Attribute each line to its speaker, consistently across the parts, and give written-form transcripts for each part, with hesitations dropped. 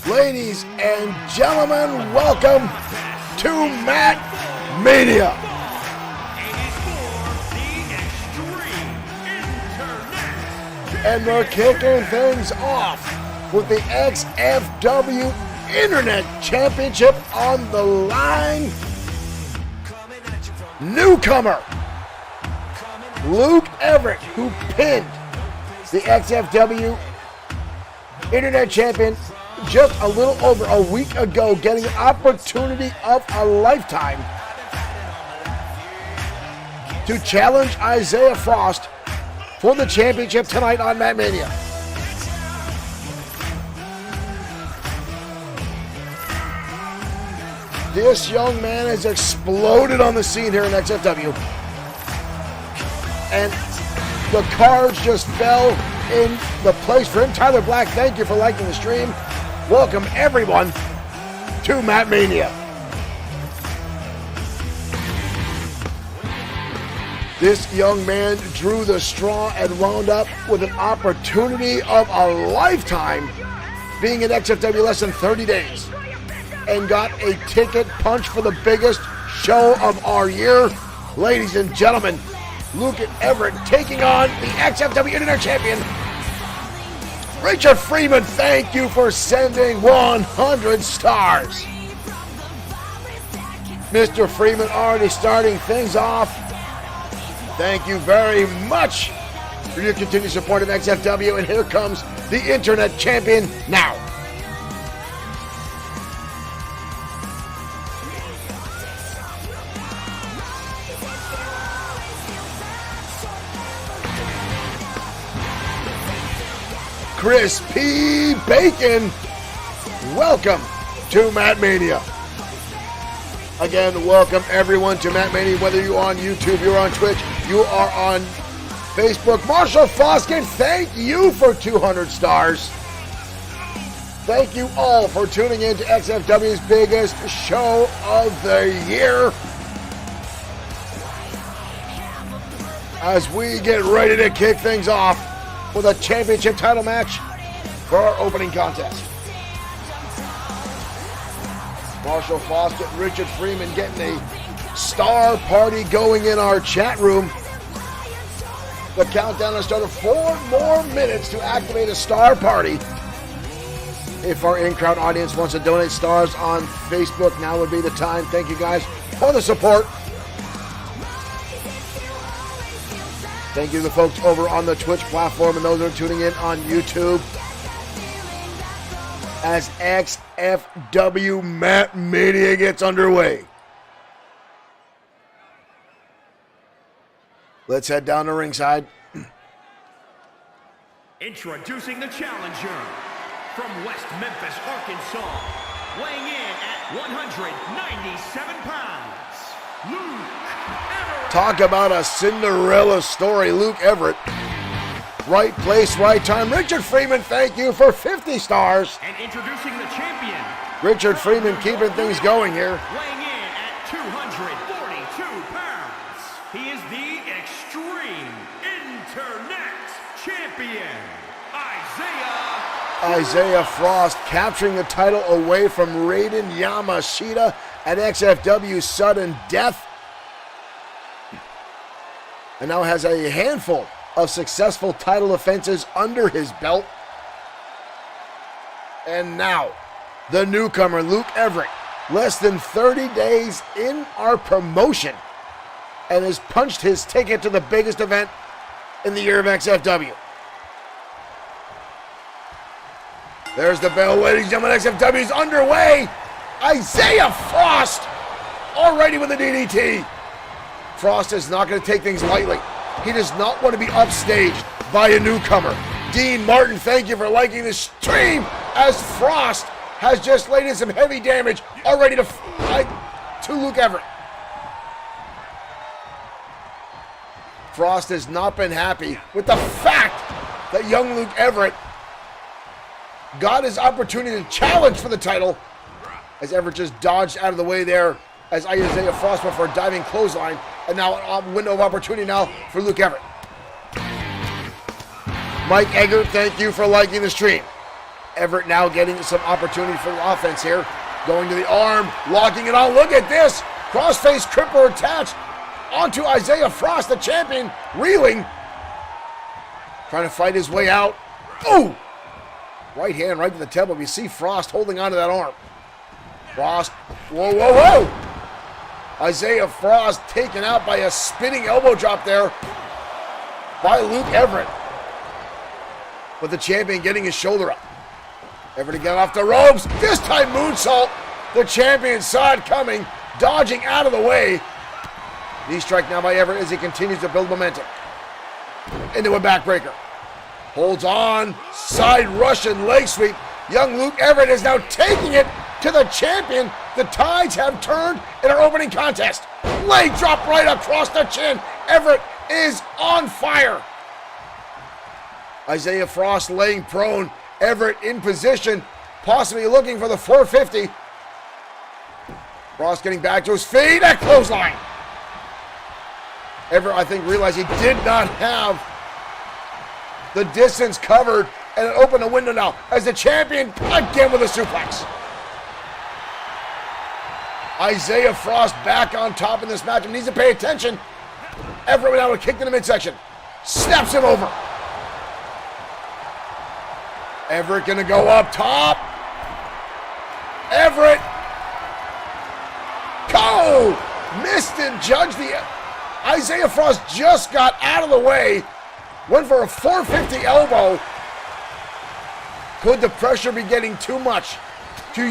Speaker 1: Ladies and gentlemen, welcome to MatMania. And we're kicking things off with the XFW Internet Championship on the line. Newcomer Luke Everett, who pinned the XFW Internet Champion just a little over a week ago, getting an opportunity of a lifetime to challenge Isaiah Frost for the championship tonight on MatMania. This young man has exploded on the scene here in XFW. And the cards just fell in the place for him. Tyler Black, thank you for liking the stream. Welcome everyone to MatMania. This young man drew the straw and wound up with an opportunity of a lifetime, being in XFW less than 30 days, and got a ticket punch for the biggest show of our year. Ladies and gentlemen, Luke Everett taking on the XFW Internet Champion, Richard Freeman. Thank you for sending 100 stars. Mr. Freeman already starting things off. Thank you very much for your continued support of XFW. And here comes the Internet Champion now. Crispy Bacon, welcome to MatMania. Again, welcome everyone to MatMania, whether you're on YouTube, you're on Twitch, you are on Facebook. Marshall Foskin, thank you for 200 stars. Thank you all for tuning in to XFW's biggest show of the year. As we get ready to kick things off with a championship title match for our opening contest. Marshall Foskin, Richard Freeman getting a star party going in our chat room. The countdown has started. 4 more minutes to activate a star party. If our in-crowd audience wants to donate stars on Facebook, now would be the time. Thank you guys for the support. Thank you to the folks over on the Twitch platform and those who are tuning in on YouTube. As XFW MatMania gets underway. Let's head down to ringside.
Speaker 2: Introducing the challenger from West Memphis, Arkansas, weighing in at 197 pounds, Luke Everett.
Speaker 1: Talk about a Cinderella story, Luke Everett. Right place, right time. Richard Freeman, thank you for 50 stars.
Speaker 2: And introducing the champion,
Speaker 1: Richard Freeman keeping things going here.
Speaker 2: weighing in at 242 pounds. He is the Extreme Internet Champion,
Speaker 1: Isaiah Frost, capturing the title away from Raiden Yamashita at XFW Sudden Death. And now has a handful of successful title defenses under his belt. And now, the newcomer, Luke Everett, less than 30 days in our promotion, and has punched his ticket to the biggest event in the year of XFW. There's the bell, ladies and gentlemen. XFW is underway. Isaiah Frost, already with the DDT. Frost is not going to take things lightly. He does not want to be upstaged by a newcomer. Dean Martin, thank you for liking the stream, as Frost has just laid in some heavy damage already to Luke Everett. Frost has not been happy with the fact that young Luke Everett got his opportunity to challenge for the title, as Everett just dodged out of the way there as Isaiah Frost went for a diving clothesline, and now a window of opportunity now for Luke Everett. Mike Egger, thank you for liking the stream. Everett now getting some opportunity for the offense here. Going to the arm, locking it on. Look at this. Crossface crippler attached onto Isaiah Frost, the champion, reeling. Trying to fight his way out. Oh! Right hand right to the temple. You see Frost holding onto that arm. Frost, whoa, whoa, whoa! Isaiah Frost taken out by a spinning elbow drop there by Luke Everett. But the champion getting his shoulder up. Everett again off the ropes. This time moonsault. The champion saw it coming, dodging out of the way. Knee strike now by Everett as he continues to build momentum. Into a backbreaker. Holds on. Side Russian leg sweep. Young Luke Everett is now taking it to the champion. The tides have turned in our opening contest. Leg drop right across the chin. Everett is on fire. Isaiah Frost laying prone. Everett in position, possibly looking for the 450. Frost getting back to his feet. A clothesline. Everett, I think, realized he did not have the distance covered and it opened a window now as the champion again with a suplex. Isaiah Frost back on top in this matchup. Needs to pay attention. Everett now with a kick to the midsection. Snaps him over. Everett gonna go up top. Everett. Go! Missed and judged the... Isaiah Frost just got out of the way. Went for a 450 elbow. Could the pressure be getting too much to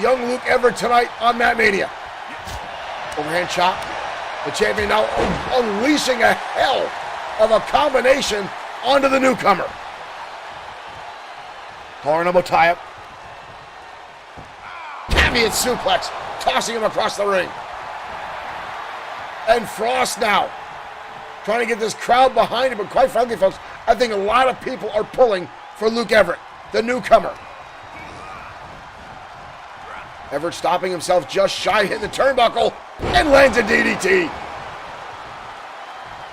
Speaker 1: young Luke Everett tonight on MatMania? Overhand chop. The champion now unleashing a hell of a combination onto the newcomer. Collar elbow tie-up. Caveat suplex, tossing him across the ring. And Frost now trying to get this crowd behind him, but quite frankly, folks, I think a lot of people are pulling for Luke Everett, the newcomer. Everett stopping himself just shy, hitting the turnbuckle, and lands a DDT.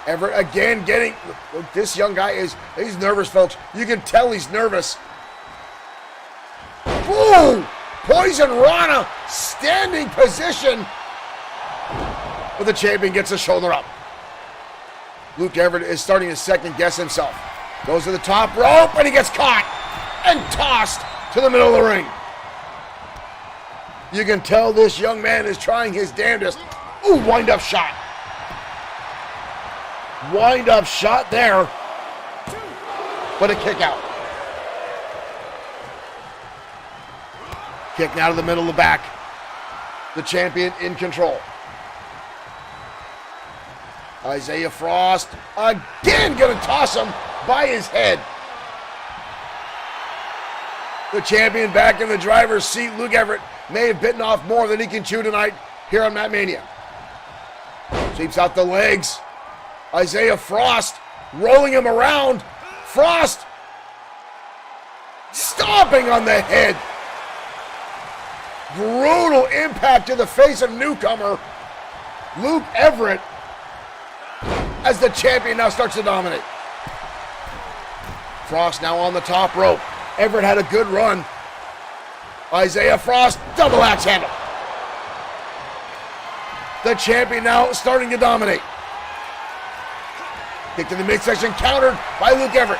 Speaker 1: Everett again getting, look, this young guy he's nervous, folks. You can tell he's nervous. Boom! Poison Rana, standing position. But the champion gets his shoulder up. Luke Everett is starting to second guess himself. Goes to the top rope and he gets caught and tossed to the middle of the ring. You can tell this young man is trying his damnedest. Ooh, wind up shot. Wind up shot there. But a kick out. Kick now to the middle of the back. The champion in control. Isaiah Frost again gonna toss him by his head. The champion back in the driver's seat. Luke Everett may have bitten off more than he can chew tonight here on MatMania. Sweeps out the legs. Isaiah Frost rolling him around. Frost stomping on the head. Brutal impact to the face of newcomer Luke Everett as the champion now starts to dominate. Frost now on the top rope. Everett had a good run. Isaiah Frost, double axe handle. The champion now starting to dominate. Kick to the midsection, countered by Luke Everett.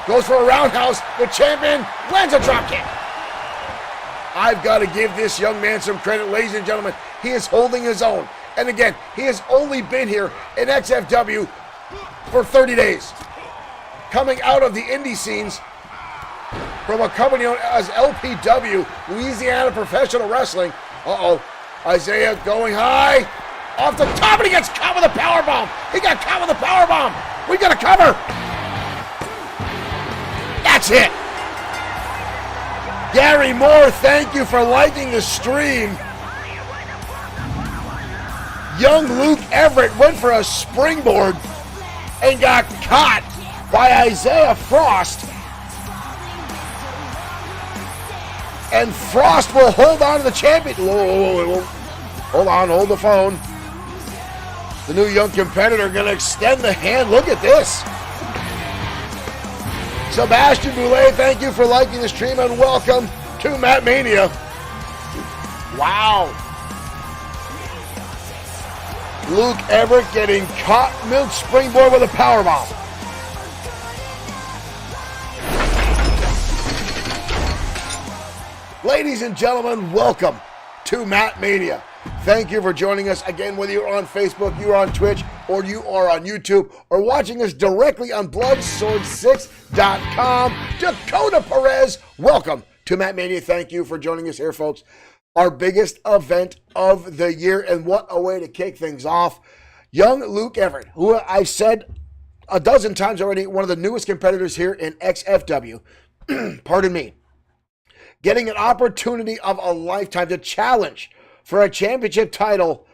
Speaker 1: Goes for a roundhouse. The champion lands a drop kick. I've got to give this young man some credit, ladies and gentlemen. He is holding his own. And again, he has only been here in XFW for 30 days. Coming out of the indie scenes from a company known as LPW, Louisiana Professional Wrestling. Uh-oh. Isaiah going high. Off the top, and he gets caught with a powerbomb. He got caught with a powerbomb. We got a cover. That's it. Gary Moore, thank you for liking the stream. Young Luke Everett went for a springboard and got caught by Isaiah Frost. And Frost will hold on to the champion. Whoa. Hold on, hold the phone. The new young competitor going to extend the hand. Look at this. Sebastian Boulay, thank you for liking the stream and welcome to MatMania. Wow. Luke Everett getting caught mid-springboard with a powerbomb. Ladies and gentlemen, welcome to MatMania. Thank you for joining us again, whether you're on Facebook, you're on Twitch, or you are on YouTube, or watching us directly on Bloodsword6.com. Dakota Perez, welcome to MatMania. Thank you for joining us here, folks. Our biggest event of the year, and what a way to kick things off. Young Luke Everett, who I've said a dozen times already, one of the newest competitors here in XFW, pardon me, getting an opportunity of a lifetime to challenge for a championship title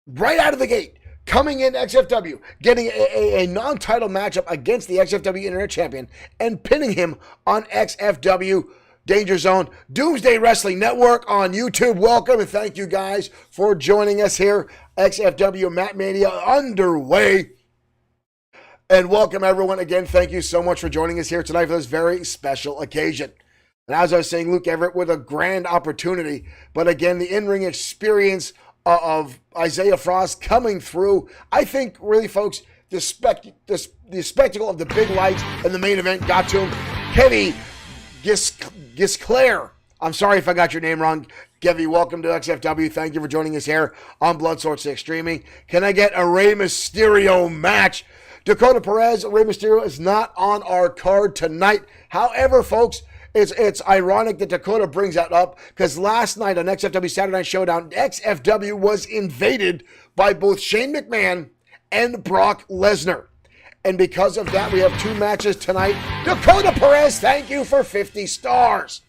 Speaker 1: right out of the gate, coming in XFW, getting a non-title matchup against the XFW Internet Champion and pinning him on XFW Danger Zone. Doomsday Wrestling Network on YouTube. Welcome and thank you guys for joining us here. XFW MatMania underway. And welcome everyone again. Thank you so much for joining us here tonight for this very special occasion. And as I was saying, Luke Everett with a grand opportunity. But again, the in-ring experience of Isaiah Frost coming through. I think really, folks, the spectacle of the big lights and the main event got to him. Kevy Gisclair. I'm sorry if I got your name wrong. Kevy, welcome to XFW. Thank you for joining us here on Bloodsword6 Streaming. Can I get a Rey Mysterio match? Dakota Perez, Rey Mysterio is not on our card tonight. However, folks, it's ironic that Dakota brings that up because last night on XFW Saturday Night Showdown, XFW was invaded by both Shane McMahon and Brock Lesnar. And because of that, we have two matches tonight. Dakota Perez, thank you for 50 stars.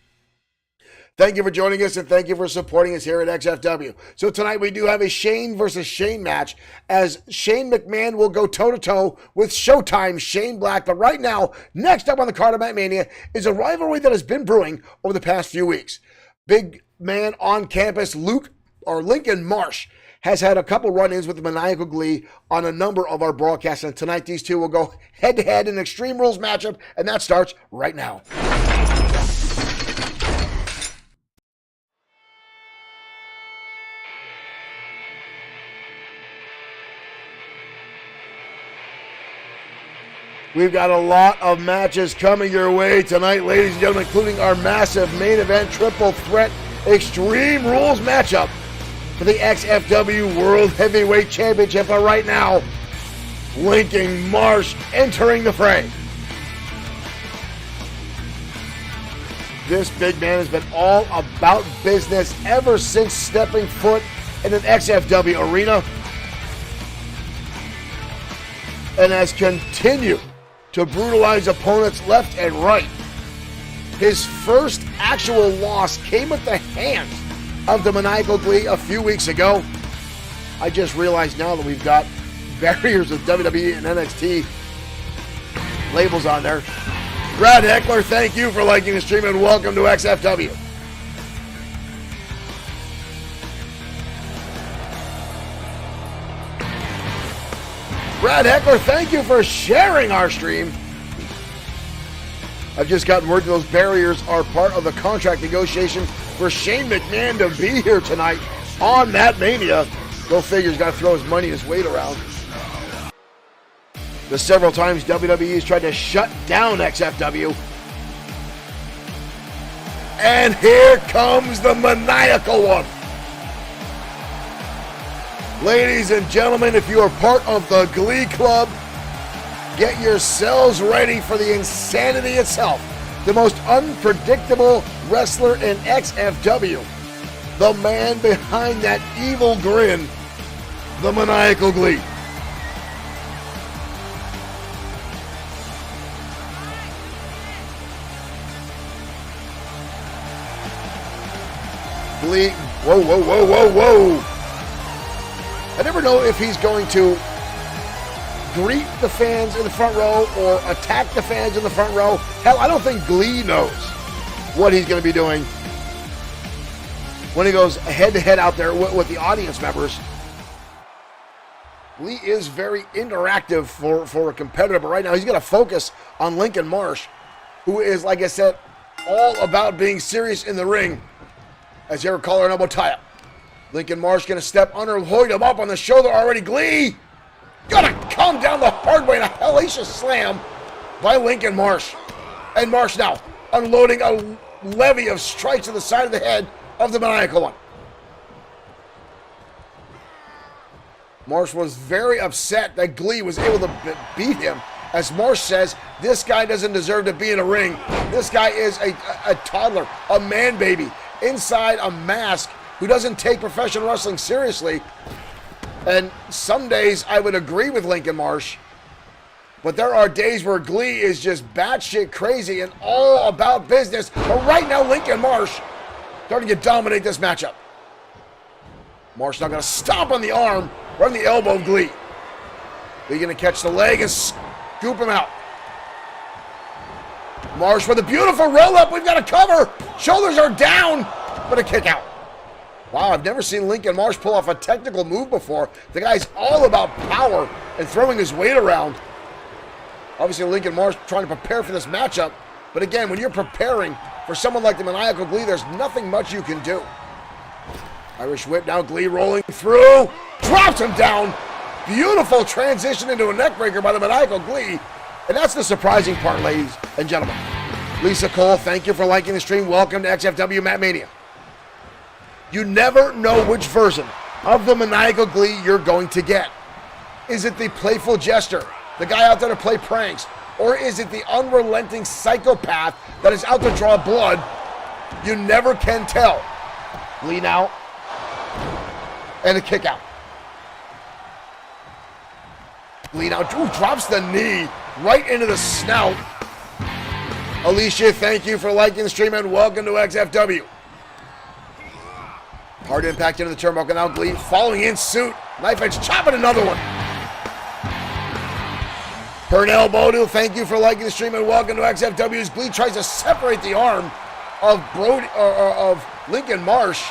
Speaker 1: Thank you for joining us and thank you for supporting us here at XFW. So tonight we do have a Shane versus Shane match as Shane McMahon will go toe-to-toe with Showtime Shane Black. But right now, next up on the card of MatMania is a rivalry that has been brewing over the past few weeks. Big man on campus, Lincoln Marsh, has had a couple run-ins with the Maniacal Glee on a number of our broadcasts. And tonight these two will go head-to-head in an Extreme Rules matchup. And that starts right now. We've got a lot of matches coming your way tonight, ladies and gentlemen, including our massive main event triple threat Extreme Rules matchup for the XFW World Heavyweight Championship. But right now, Lincoln Marsh entering the fray. This big man has been all about business ever since stepping foot in an XFW arena and has continued to brutalize opponents left and right. His first actual loss came at the hands of the Maniacal Glee a few weeks ago. I just realized now that we've got barriers of WWE and NXT labels on there. Brad Heckler, thank you for liking the stream and welcome to XFW. Brad Heckler, thank you for sharing our stream. I've just gotten word that those barriers are part of the contract negotiation for Shane McMahon to be here tonight on MatMania. Go figure, he's got to throw his money and his weight around. The several times WWE has tried to shut down XFW. And here comes the maniacal one. Ladies and gentlemen, if you are part of the Glee Club, get yourselves ready for the insanity itself. The most unpredictable wrestler in XFW. The man behind that evil grin, the Maniacal Glee. Glee, whoa, whoa, whoa, whoa, whoa. I never know if he's going to greet the fans in the front row or attack the fans in the front row. Hell, I don't think Glee knows what he's going to be doing when he goes head-to-head out there with the audience members. Glee is very interactive for a competitor, but right now he's going to focus on Lincoln Marsh. who is, like I said, all about being serious in the ring. As you ever collar and elbow tie-up. Lincoln Marsh going to step under, hoist him up on the shoulder already. Glee gonna come down the hard way in a hellacious slam by Lincoln Marsh. And Marsh now unloading a levy of strikes to the side of the head of the maniacal one. Marsh was very upset that Glee was able to beat him. As Marsh says, this guy doesn't deserve to be in a ring. This guy is a toddler, a man baby, inside a mask who doesn't take professional wrestling seriously. And some days I would agree with Lincoln Marsh, but there are days where Glee is just batshit crazy and all about business. But right now, Lincoln Marsh starting to dominate this matchup. Marsh now going to stomp on the arm, right on the elbow of Glee. Glee going to catch the leg and scoop him out. Marsh with a beautiful roll-up. We've got a cover. Shoulders are down, but a kick out. Wow, I've never seen Lincoln Marsh pull off a technical move before. The guy's all about power and throwing his weight around. Obviously, Lincoln Marsh trying to prepare for this matchup. But again, when you're preparing for someone like the maniacal Glee, there's nothing much you can do. Irish whip now, Glee rolling through. Drops him down. Beautiful transition into a neckbreaker by the maniacal Glee. And that's the surprising part, ladies and gentlemen. Lisa Cole, thank you for liking the stream. Welcome to XFW MatMania. You never know which version of the maniacal Glee you're going to get. Is it the playful jester, the guy out there to play pranks, or is it the unrelenting psychopath that is out to draw blood? You never can tell. Glee now, and a kick out. Glee now, drops the knee right into the snout. Alicia, thank you for liking the stream and welcome to XFW. Hard impact into the turnbuckle now. Glee following in suit. Knife edge chopping another one. Pernell Bodu, thank you for liking the stream and welcome to XFW's. Glee tries to separate the arm of Lincoln Marsh.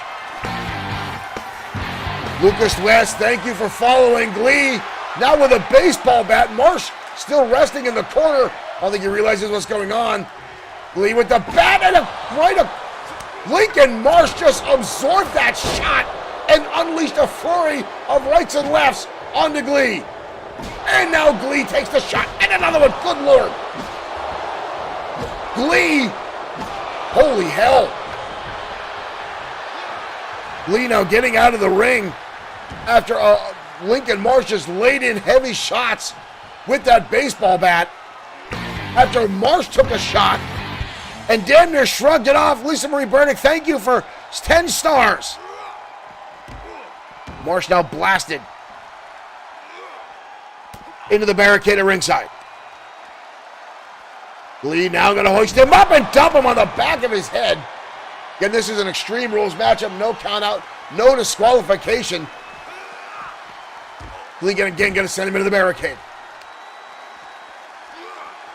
Speaker 1: Lucas West, thank you for following. Glee now with a baseball bat. Marsh still resting in the corner. I don't think he realizes what's going on. Glee with the bat and Lincoln Marsh just absorbed that shot and unleashed a flurry of rights and lefts onto Glee. And now Glee takes the shot and another one. Good Lord. Glee. Holy hell. Glee now getting out of the ring after Lincoln Marsh just laid in heavy shots with that baseball bat. After Marsh took a shot and damn near shrugged it off. Lisa Marie Burnick, thank you for 10 stars. Marsh now blasted into the barricade at ringside. Glee now going to hoist him up and dump him on the back of his head. Again, this is an Extreme Rules matchup. No count out, no disqualification. Glee again going to send him into the barricade.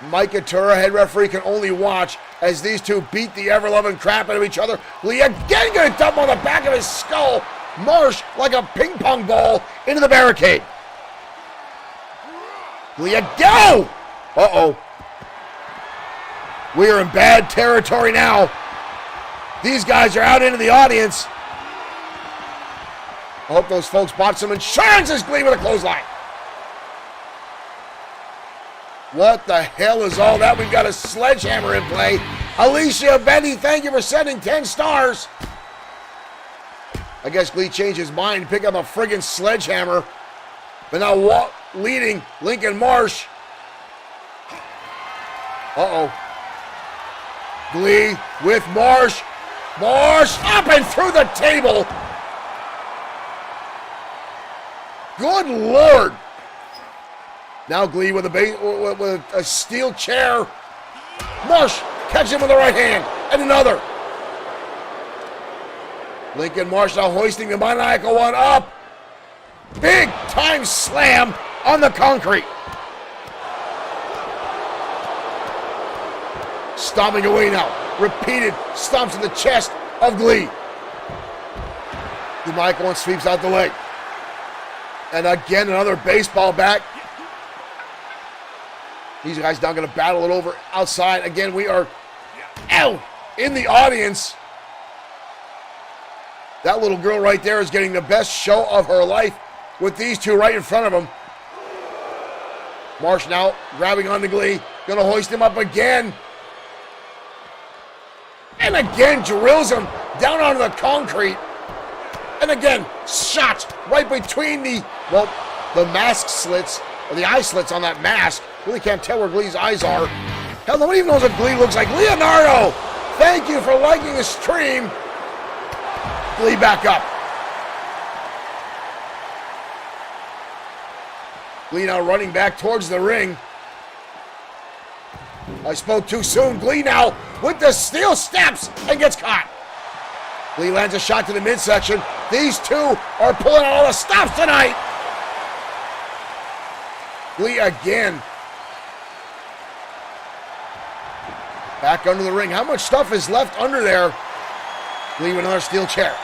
Speaker 1: Mike Atura, head referee, can only watch as these two beat the ever-loving crap out of each other. Glee again going to dump on the back of his skull. Marsh like a ping pong ball into the barricade. Glee go! Uh-oh. We are in bad territory now. These guys are out into the audience. I hope those folks bought some insurance as Glee with a clothesline. What the hell is all that? We've got a sledgehammer in play. Alicia Betty, thank you for sending 10 stars. I guess Glee changed his mind, pick up a friggin' sledgehammer. But now leading Lincoln Marsh. Uh-oh. Glee with Marsh. Marsh up and through the table. Good Lord. Now Glee with a steel chair. Marsh catches him with the right hand. And another. Lincoln Marsh now hoisting the maniacal one up. Big time slam on the concrete. Stomping away now. Repeated stomps in the chest of Glee. The maniacal one sweeps out the leg. And again, another baseball bat. These guys now going to battle it over outside. Again, we are in the audience. That little girl right there is getting the best show of her life with these two right in front of him. Marsh now grabbing onto Glee. Going to hoist him up again. And again drills him down onto the concrete. And again, shots right between the mask slits, or the eye slits on that mask. Really can't tell where Glee's eyes are. Hell, nobody even knows what Glee looks like. Leonardo, thank you for liking the stream. Glee back up. Glee now running back towards the ring. I spoke too soon. Glee now with the steel steps and gets caught. Glee lands a shot to the midsection. These two are pulling out all the stops tonight. Glee again. Back under the ring. How much stuff is left under there? Glee with another steel chair.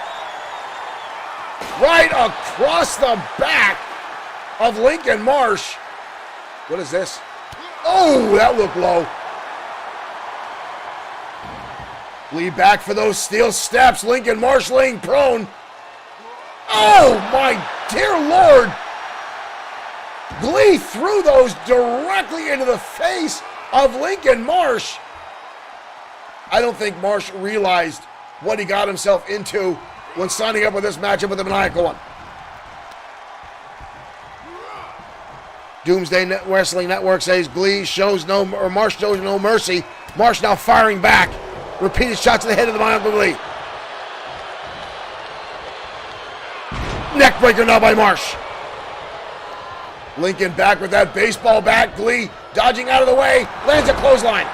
Speaker 1: Right across the back of Lincoln Marsh. What is this? Oh, that looked low. Glee back for those steel steps. Lincoln Marsh laying prone. Oh, my dear Lord. Glee threw those directly into the face of Lincoln Marsh. I don't think Marsh realized what he got himself into when signing up with this matchup with the Maniacal One. Doomsday Wrestling Network says Marsh shows no mercy. Marsh now firing back. Repeated shots to the head of the Maniacal Glee. Neckbreaker now by Marsh. Lincoln back with that baseball bat. Glee dodging out of the way. Lands a clothesline.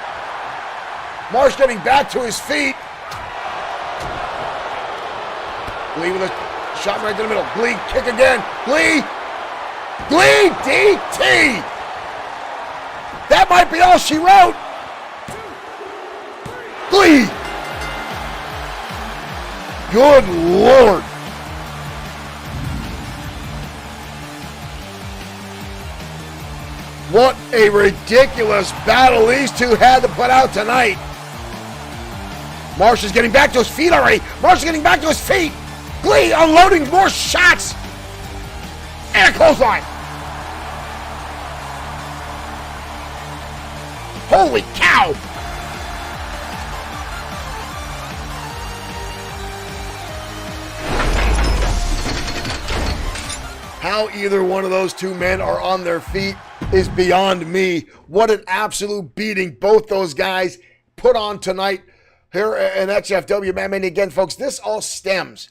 Speaker 1: Marsh getting back to his feet. Glee with a shot right to the middle. Glee kick again. Glee DT. That might be all she wrote. Glee. Good Lord. What a ridiculous battle these two had to put out tonight. Marsh is getting back to his feet already. Marsh is getting back to his feet. Glee unloading more shots. And a clothesline. Holy cow. How either one of those two men are on their feet is beyond me. What an absolute beating both those guys put on tonight here in XFW MatMania. Again, folks, this all stems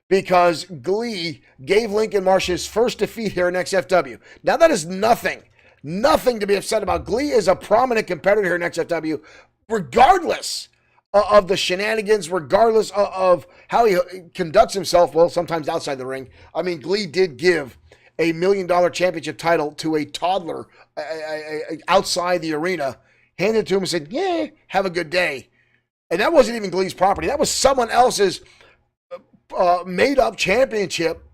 Speaker 1: because Glee gave Lincoln Marsh his first defeat here in XFW. Now, that is nothing to be upset about. Glee is a prominent competitor here in XFW, regardless of the shenanigans, regardless of how he conducts himself, well, sometimes outside the ring. I mean, Glee did give a $1 million championship title to a toddler outside the arena, handed it to him and said, yeah, have a good day. And that wasn't even Glee's property. That was someone else's made-up championship,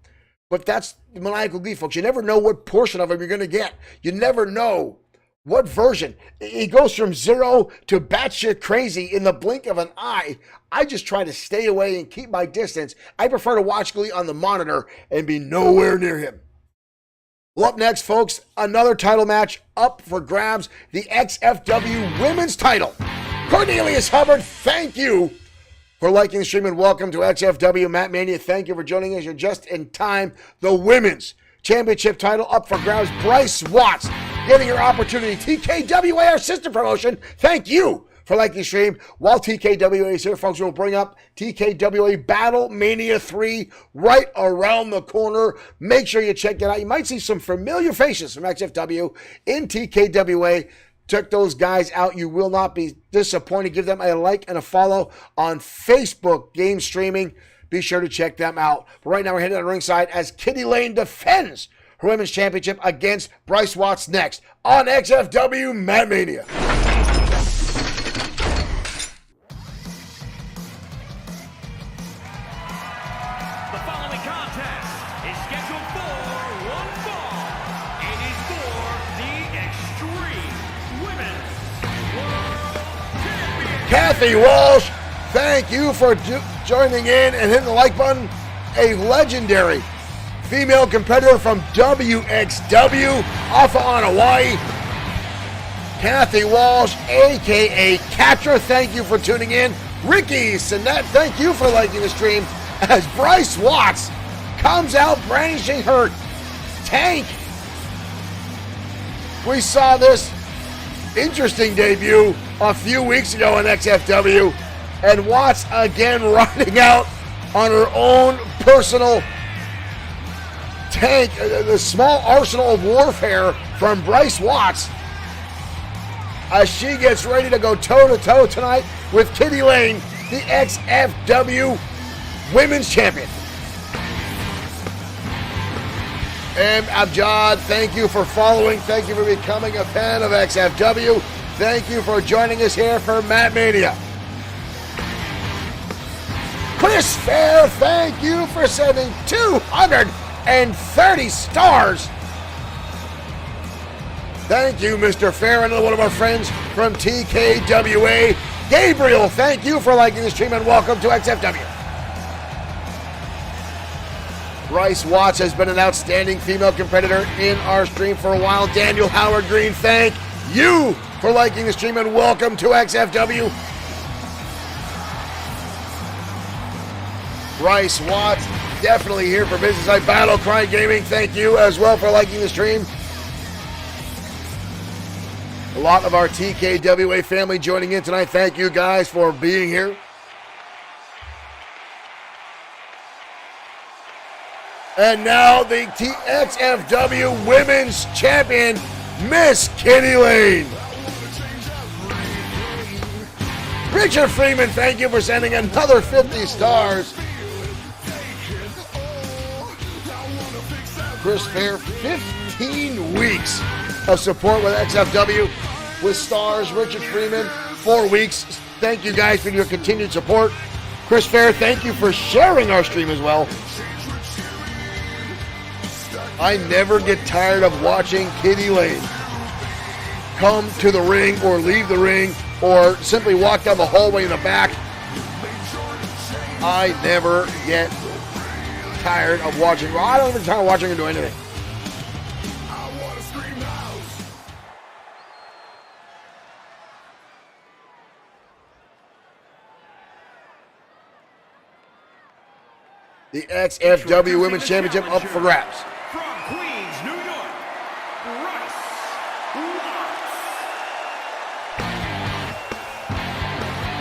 Speaker 1: but that's the Maniacal Glee, folks. You never know what portion of him you're going to get. You never know what version. He goes from zero to batshit crazy in the blink of an eye. I just try to stay away and keep my distance. I prefer to watch Glee on the monitor and be nowhere near him. Well, up next, folks, another title match up for grabs. The XFW Women's title. Cornelius Hubbard, thank you for liking the stream and welcome to XFW MatMania. Thank you for joining us. You're just in time. The Women's Championship title up for grabs. Bryce Watts getting her opportunity. TKWA, our sister promotion, thank you for liking the stream. While TKWA is here, folks, we'll bring up TKWA Battle Mania 3 right around the corner. Make sure you check that out. You might see some familiar faces from XFW in TKWA. Check those guys out. You will not be disappointed. Give them a like and a follow on Facebook Game Streaming. Be sure to check them out. But right now, we're headed to the ringside as Kitty Lane defends her Women's Championship against Bryce Watts next on XFW MatMania. Kathy Walsh, thank you for joining in and hitting the like button. A legendary female competitor from WXW off on Hawaii. Kathy Walsh, a.k.a. Katra, thank you for tuning in. Ricky Sinette, thank you for liking the stream as Bryce Watts comes out brandishing her tank. We saw this interesting debut a few weeks ago in XFW, and Watts again riding out on her own personal tank, the small arsenal of warfare from Bryce Watts, as she gets ready to go toe-to-toe tonight with Kitty Lane, the XFW Women's Champion. And Abjad, thank you for following. Thank you for becoming a fan of XFW. Thank you for joining us here for MatMania. Chris Fair, thank you for sending 230 stars. Thank you, Mr. Fair, another one of our friends from TKWA. Gabriel, thank you for liking the stream and welcome to XFW. Bryce Watts has been an outstanding female competitor in our stream for a while. Daniel Howard Green, thank you for liking the stream and welcome to XFW. Bryce Watts, definitely here for business. Like Battle Cry Gaming, thank you as well for liking the stream. A lot of our TKWA family joining in tonight. Thank you guys for being here. And now the XFW Women's Champion, Miss Kitty Lane. Richard Freeman, thank you for sending another 50 stars. Chris Fair, 15 weeks of support with XFW with stars. Richard Freeman, 4 weeks. Thank you guys for your continued support. Chris Fair, thank you for sharing our stream as well. I never get tired of watching Kitty Lane come to the ring or leave the ring or simply walk down the hallway in the back. I never get tired of watching. Well, I don't even tired of watching her do anything. The XFW Women's Championship up for grabs.
Speaker 2: From Queens, New York, Bryce Watts.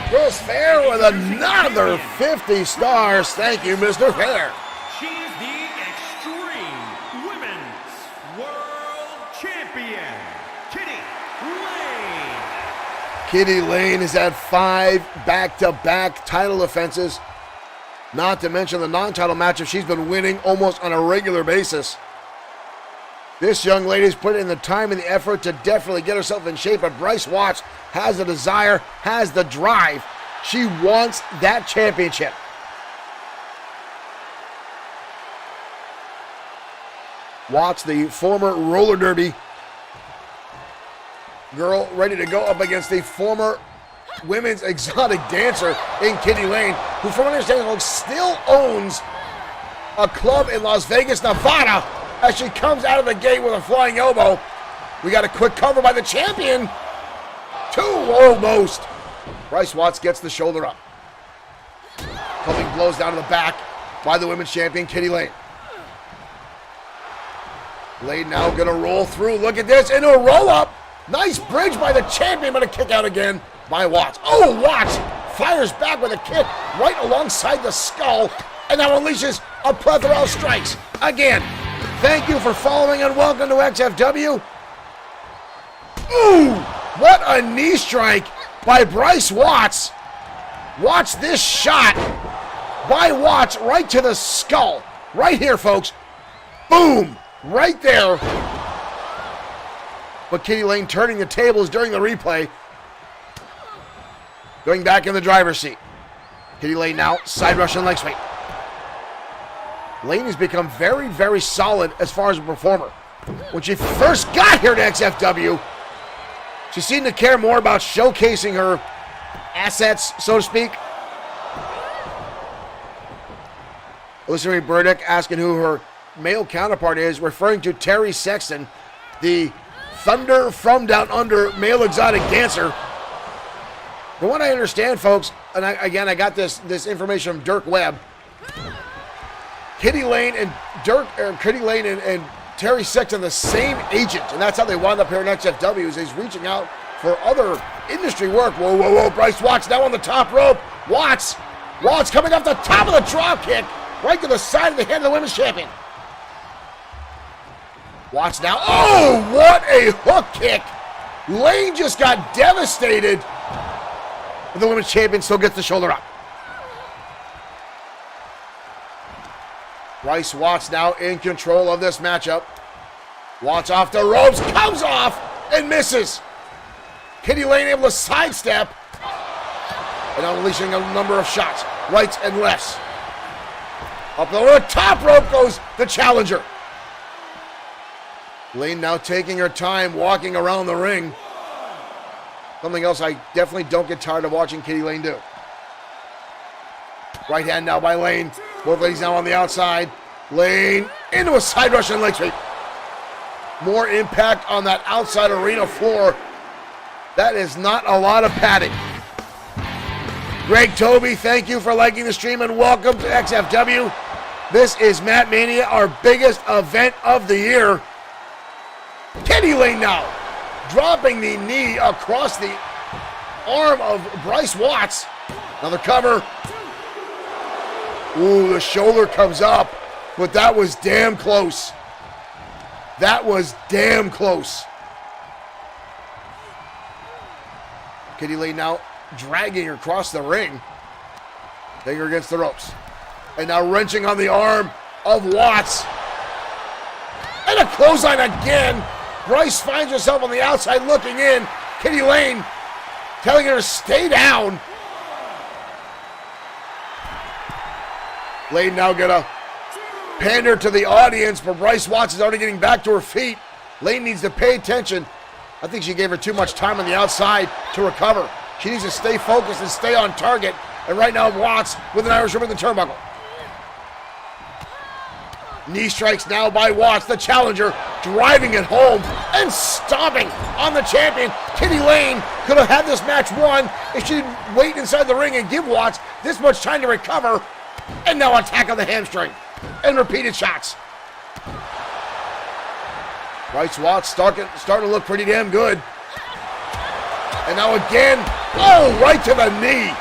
Speaker 1: Chris Fair with another 50 stars. Thank you, Mr. Fair.
Speaker 2: She is the Extreme Women's World Champion, Kitty Lane.
Speaker 1: Kitty Lane has had 5 back-to-back title defenses. Not to mention the non-title matchup she's been winning almost on a regular basis. This young lady's put in the time and the effort to definitely get herself in shape, but Bryce Watts has the desire, has the drive. She wants that championship. Watts, the former roller derby girl, ready to go up against the former women's exotic dancer in Kitty Lane, who from what I understand still owns a club in Las Vegas, Nevada, as she comes out of the gate with a flying elbow. We got a quick cover by the champion. 2 almost. Bryce Watts gets the shoulder up. Coming blows down to the back by the women's champion, Kitty Lane. Lane now gonna roll through. Look at this, into a roll up. Nice bridge by the champion, but a kick out again by Watts. Oh, Watts fires back with a kick right alongside the skull, and now unleashes a plethora of strikes. Again, thank you for following and welcome to XFW. Ooh, what a knee strike by Bryce Watts. Watch this shot by Watts right to the skull. Right here, folks. Boom, right there. But Kitty Lane turning the tables during the replay. Going back in the driver's seat. Kitty Lane now side rushing leg sweep. Lane has become very, very solid as far as a performer. When she first got here to XFW, she seemed to care more about showcasing her assets, so to speak. Elizabeth Burdick asking who her male counterpart is, referring to Terry Sexton, the Thunder from Down Under male exotic dancer. From what I understand, folks, and I got this information from Dirk Webb. Kitty Lane and Terry Sexton, the same agent, and that's how they wound up here in XFW. Is he's reaching out for other industry work. Whoa, whoa, whoa! Bryce Watts now on the top rope. Watts coming off the top of the drop kick, right to the side of the head of the women's champion. Watts now. Oh, what a hook kick! Lane just got devastated. The women's champion still gets the shoulder up. Bryce Watts now in control of this matchup. Watts off the ropes, comes off and misses. Kitty Lane able to sidestep and unleashing a number of shots, rights and lefts. Up over the top rope goes the challenger. Lane now taking her time, walking around the ring. Something else I definitely don't get tired of watching Kitty Lane do. Right hand now by Lane. Both ladies now on the outside. Lane into a side rush and leg sweep. More impact on that outside arena floor. That is not a lot of padding. Greg Toby, thank you for liking the stream and welcome to XFW. This is MatMania, our biggest event of the year. Kitty Lane now dropping the knee across the arm of Bryce Watts. Another cover. Ooh, the shoulder comes up, but that was damn close. That was damn close. Kitty Lane now dragging her across the ring. Taking her against the ropes. And now wrenching on the arm of Watts. And a clothesline again. Bryce finds herself on the outside looking in. Kitty Lane telling her to stay down. Lane now gonna pander to the audience, but Bryce Watts is already getting back to her feet. Lane needs to pay attention. I think she gave her too much time on the outside to recover. She needs to stay focused and stay on target. And right now, Watts with an Irish whip in the turnbuckle. Knee strikes now by Watts, the challenger, driving it home and stomping on the champion. Kitty Lane could have had this match won if she didn't wait inside the ring and give Watts this much time to recover. And now attack on the hamstring and repeated shots. Bryce Watts starting to look pretty damn good. And now again, oh, right to the knee.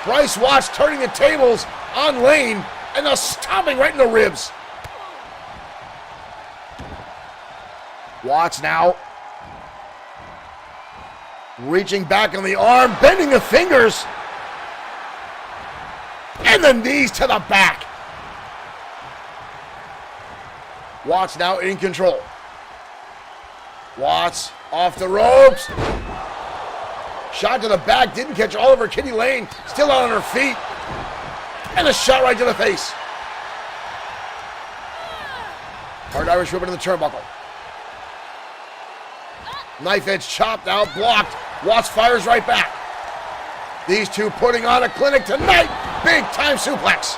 Speaker 1: Bryce Watts turning the tables on Lane and now stomping right in the ribs. Watts now reaching back on the arm, bending the fingers. And the knees to the back. Watts now in control. Watts off the ropes. Shot to the back, didn't catch all over. Kitty Lane still out on her feet. And a shot right to the face. Hard Irish whip into the turnbuckle. Knife edge chop now, blocked. Watts fires right back. These two putting on a clinic tonight. Big time suplex.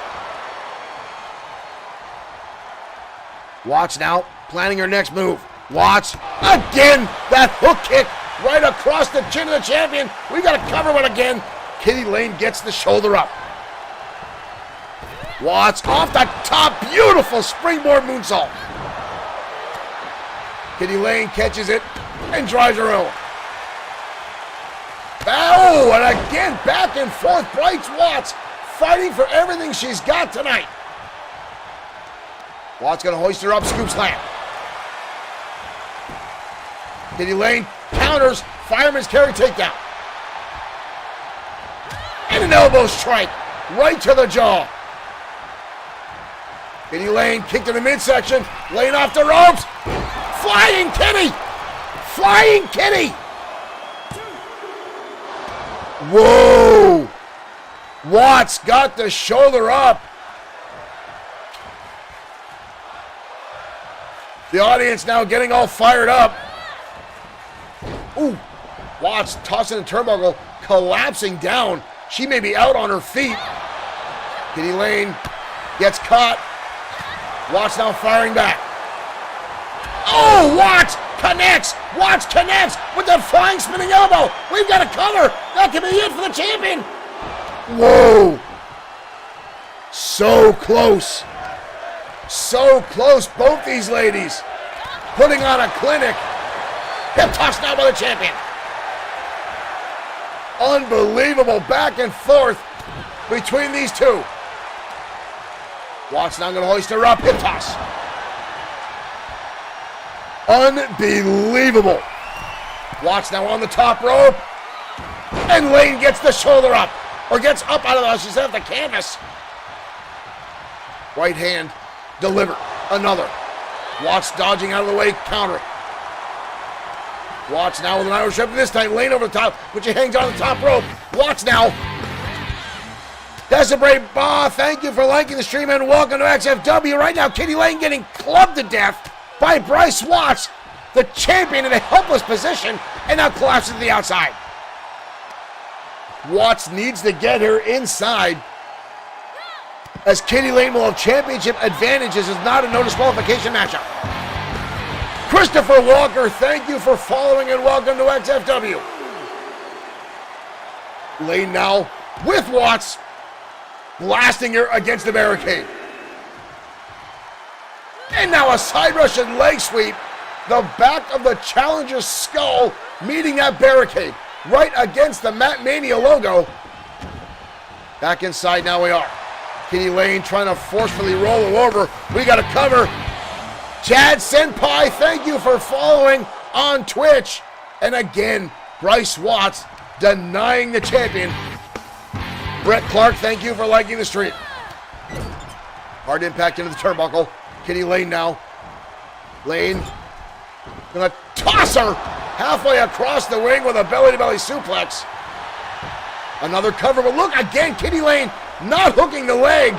Speaker 1: Watts now planning her next move. Watts again, that hook kick right across the chin of the champion. We got to cover one again. Kitty Lane gets the shoulder up. Watts off the top, beautiful springboard moonsault. Kitty Lane catches it and drives her home. Oh, and again, back and forth, Bryce Watts fighting for everything she's got tonight. Watts gonna hoist her up, scoop slam. Kitty Lane counters, fireman's carry takedown. And an elbow strike right to the jaw. Kitty Lane kicked in the midsection, Lane off the ropes. Flying Kitty! Flying Kitty! Whoa! Watts got the shoulder up. The audience now getting all fired up. Ooh, Watts tossing the turnbuckle, collapsing down. She may be out on her feet. Kitty Lane gets caught. Watts now firing back. Oh, Watts connects. Watts connects with that flying spinning elbow. We've got a cover. That could be it for the champion. Whoa. So close. So close, both these ladies. Putting on a clinic. Hip toss now by the champion. Unbelievable back and forth between these two. Watts now going to hoist her up. Hip toss. Unbelievable. Watts now on the top rope. And Lane gets the shoulder up. Or gets up out of the, she's off the canvas. Right hand delivered. Another. Watts dodging out of the way, countering. Watts now with an Irish whip. This time Lane over the top, but she hangs on the top rope. Watts now. Desiree Baugh, thank you for liking the stream and welcome to XFW. Right now, Kitty Lane getting clubbed to death by Bryce Watts, the champion in a helpless position, and now collapses to the outside. Watts needs to get her inside, as Kitty Lane will have championship advantages. Is not a no disqualification matchup. Christopher Walker, thank you for following and welcome to XFW. Lane now with Watts, blasting her against the barricade. And now a side Russian leg sweep. The back of the challenger's skull meeting that barricade right against the MatMania logo. Back inside now we are. Kitty Lane trying to forcefully roll her over. We got a cover. Chad Senpai, thank you for following on Twitch. And again, Bryce Watts denying the champion. Brett Clark, thank you for liking the stream. Hard impact into the turnbuckle. Kitty Lane now. Lane gonna toss her halfway across the ring with a belly-to-belly suplex. Another cover, but look again, Kitty Lane not hooking the leg,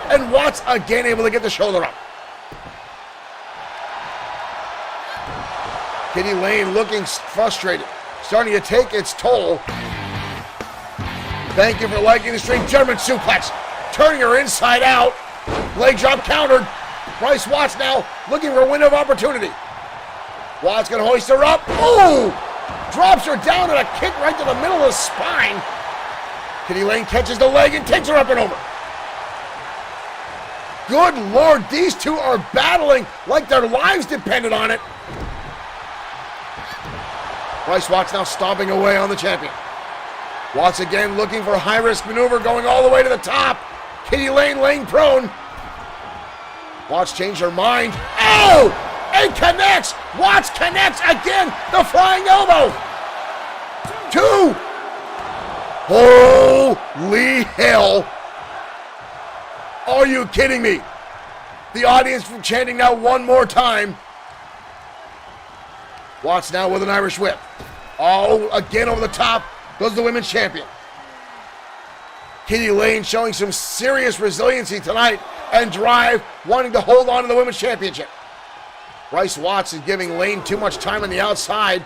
Speaker 1: and Watts again able to get the shoulder up. Kitty Lane looking frustrated, starting to take its toll. Thank you for liking the stream. German suplex, turning her inside out. Leg drop countered. Bryce Watts now looking for a window of opportunity. Watts gonna hoist her up. Ooh! Drops her down and a kick right to the middle of the spine. Kitty Lane catches the leg and takes her up and over. Good Lord, these two are battling like their lives depended on it. Bryce Watts now stomping away on the champion. Watts again looking for a high-risk maneuver, going all the way to the top. Kitty Lane laying prone. Watts changed her mind. Oh! And connects! Watts connects again! The flying elbow! 2! Holy hell! Are you kidding me? The audience from chanting now one more time. Watts now with an Irish whip. Oh, again over the top goes the women's champion. Kitty Lane showing some serious resiliency tonight and drive, wanting to hold on to the women's championship. Bryce Watts is giving Lane too much time on the outside.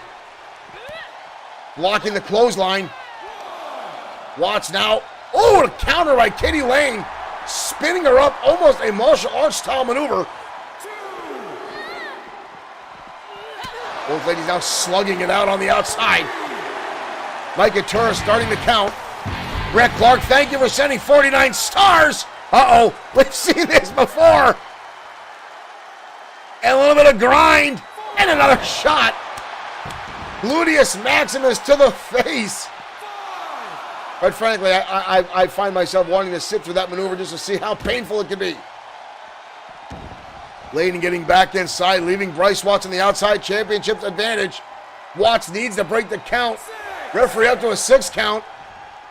Speaker 1: Blocking the clothesline. Watts now, oh, a counter by Kitty Lane. Spinning her up, almost a martial arts style maneuver. Both ladies now slugging it out on the outside. Mike Atura starting the count. Brett Clark, thank you for sending 49 stars. Uh-oh, we've seen this before. And a little bit of grind. And another shot. Gluteus Maximus to the face. Quite frankly, I find myself wanting to sit through that maneuver just to see how painful it can be. Lane getting back inside, leaving Bryce Watts on the outside, championship advantage. Watts needs to break the count. Referee up to a 6 count.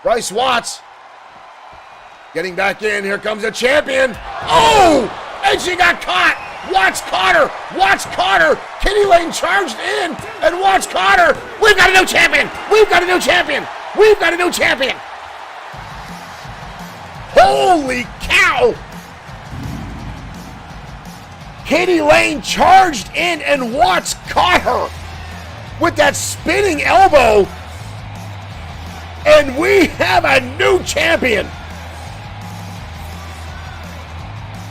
Speaker 1: Bryce Watts getting back in. Here comes the champion. Oh! And she got caught. Watts caught her. Watts caught her. Kitty Lane charged in, and Watts caught her. We've got a new champion. We've got a new champion. We've got a new champion. Holy cow! Kitty Lane charged in, and Watts caught her with that spinning elbow. And we have a new champion.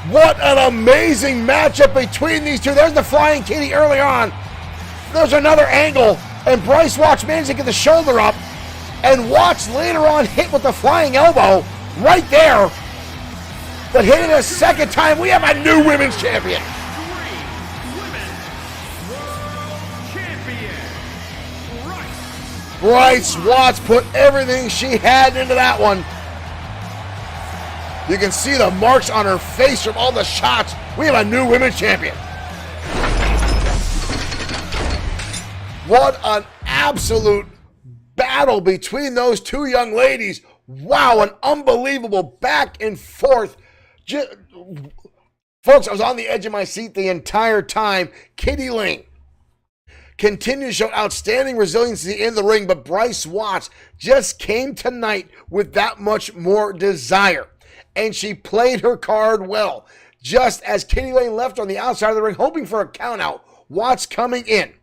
Speaker 1: What an amazing matchup between these two. There's the Flying Kitty early on. There's another angle, and Bryce Watts managed to get the shoulder up, and Watts later on hit with the flying elbow right there. But hit it a second time. We have a new women's champion. Bryce Watts put everything she had into that one. You can see the marks on her face from all the shots. We have a new women's champion. What an absolute battle between those two young ladies. Wow, an unbelievable back and forth. Folks, I was on the edge of my seat the entire time. Kitty Lane continues to show outstanding resiliency in the ring, but Bryce Watts just came tonight with that much more desire. And she played her card well. Just as Kitty Lane left on the outside of the ring, hoping for a countout, Watts coming in.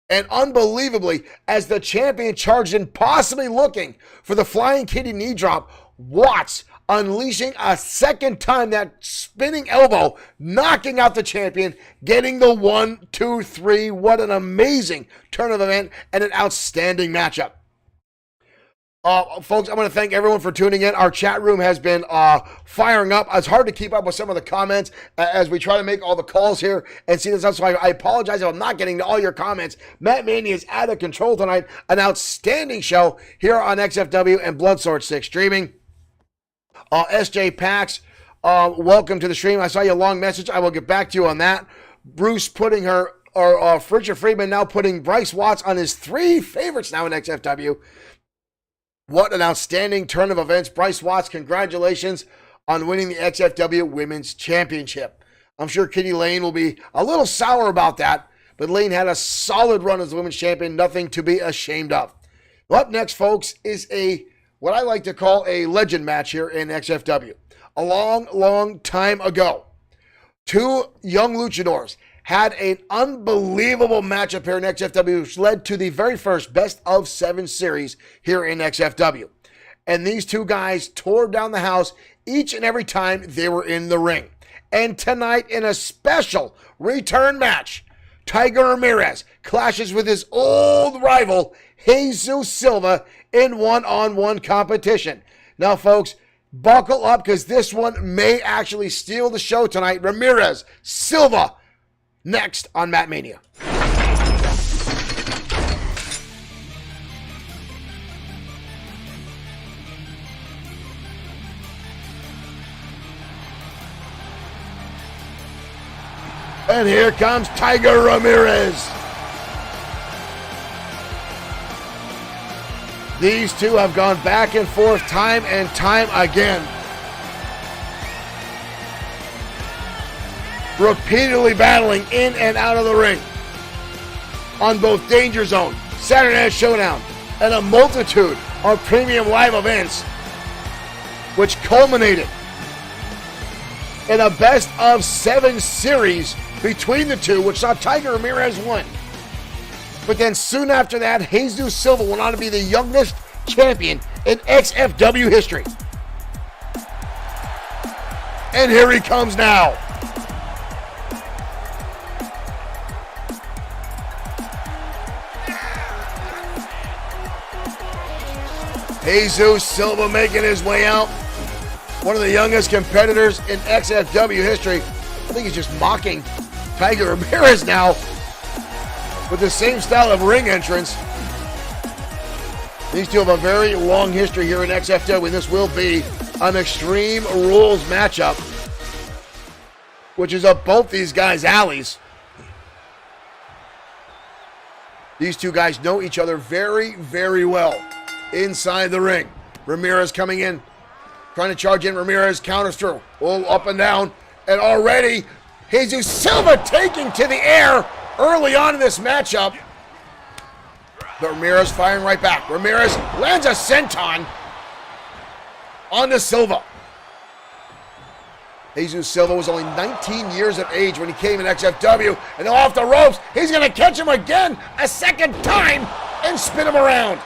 Speaker 1: And unbelievably, as the champion charged in, possibly looking for the Flying Kitty knee drop, Watts unleashing a second time that spinning elbow, knocking out the champion, getting the 1, 2, 3. What an amazing turn of event and an outstanding matchup. Folks, I want to thank everyone for tuning in. Our chat room has been firing up. It's hard to keep up with some of the comments as we try to make all the calls here and see this up. So I apologize if I'm not getting to all your comments. MatMania is out of control tonight. An outstanding show here on XFW and Bloodsword6 Streaming. SJ Pax, welcome to the stream. I saw your long message. I will get back to you on that. Bruce putting her, or Richard Friedman now putting Bryce Watts on his 3 favorites now in XFW. What an outstanding turn of events. Bryce Watts, congratulations on winning the XFW Women's Championship. I'm sure Kitty Lane will be a little sour about that, but Lane had a solid run as the Women's Champion, nothing to be ashamed of. Well, up next, folks, is what I like to call a legend match here in XFW. A long, long time ago, 2 young luchadors had an unbelievable matchup here in XFW, which led to the very first Best of 7 series here in XFW. And these 2 guys tore down the house each and every time they were in the ring. And tonight, in a special return match, Tiger Ramirez clashes with his old rival, Jesus Silva, in one-on-one competition. Now, folks, buckle up because this one may actually steal the show tonight. Ramirez, Silva, next on MatMania. And here comes Tiger Ramirez. These 2 have gone back and forth time and time again, repeatedly battling in and out of the ring on both Danger Zone, Saturday Night Showdown, and a multitude of premium live events, which culminated in a Best of 7 series between the 2, which saw Tiger Ramirez win. But then soon after that, Jesus Silva went on to be the youngest champion in XFW history. And here he comes now. Jesus Silva making his way out. One of the youngest competitors in XFW history. I think he's just mocking Tiger Ramirez now with the same style of ring entrance. These 2 have a very long history here in XFW, and this will be an Extreme Rules matchup, which is up both these guys' alleys. These 2 guys know each other very, very well inside the ring. Ramirez coming in, trying to charge in. Ramirez counters through. Oh, up and down. And already, Jesus Silva taking to the air early on in this matchup. But Ramirez firing right back. Ramirez lands a senton onto Silva. Jesus Silva was only 19 years of age when he came in XFW, and off the ropes, he's going to catch him again a second time and spin him around.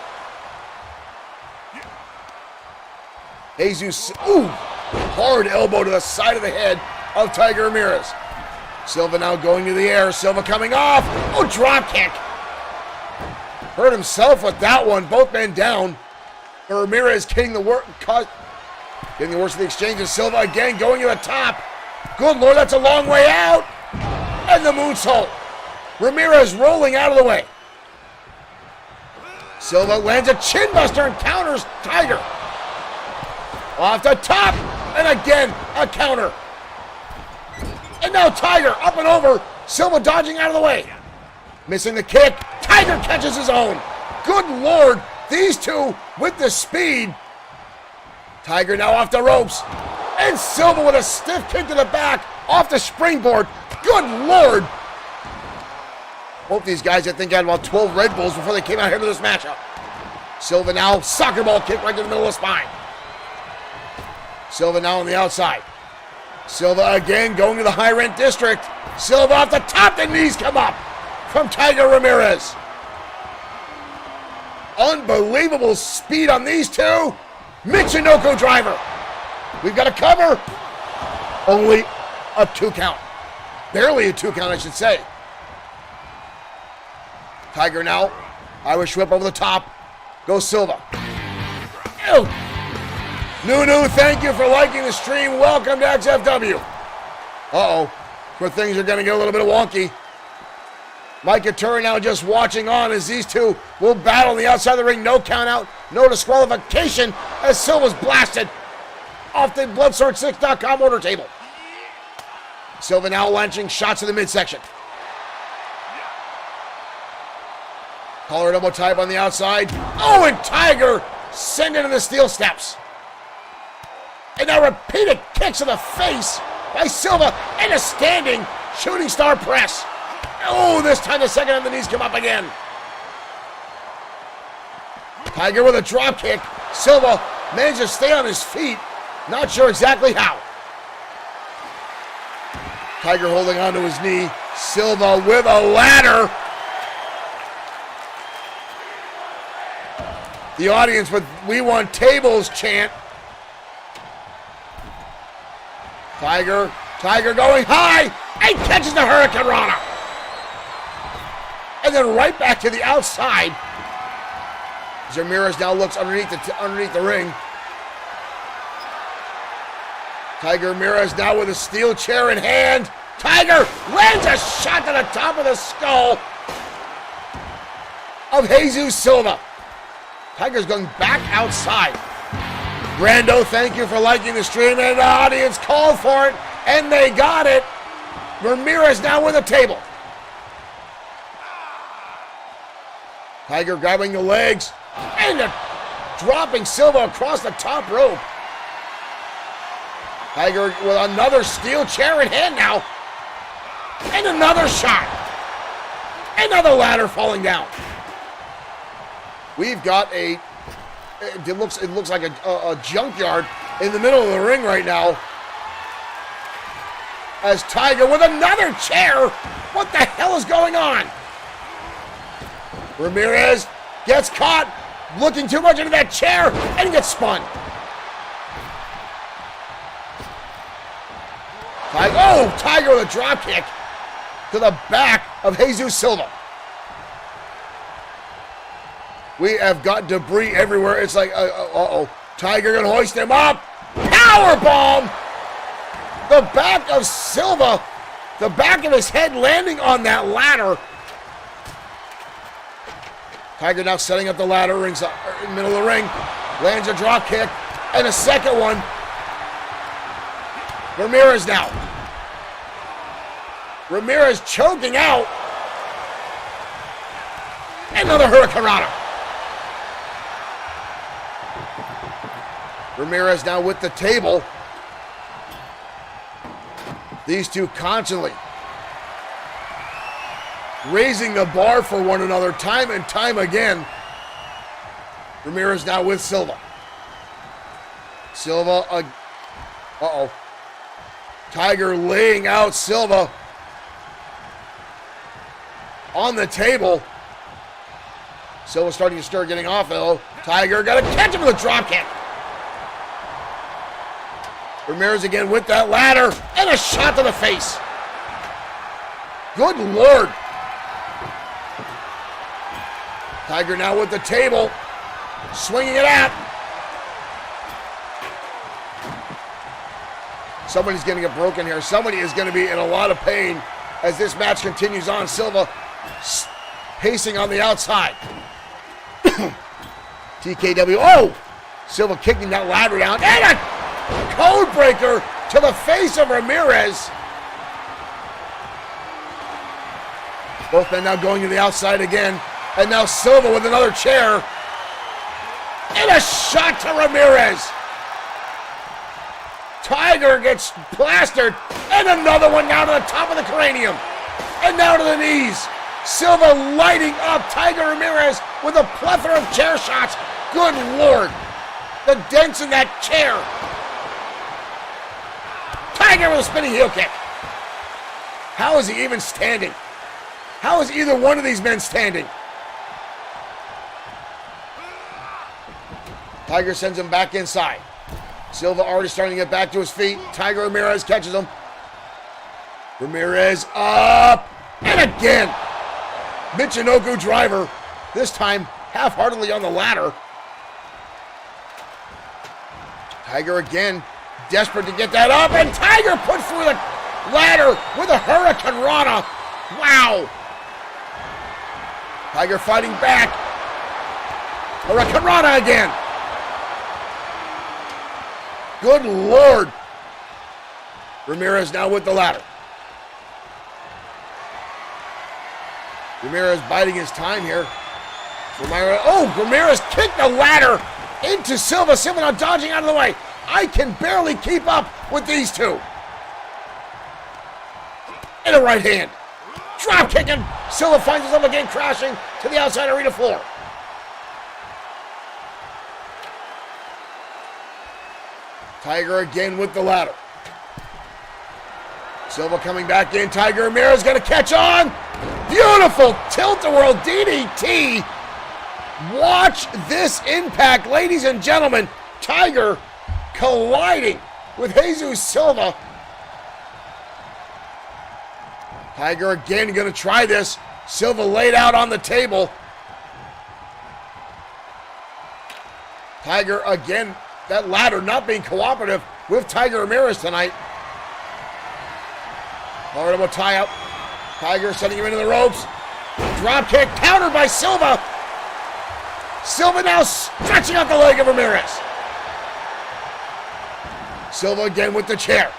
Speaker 1: Jesus, ooh, hard elbow to the side of the head of Tiger Ramirez. Silva now going to the air. Silva coming off. Oh, drop kick. Hurt himself with that one. Both men down. Ramirez getting the worst of the exchange. And Silva again going to the top. Good Lord, that's a long way out. And the moonsault. Ramirez rolling out of the way. Silva lands a chin buster and counters Tiger. Off the top. And again, a counter. And now Tiger up and over. Silva dodging out of the way. Missing the kick. Tiger catches his own. Good Lord. These two with the speed. Tiger now off the ropes. And Silva with a stiff kick to the back. Off the springboard. Good Lord. Both these guys, I think, had about 12 Red Bulls before they came out here to this matchup. Silva now, soccer ball kick right to the middle of the spine. Silva now on the outside. Silva again going to the high rent district. Silva off the top, the knees come up from Tiger Ramirez. Unbelievable speed on these two. Michinoku driver. We've got a cover. Only a 2 count. Barely a 2 count, I should say. Tiger now. Irish whip over the top. Go Silva. Ew. Nunu, thank you for liking the stream. Welcome to XFW. Uh-oh. Where things are going to get a little bit wonky. Mike Atura now just watching on as these two will battle on the outside of the ring. No count out, no disqualification as Silva's blasted off the Bloodsword6.com order table. Silva now launching shots to the midsection. Collar double type on the outside. Oh, and Tiger sent into the steel steps. And now repeated kicks to the face by Silva and a standing shooting star press. Oh, this time the second time the knees come up again. Tiger with a drop kick. Silva managed to stay on his feet. Not sure exactly how. Tiger holding onto his knee. Silva with a ladder. The audience with "We want tables" chant. Tiger going high and catches the Hurricane Rana. And then right back to the outside. Ramirez now looks underneath the ring. Tiger Ramirez now with a steel chair in hand. Tiger lands a shot to the top of the skull of Jesus Silva. Tiger's going back outside. Brando, thank you for liking the stream, and the audience called for it, and they got it. Ramirez now with a table. Tiger grabbing the legs and dropping Silva across the top rope. Tiger with another steel chair in hand now. And another shot. Another ladder falling down. We've got it looks like a junkyard in the middle of the ring right now. As Tiger with another chair. What the hell is going on? Ramirez gets caught, looking too much into that chair, and gets spun. Tiger with a drop kick to the back of Jesus Silva. We have got debris everywhere. It's like, Tiger gonna hoist him up. Powerbomb! The back of Silva, the back of his head landing on that ladder. Tiger now setting up the ladder, rings up in the middle of the ring, lands a drop kick, and a second one. Ramirez now. Ramirez choking out. Another Hurricane Rana. Ramirez now with the table. These two constantly raising the bar for one another time and time again. Ramirez now with Silva. Tiger laying out Silva on the table. Silva starting to stir, getting off though. Tiger got to catch him with a drop kick. Ramirez again with that ladder, and a shot to the face. Good Lord. Tiger now with the table, swinging it out. Somebody's going to get broken here. Somebody is going to be in a lot of pain as this match continues on. Silva pacing on the outside. TKW. Oh! Silva kicking that ladder down. And a code breaker to the face of Ramirez. Both men now going to the outside again. And now Silva with another chair. And a shot to Ramirez. Tiger gets plastered. And another one now to the top of the cranium. And now to the knees. Silva lighting up Tiger Ramirez with a plethora of chair shots. Good Lord. The dents in that chair. Tiger with a spinning heel kick. How is he even standing? How is either one of these men standing? Tiger sends him back inside. Silva already starting to get back to his feet. Tiger Ramirez catches him. Ramirez up. And again. Michinoku driver. This time half-heartedly on the ladder. Tiger again. Desperate to get that up. And Tiger put through the ladder with a Hurricane Rana. Wow. Tiger fighting back. Hurricane Rana again. Good Lord. Ramirez now with the ladder. Ramirez biding his time here. Ramirez kicked the ladder into Silva. Silva now dodging out of the way. I can barely keep up with these two. And a right hand. Drop kicking. Silva finds himself again crashing to the outside arena floor. Tiger again with the ladder. Silva coming back in. Tiger Ramirez going to catch on. Beautiful tilt-a-whirl DDT. Watch this impact, ladies and gentlemen. Tiger colliding with Jesus Silva. Tiger again going to try this. Silva laid out on the table. Tiger again, that ladder not being cooperative with Tiger Ramirez tonight. Horrible tie-up. Tiger sending him into the ropes. Drop kick countered by Silva. Silva now stretching out the leg of Ramirez. Silva again with the chair.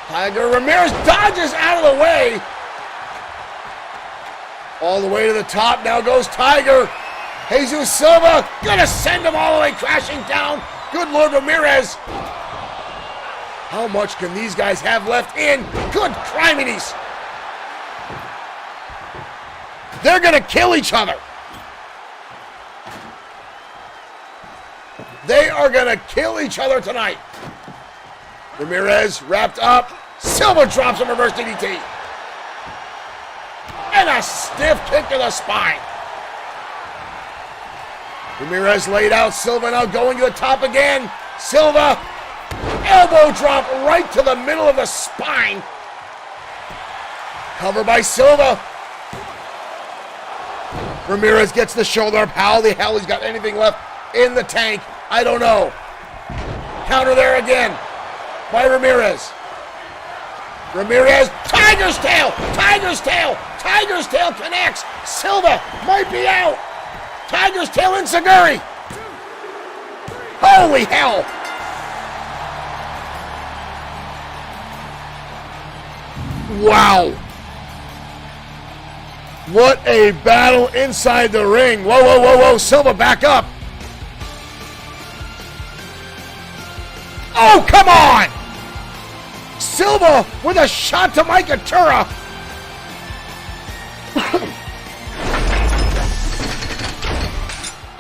Speaker 1: Tiger Ramirez dodges out of the way. All the way to the top. Now goes Tiger. Jesus Silva gonna send him all the way crashing down. Good Lord, Ramirez. How much can these guys have left in? Good criminies. They're gonna kill each other. They are gonna kill each other tonight. Ramirez wrapped up. Silva drops a reverse DDT. And a stiff kick to the spine. Ramirez laid out. Silva now going to the top again. Silva, elbow drop right to the middle of the spine. Cover by Silva. Ramirez gets the shoulder up. How the hell he's got anything left in the tank? I don't know. Counter there again by Ramirez. Ramirez, Tiger's tail, Tiger's tail, Tiger's tail connects. Silva might be out. Tiger's tail in Saguri. Holy hell. Wow. What a battle inside the ring. Whoa, whoa, whoa, whoa. Silva back up. Oh, come on. Silva with a shot to Mike Atura.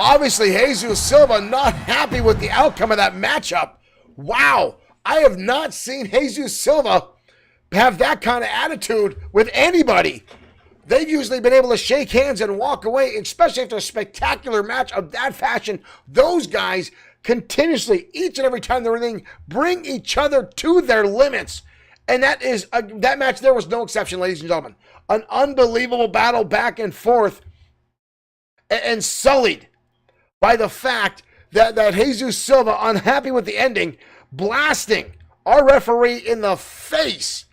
Speaker 1: Obviously, Jesus Silva not happy with the outcome of that matchup. Wow. I have not seen Jesus Silva have that kind of attitude with anybody. They've usually been able to shake hands and walk away, especially after a spectacular match of that fashion. Those guys continuously, each and every time they're in the ring, bring each other to their limits. And that match there was no exception, ladies and gentlemen. An unbelievable battle back and forth, and sullied by the fact that Jesus Silva, unhappy with the ending, blasting our referee in the face.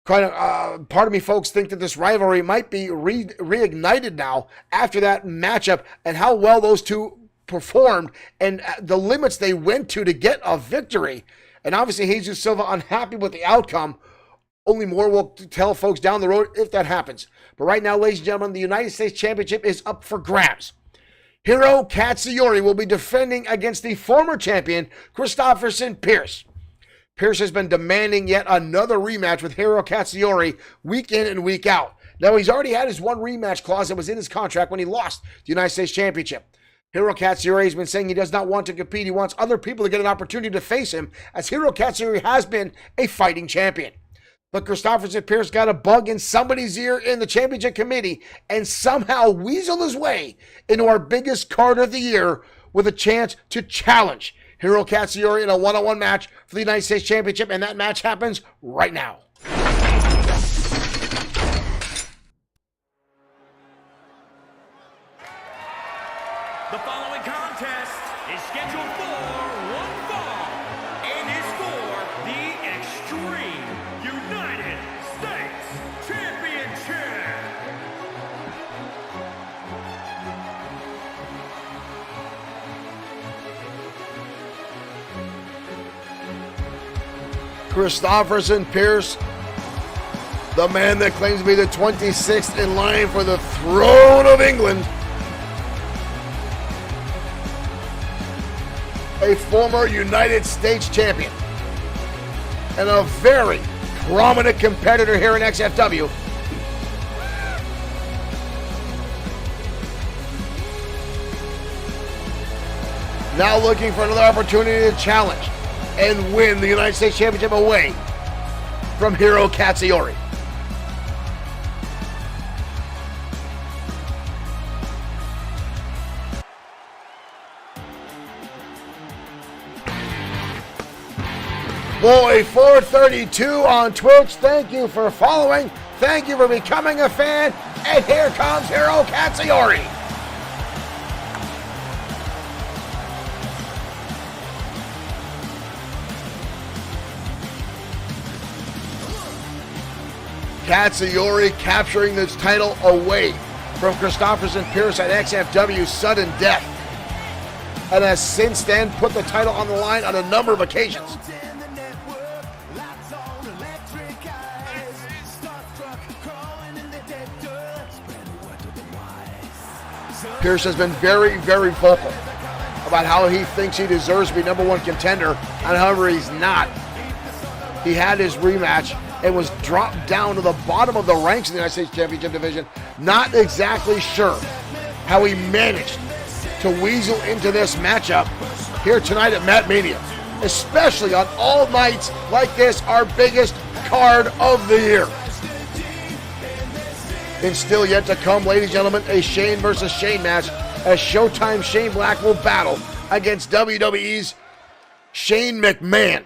Speaker 1: Part of me, folks, think that this rivalry might be reignited now after that matchup and how well those two performed and the limits they went to get a victory. And obviously, Jesus Silva unhappy with the outcome. Only more will tell folks down the road if that happens. But right now, ladies and gentlemen, the United States Championship is up for grabs. Hiro Katsuyori will be defending against the former champion, Christopherson Pierce. Pierce has been demanding yet another rematch with Hiro Katsuyori week in and week out. Now, he's already had his one rematch clause that was in his contract when he lost the United States Championship. Hiro Katsuyori has been saying he does not want to compete. He wants other people to get an opportunity to face him, as Hiro Katsuyori has been a fighting champion. But Christopherson Pierce got a bug in somebody's ear in the championship committee and somehow weaseled his way into our biggest card of the year with a chance to challenge Hiro Katsuyori in a one-on-one match for the United States Championship, and that match happens right now.
Speaker 2: The following contest is scheduled for one fall and is for the Extreme United States Championship.
Speaker 1: Christopherson Pierce, the man that claims to be the 26th in line for the throne of England, a former United States champion, and a very prominent competitor here in XFW. Now looking for another opportunity to challenge and win the United States Championship away from Hiro Katsuyori. Boy 432 on Twitch. Thank you for following. Thank you for becoming a fan. And here comes Hiro Katsuyori. Katsuyori capturing this title away from Christopherson Pierce at XFW's sudden death, and has since then put the title on the line on a number of occasions. Pierce has been very, very vocal about how he thinks he deserves to be number one contender, and however he's not. He had his rematch and was dropped down to the bottom of the ranks in the United States Championship division. Not exactly sure how he managed to weasel into this matchup here tonight at MatMania, especially on all nights like this, our biggest card of the year. And still yet to come, ladies and gentlemen, a Shane versus Shane match, as Showtime Shane Black will battle against WWE's Shane McMahon.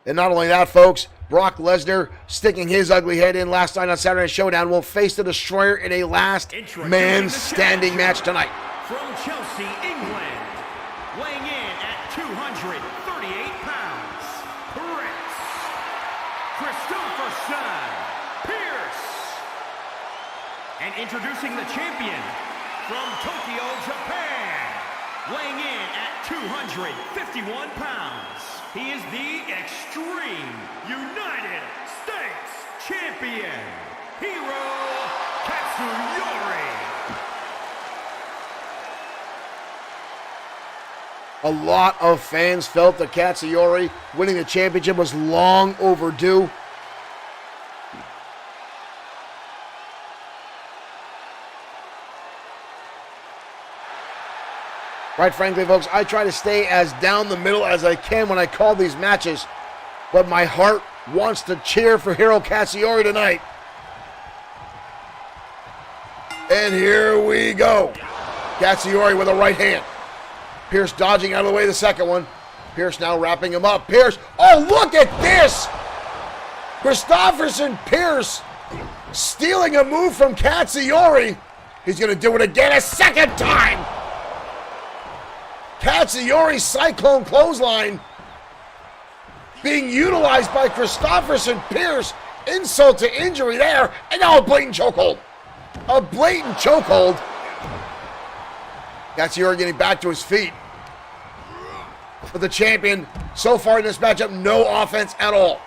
Speaker 1: And not only that, folks, Brock Lesnar, sticking his ugly head in last night on Saturday Night Showdown, will face the Destroyer in a last man standing match tonight.
Speaker 2: From Chelsea, England, weighing in at 238 pounds, Christopherson Pierce. And introducing the champion from Tokyo, Japan, weighing in at 251 pounds. He is the Extreme United States Champion, Hiro Katsuyori.
Speaker 1: A lot of fans felt that Katsuyori winning the championship was long overdue. Quite frankly, folks, I try to stay as down the middle as I can when I call these matches, but my heart wants to cheer for Hiro Katsuyori tonight. And here we go. Katsuyori with a right hand. Pierce dodging out of the way the second one. Pierce now wrapping him up. Pierce, oh, look at this! Christopherson Pierce stealing a move from Katsuyori. He's going to do it again a second time. Katsuyori's Cyclone Clothesline being utilized by Christopherson Pierce. Insult to injury there. And now a blatant chokehold. A blatant chokehold. Katsuyori getting back to his feet. But the champion, so far in this matchup, no offense at all.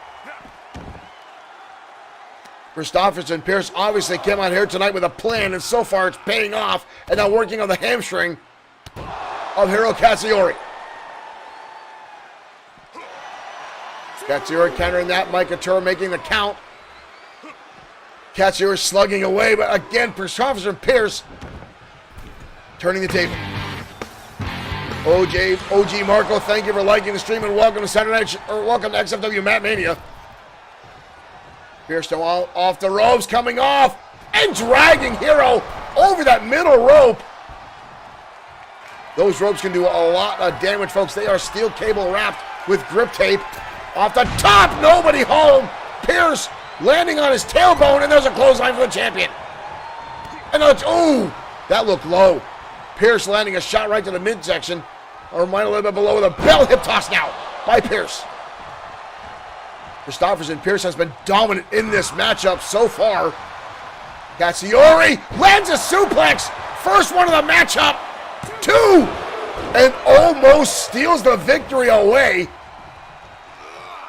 Speaker 1: Christopherson Pierce obviously came out here tonight with a plan, and so far it's paying off, and now working on the hamstring of Hiro Katsuyori. Katsuyori countering that, Mike Couture making the count. Katsuyori slugging away, but again, Christopherson Pierce turning the table. OG Marco, thank you for liking the stream and welcome to welcome to XFW MatMania. Pierce now off the ropes, coming off and dragging Hiro over that middle rope. Those ropes can do a lot of damage, folks. They are steel cable wrapped with grip tape. Off the top, nobody home. Pierce landing on his tailbone, and there's a clothesline for the champion. And ooh, that looked low. Pierce landing a shot right to the midsection. Or might a little bit below with a bell hip toss now by Pierce. Christopherson Pierce has been dominant in this matchup so far. Katsuyori lands a suplex. First one of the matchup. 2. And almost steals the victory away.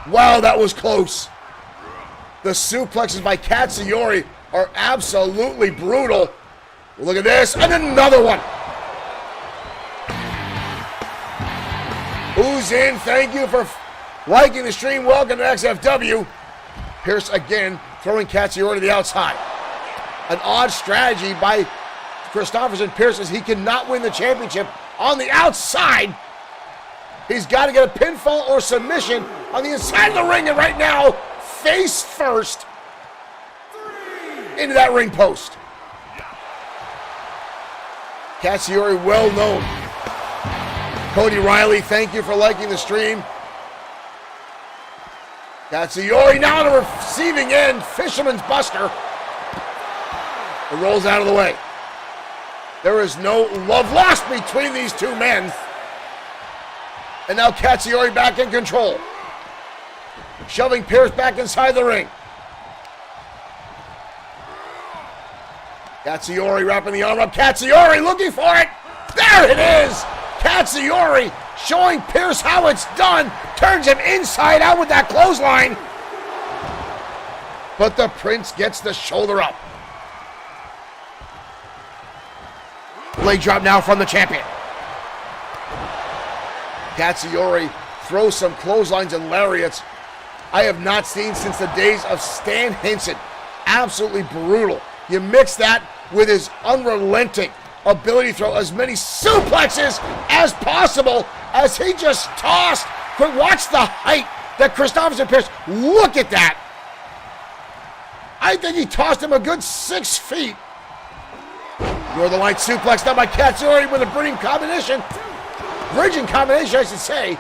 Speaker 1: Wow, that was close. The suplexes by Katsuyori are absolutely brutal. Look at this. And another one. Who's in? Thank you for liking the stream. Welcome to XFW. Pierce again throwing Katsuyori to the outside. An odd strategy by Christopherson Pierce as he cannot win the championship on the outside. He's got to get a pinfall or submission on the inside of the ring, and right now, face first into that ring post. Katsuyori well known. Cody Riley, thank you for liking the stream. Katsuyori now on the receiving end. Fisherman's Buster. It rolls out of the way. There is no love lost between these two men. And now Katsuyori back in control. Shoving Pierce back inside the ring. Katsuyori wrapping the arm up. Katsuyori looking for it. There it is. Katsuyori showing Pierce how it's done. Turns him inside out with that clothesline. But the Prince gets the shoulder up. Leg drop now from the champion. Katsuyori throws some clotheslines and lariats I have not seen since the days of Stan Henson. Absolutely brutal. You mix that with his unrelenting ability to throw as many suplexes as possible as he just tossed. But watch the height that Christopherson Pierce. Look at that. I think he tossed him a good 6 feet. Northern Light suplex done by Katsuyori with a bridging combination. Bridging combination, I should say.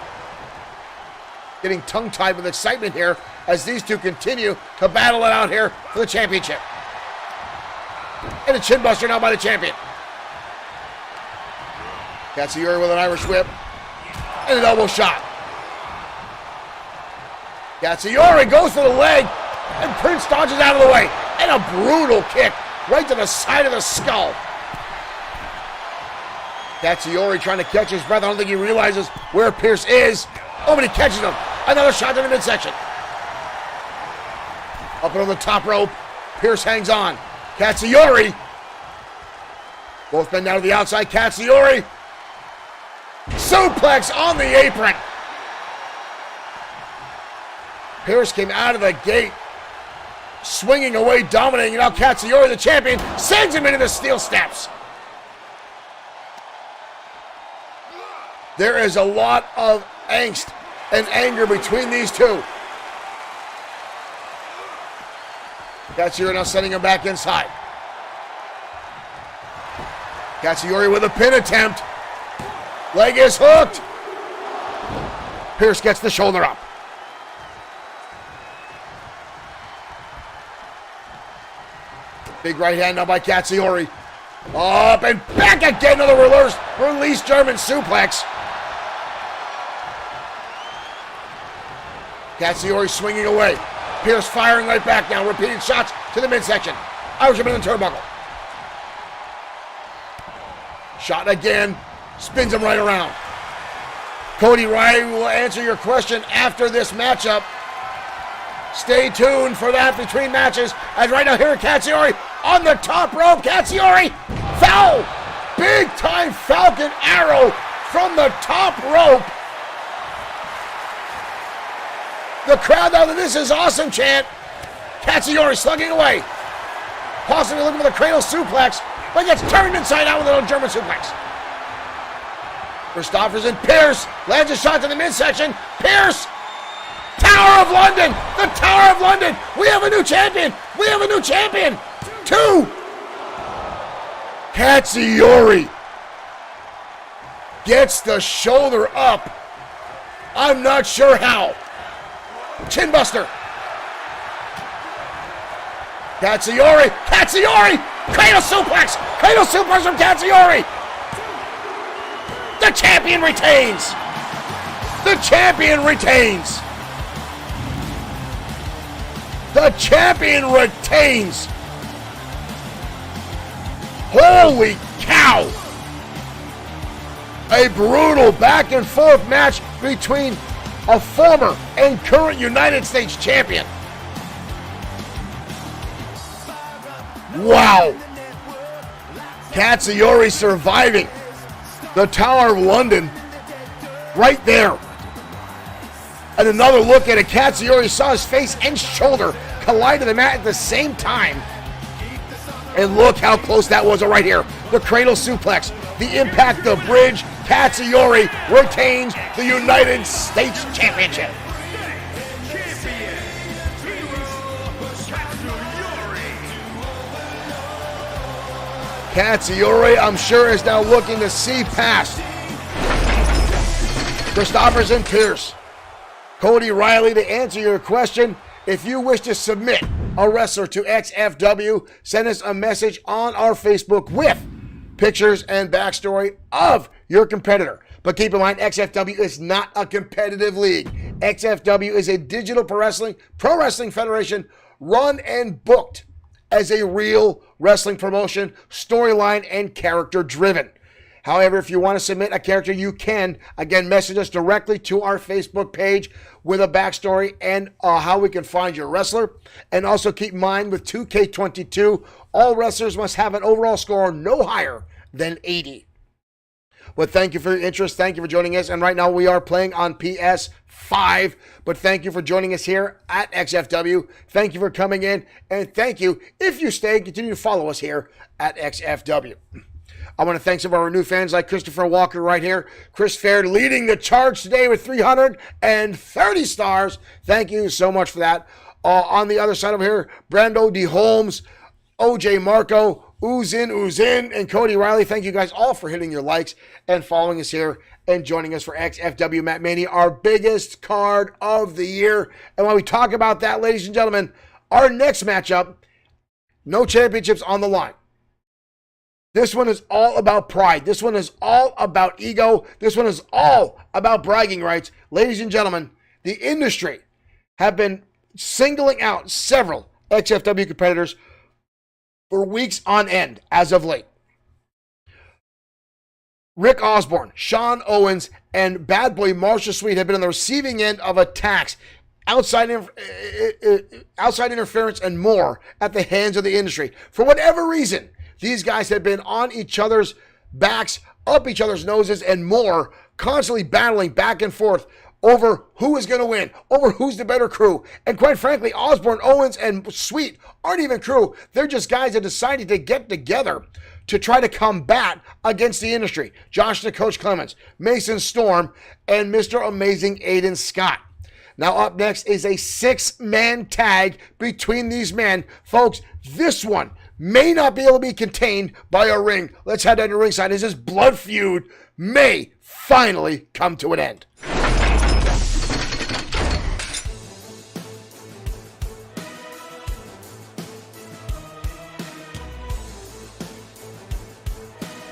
Speaker 1: Getting tongue-tied with excitement here as these two continue to battle it out here for the championship. And a chin buster now by the champion. Katsuyori with an Irish whip. And an elbow shot. Katsuyori goes for the leg. And Prince dodges out of the way. And a brutal kick right to the side of the skull. Katsuyori trying to catch his breath. I don't think he realizes where Pierce is. Oh, but he catches him. Another shot to the midsection. Up and on the top rope. Pierce hangs on. Katsuyori. Both men down to the outside. Katsuyori. Suplex on the apron. Pierce came out of the gate. Swinging away, dominating. Now Katsuyori, the champion, sends him into the steel steps. There is a lot of angst and anger between these two. Katsuyori now sending him back inside. Katsuyori with a pin attempt. Leg is hooked. Pierce gets the shoulder up. Big right hand now by Katsuyori. Up and back again. Another release German suplex. Katsuyori swinging away. Pierce firing right back now. Repeating shots to the midsection. Irishman in the turnbuckle. Shot again. Spins him right around. Cody Riley will answer your question after this matchup. Stay tuned for that between matches. As right now here, Katsuyori on the top rope. Katsuyori, foul! Big time Falcon Arrow from the top rope. The crowd now, this is awesome chant. Katsuyori slugging away. Possibly looking for the cradle suplex, but gets turned inside out with a little German suplex. Christopherson, Pierce, lands a shot to the midsection. Pierce, Tower of London, the Tower of London. We have a new champion. We have a new champion. 2. Katsuyori gets the shoulder up. I'm not sure how. Chin buster. Katsuyori, cradle suplex from Katsuyori. The champion retains. The champion retains. The champion retains. Holy cow. A brutal back and forth match between a former and current United States champion. Wow. Katsuyori surviving the Tower of London right there. And another look at it. Katsuyori saw his face and shoulder collide to the mat at the same time. And look how close that was right here. The cradle suplex, the impact, the bridge. Katsuyori retains the United States Championship. Katsuyori, I'm sure, is now looking to see past Christopherson, Pierce. Cody Riley, to answer your question, if you wish to submit a wrestler to XFW, send us a message on our Facebook with pictures and backstory of your competitor. But keep in mind, XFW is not a competitive league. XFW is a digital pro wrestling federation run and booked as a real wrestling promotion, storyline, and character driven. However, if you want to submit a character, you can, again, message us directly to our Facebook page with a backstory and how we can find your wrestler. And also keep in mind, with 2K22, all wrestlers must have an overall score no higher than 80. Well, thank you for your interest. Thank you for joining us. And right now we are playing on PS5. But thank you for joining us here at XFW. Thank you for coming in. And thank you, if you stay, continue to follow us here at XFW. I want to thank some of our new fans like Christopher Walker right here. Chris Fair leading the charge today with 330 stars. Thank you so much for that. On the other side over here, Brando D. Holmes, OJ Marco, Uzin, and Cody Riley. Thank you guys all for hitting your likes and following us here and joining us for XFW MatMania, our biggest card of the year. And while we talk about that, ladies and gentlemen, our next matchup, no championships on the line. This one is all about pride. This one is all about ego. This one is all about bragging rights. Ladies and gentlemen, the industry have been singling out several XFW competitors for weeks on end as of late. Rick Osborne, Sean Owens, and Bad Boy Marshall Sweet have been on the receiving end of attacks, outside interference, and more at the hands of the industry. For whatever reason, these guys have been on each other's backs, up each other's noses, and more, constantly battling back and forth over who is going to win, over who's the better crew. And quite frankly, Osborne, Owens, and Sweet aren't even crew. They're just guys that decided to get together to try to combat against the industry. Josh the Coach Clemens, Mason Storm, and Mr. Amazing Aiden Scott. Now up next is a 6-man tag between these men. Folks, this one may not be able to be contained by a ring. Let's head down to ringside. This is Blood Feud May finally come to an end.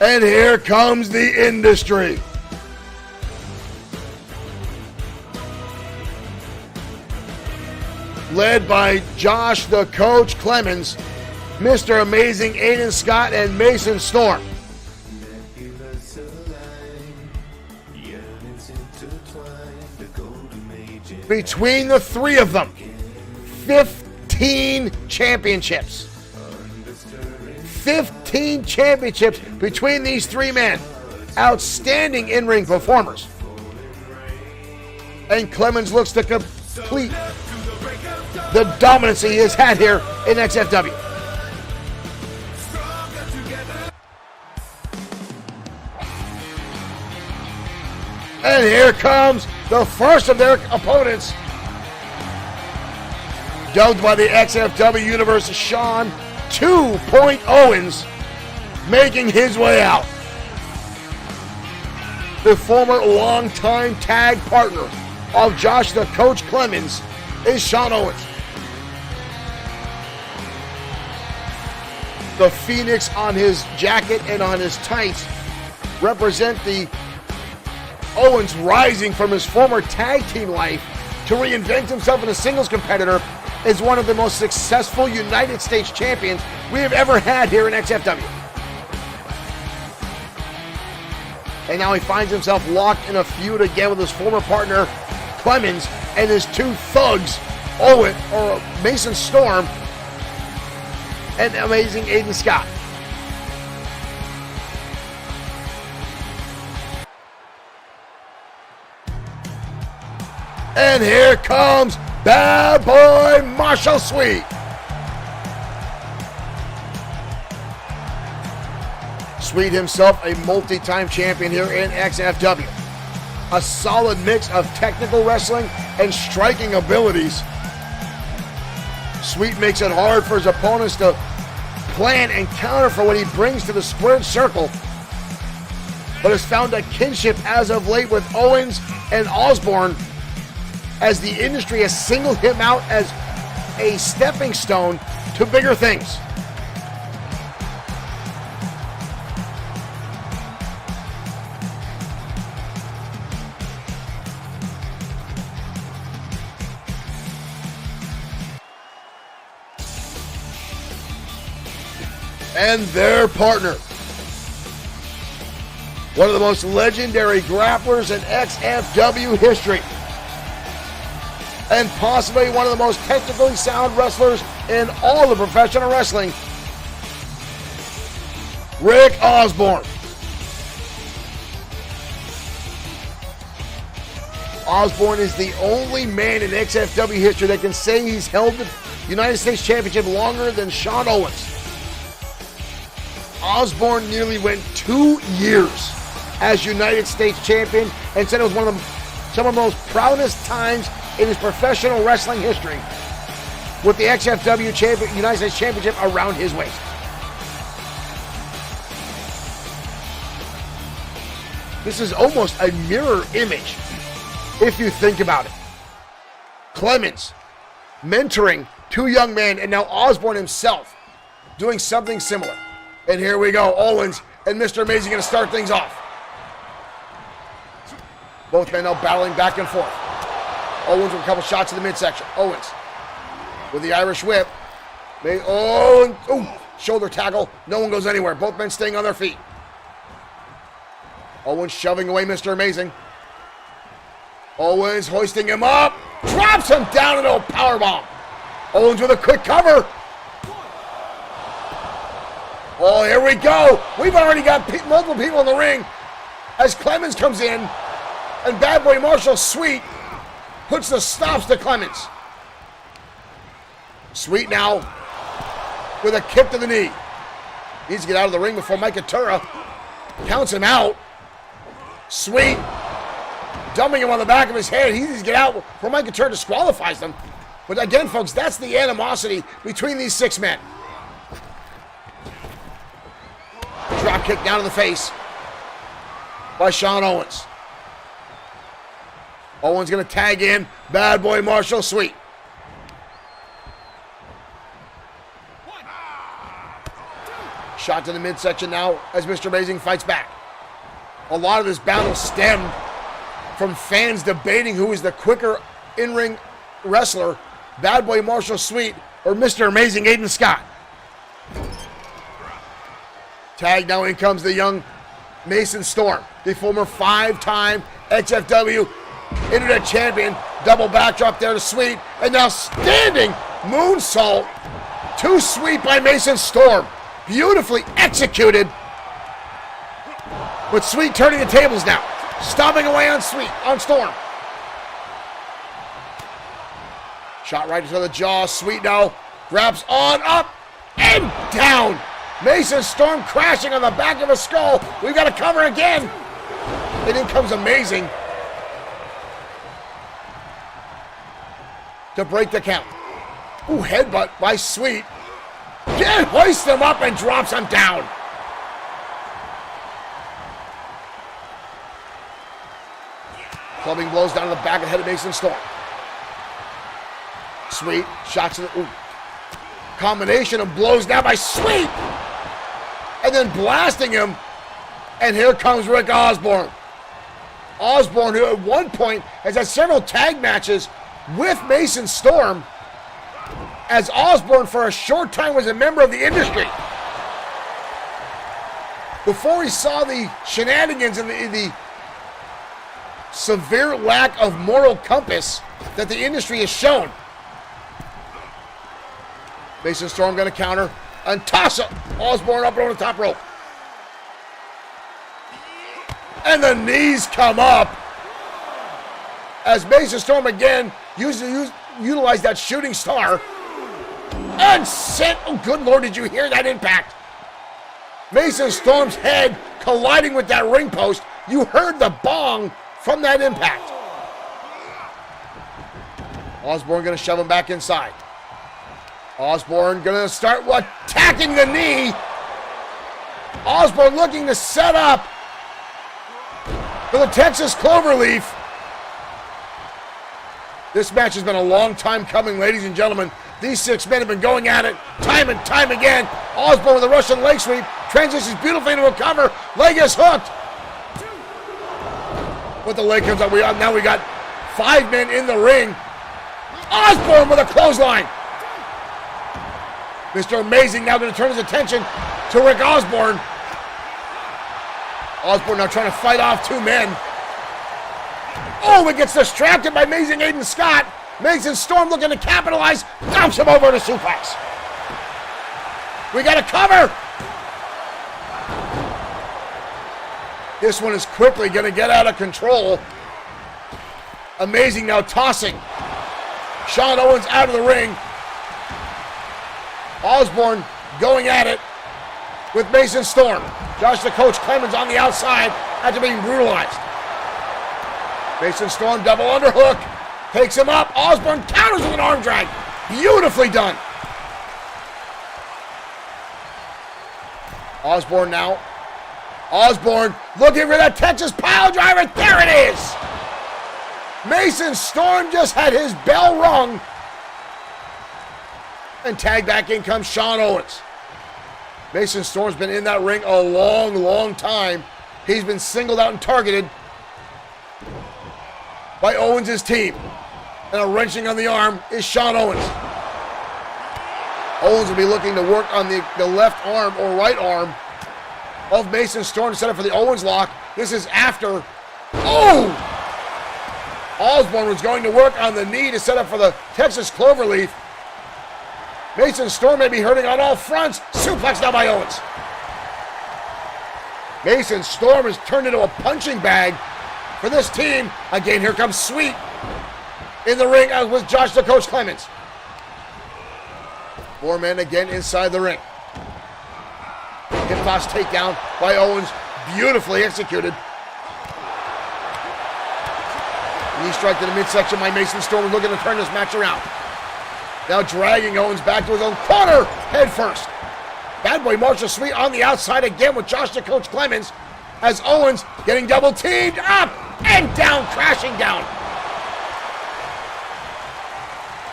Speaker 1: And here comes the industry. Led by Josh the Coach Clemens, Mr. Amazing Aiden Scott, and Mason Storm. Between the three of them, 15 championships. 15 championships between these three men. Outstanding in-ring performers. And Clemens looks to complete the dominance he has had here in XFW. And here comes the first of their opponents, dubbed by the XFW Universe, Sean 2 Owens, making his way out. The former longtime tag partner of Josh the Coach Clemens is Sean Owens. The phoenix on his jacket and on his tights represent the Owens rising from his former tag team life to reinvent himself as a singles competitor as one of the most successful United States champions we have ever had here in XFW. And now he finds himself locked in a feud again with his former partner Clemens and his two thugs, Mason Storm and Amazing Aiden Scott. And here comes Bad Boy Marshall Sweet. Sweet himself a multi-time champion here in XFW. A solid mix of technical wrestling and striking abilities. Sweet makes it hard for his opponents to plan and counter for what he brings to the squared circle, but has found a kinship as of late with Owens and Osborne, as the industry has singled him out as a stepping stone to bigger things. And their partner, one of the most legendary grapplers in XFW history, and possibly one of the most technically sound wrestlers in all of professional wrestling, Rick Osborne. Osborne is the only man in XFW history that can say he's held the United States Championship longer than Sean Owens. Osborne nearly went 2 years as United States Champion and said it was some of the most proudest times in his professional wrestling history, with the XFW United States Championship around his waist. This is almost a mirror image, if you think about it. Clemens mentoring two young men, and now Osborne himself doing something similar. And here we go, Owens and Mr. Amazing going to start things off. Both men now battling back and forth. Owens with a couple shots to the midsection. Owens with the Irish whip. Shoulder tackle. No one goes anywhere. Both men staying on their feet. Owens shoving away Mr. Amazing. Owens hoisting him up. Drops him down into a powerbomb. Owens with a quick cover. Oh, here we go. We've already got multiple people in the ring as Clemens comes in, and Bad Boy Marshall Sweet puts the stops to Clemens. Sweet now with a kick to the knee. Needs to get out of the ring before Mike Atura counts him out. Sweet dumping him on the back of his head. He needs to get out before Mike Atura disqualifies them. But again, folks, that's the animosity between these six men. Drop kick down to the face by Sean Owens. Owens going to tag in Bad Boy Marshall Sweet. Shot to the midsection now as Mr. Amazing fights back. A lot of this battle stemmed from fans debating who is the quicker in-ring wrestler, Bad Boy Marshall Sweet or Mr. Amazing Aiden Scott. Tag, now in comes the young Mason Storm, the former 5-time XFW Internet Champion. Double backdrop there to Sweet, and now standing moonsault to Sweet by Mason Storm. Beautifully executed, with Sweet turning the tables now. Stomping away on Storm. Shot right into the jaw. Sweet now grabs on, up, and down. Mason Storm crashing on the back of his skull. We've got to cover again. And in comes Amazing to break the count. Ooh, headbutt by Sweet. Again, hoists him up and drops him down. Clubbing blows down to the back of the head of Mason Storm. Sweet, shots to the... Ooh. Combination of blows now by Sweet. And then blasting him. And here comes Rick Osborne. Osborne, who at one point has had several tag matches with Mason Storm, as Osborne for a short time was a member of the industry. Before he saw the shenanigans and the severe lack of moral compass that the industry has shown. Mason Storm going to counter and toss Osborne up on the top rope. And the knees come up as Mason Storm again utilized that shooting star and sent. Oh, good Lord, did you hear that impact? Mason Storm's head colliding with that ring post. You heard the bong from that impact. Osborne going to shove him back inside. Osborne going to start attacking the knee. Osborne looking to set up for the Texas Cloverleaf. This match has been a long time coming, ladies and gentlemen. These 6 men have been going at it time and time again. Osborne with a Russian leg sweep. Transitions beautifully into a cover. Leg is hooked. But the leg comes up. Now we got 5 men in the ring. Osborne with a clothesline. Mr. Amazing now going to turn his attention to Rick Osborne. Osborne now trying to fight off 2 men. Oh, he gets distracted by Amazing Aiden Scott. Mason Storm looking to capitalize. Dumps him over to suplex. We got a cover. This one is quickly going to get out of control. Amazing now tossing Sean Owens out of the ring. Osborne going at it with Mason Storm. Josh the Coach Clemens on the outside after being brutalized. Mason Storm double underhook. Takes him up. Osborne counters with an arm drag. Beautifully done. Osborne now. Osborne looking for that Texas pile driver. There it is. Mason Storm just had his bell rung. And tag back in comes Sean Owens. Mason Storm's been in that ring a long, long time. He's been singled out and targeted by Owens' team. And a wrenching on the arm is Sean Owens. Owens will be looking to work on the left arm or right arm of Mason Storm to set up for the Owens lock. This is after. Oh! Osborne was going to work on the knee to set up for the Texas Cloverleaf. Mason Storm may be hurting on all fronts. Suplex now by Owens. Mason Storm has turned into a punching bag for this team. Again, here comes Sweet in the ring with Josh the Coach Clemens. 4 men again inside the ring. Hip toss takedown by Owens. Beautifully executed. Knee strike to the midsection by Mason Storm, looking to turn this match around. Now dragging Owens back to his own corner, head first. Bad Boy Marshall Sweet on the outside again with Josh the Coach Clemens, as Owens getting double teamed up and down, crashing down.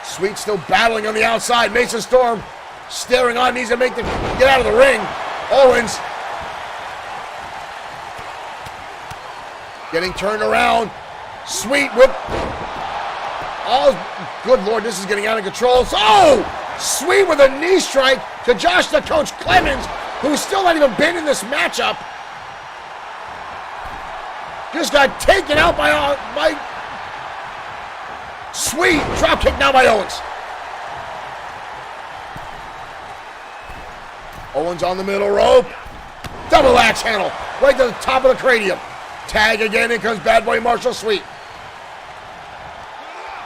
Speaker 1: Sweet still battling on the outside. Mason Storm staring on, needs to get out of the ring. Owens getting turned around. Sweet whip. Oh, good Lord, this is getting out of control. Oh, Sweet with a knee strike to Josh the Coach Clemens, who's still not even been in this matchup. Just got taken out by Sweet. Drop kick now by Owens. Owens on the middle rope. Double axe handle right to the top of the cranium. Tag again. In comes Bad Boy Marshall Sweet.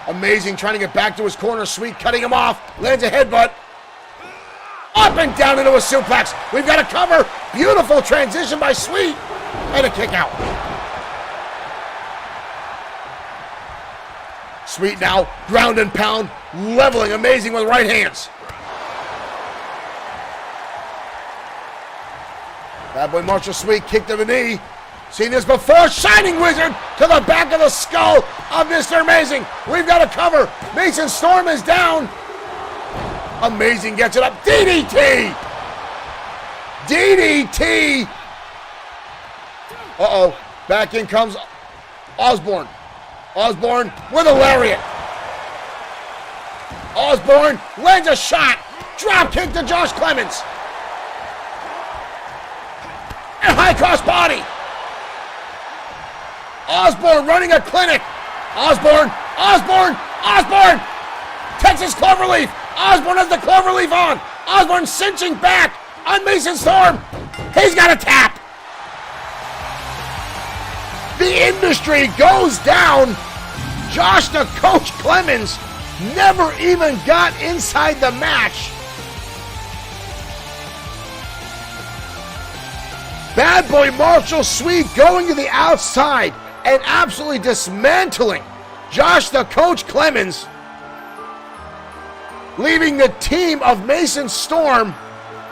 Speaker 1: Amazing, trying to get back to his corner. Sweet cutting him off. Lands a headbutt. Up and down into a suplex. We've got a cover. Beautiful transition by Sweet. And a kick out. Sweet now, ground and pound, leveling, amazing with right hands. Bad Boy Marshall Sweet kick to the knee. Seen this before. Shining Wizard to the back of the skull of Mr. Amazing. We've got a cover. Mason Storm is down. Amazing gets it up. DDT. DDT. Uh-oh. Back in comes Osborne. Osborne with a lariat. Osborne lands a shot. Drop kick to Josh Clemens. And high cross body. Osborne running a clinic. Osborne. Texas Cloverleaf. Osborne has the Cloverleaf on. Osborne cinching back on Mason Storm. He's got a tap. The industry goes down. Josh the Coach Clemens never even got inside the match. Bad Boy Marshall Sweet going to the outside and absolutely dismantling Josh the Coach Clemens, leaving the team of Mason Storm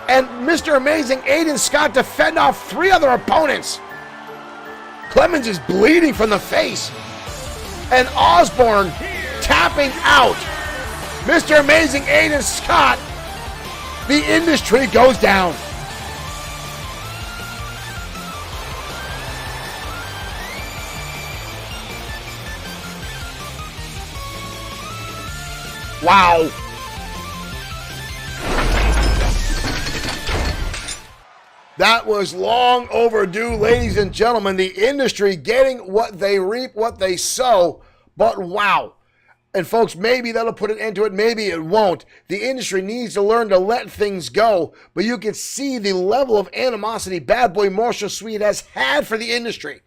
Speaker 1: and Mr. Amazing Aiden Scott to fend off 3 other opponents. Clemens is bleeding from the face. And Osborne tapping out. Mr. Amazing Aiden Scott. The industry goes down. Wow. That was long overdue, ladies and gentlemen. The industry getting what they reap, what they sow. But wow. And folks, maybe that'll put an end to it. Maybe it won't. The industry needs to learn to let things go. But you can see the level of animosity Bad Boy Marshall Sweet has had for the industry.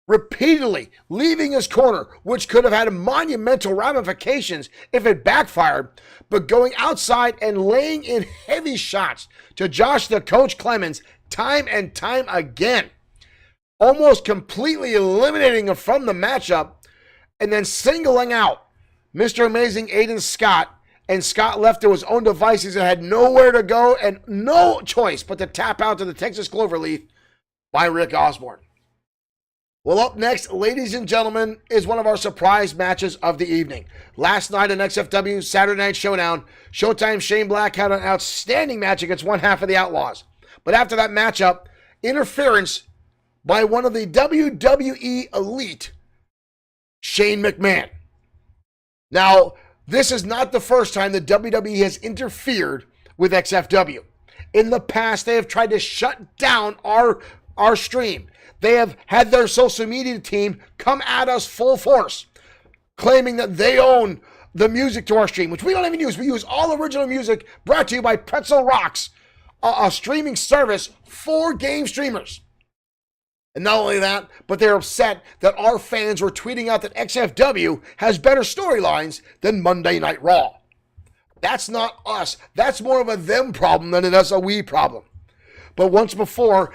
Speaker 1: Repeatedly leaving his corner, which could have had monumental ramifications if it backfired, but going outside and laying in heavy shots to Josh the Coach Clemens time and time again, almost completely eliminating him from the matchup, and then singling out Mr. Amazing Aiden Scott, and Scott left to his own devices and had nowhere to go and no choice but to tap out to the Texas Cloverleaf by Rick Osborne. Well, up next, ladies and gentlemen, is one of our surprise matches of the evening. Last night on XFW Saturday Night Showdown, Showtime Shane Black had an outstanding match against one half of the Outlaws. But after that matchup, interference by one of the WWE Elite, Shane McMahon. Now, this is not the first time the WWE has interfered with XFW. In the past, they have tried to shut down our stream. They have had their social media team come at us full force, claiming that they own the music to our stream, which we don't even use. We use all original music brought to you by Pretzel Rocks, a streaming service for game streamers. And not only that, but they're upset that our fans were tweeting out that XFW has better storylines than Monday Night Raw. That's not us. That's more of a them problem than it is a we problem. But once before,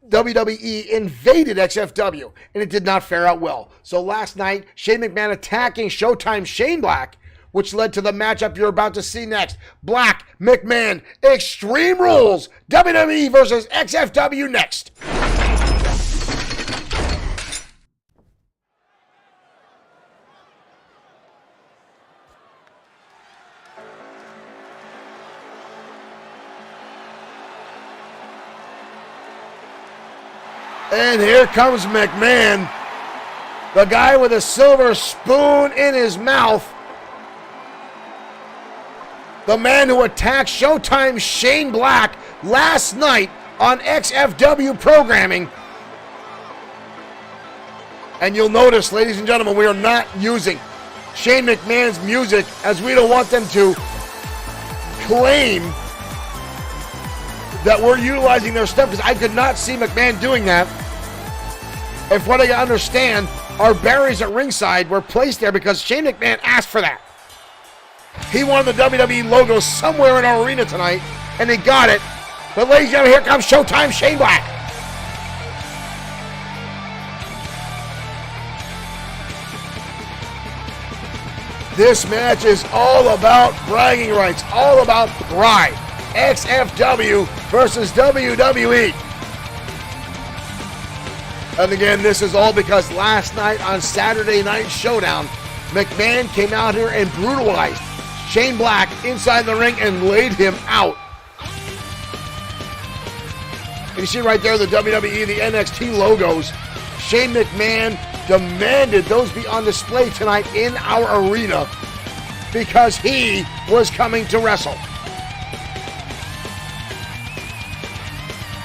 Speaker 1: WWE invaded XFW, and it did not fare out well. So last night, Shane McMahon attacking Showtime Shane Black, which led to the matchup you're about to see next. Black, McMahon, Extreme Rules, WWE versus XFW next. And here comes McMahon, the guy with a silver spoon in his mouth. The man who attacked Showtime's Shane Black last night on XFW programming. And you'll notice, ladies and gentlemen, we are not using Shane McMahon's music, as we don't want them to claim that we're utilizing their stuff, because I could not see McMahon doing that. And from what I understand, our barriers at ringside were placed there because Shane McMahon asked for that. He wanted the WWE logo somewhere in our arena tonight, and he got it. But ladies and gentlemen, here comes Showtime Shane Black. This match is all about bragging rights, all about pride. XFW versus WWE. And again, this is all because last night on Saturday Night Showdown, McMahon came out here and brutalized Shane Black inside the ring and laid him out. And you see right there the WWE, the NXT logos. Shane McMahon demanded those be on display tonight in our arena because he was coming to wrestle.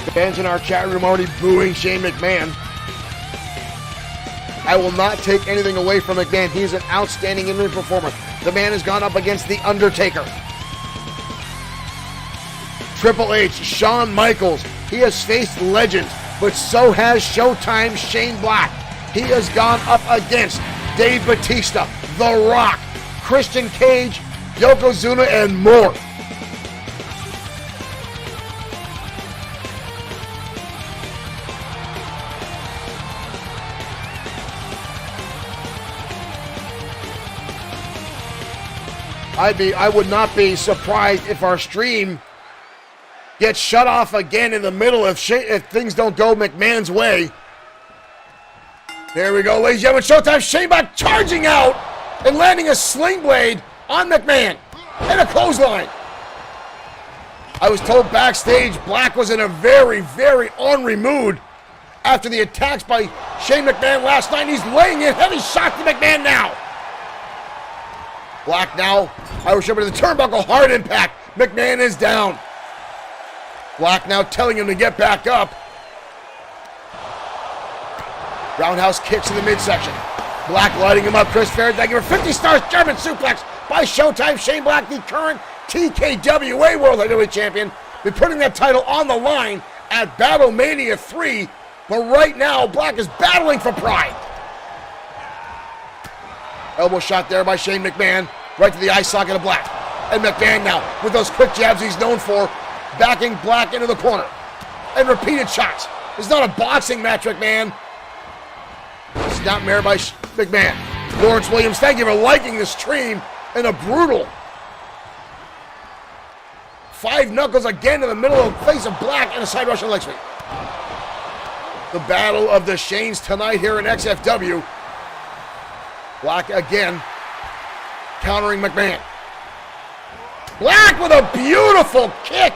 Speaker 1: The fans in our chat room already booing Shane McMahon. I will not take anything away from McMahon. He's an outstanding in-ring performer. The man has gone up against The Undertaker, Triple H, Shawn Michaels. He has faced legends, but so has Showtime Shane Black. He has gone up against Dave Bautista, The Rock, Christian Cage, Yokozuna, and more. I would not be surprised if our stream gets shut off again in the middle if things don't go McMahon's way. There we go, ladies and gentlemen. Showtime Shane Black charging out and landing a sling blade on McMahon and a clothesline. I was told backstage Black was in a very, very ornery mood after the attacks by Shane McMahon last night. He's laying in heavy shots to McMahon now. Black now, Irish over to the turnbuckle, hard impact. McMahon is down. Black now telling him to get back up. Roundhouse kicks in the midsection. Black lighting him up. Chris Farron, thank you for 50 stars. German suplex by Showtime Shane Black, the current TKWA World Heavyweight Champion. Be putting that title on the line at Battlemania 3. But right now, Black is battling for pride. Elbow shot there by Shane McMahon, right to the eye socket of Black. And McMahon now, with those quick jabs he's known for, backing Black into the corner. And repeated shots. It's not a boxing match, McMahon. Snap mare by McMahon. Lawrence Williams, thank you for liking the stream. And a brutal 5 knuckles again in the middle of the face of Black and a side Russian leg sweep. The battle of the Shanes tonight here in XFW. Black again, countering McMahon. Black with a beautiful kick.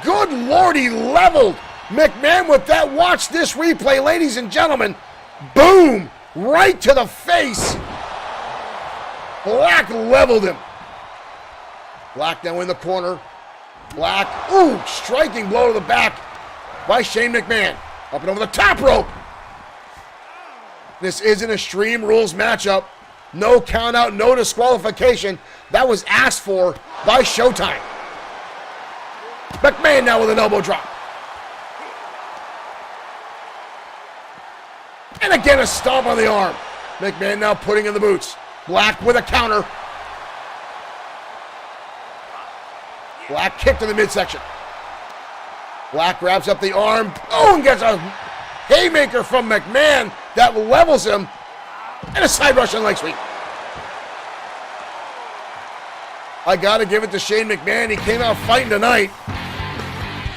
Speaker 1: Good Lord, he leveled McMahon with that. Watch this replay, ladies and gentlemen. Boom, right to the face. Black leveled him. Black now in the corner. Black, ooh, striking blow to the back by Shane McMahon. Up and over the top rope. This isn't a Stream Rules matchup. No count out, no disqualification. That was asked for by Showtime. McMahon now with an elbow drop. And again a stomp on the arm. McMahon now putting in the boots. Black with a counter. Black kick to the midsection. Black grabs up the arm. Oh, and gets a haymaker from McMahon that levels him. And a side Russian leg sweep. I got to give it to Shane McMahon. He came out fighting tonight.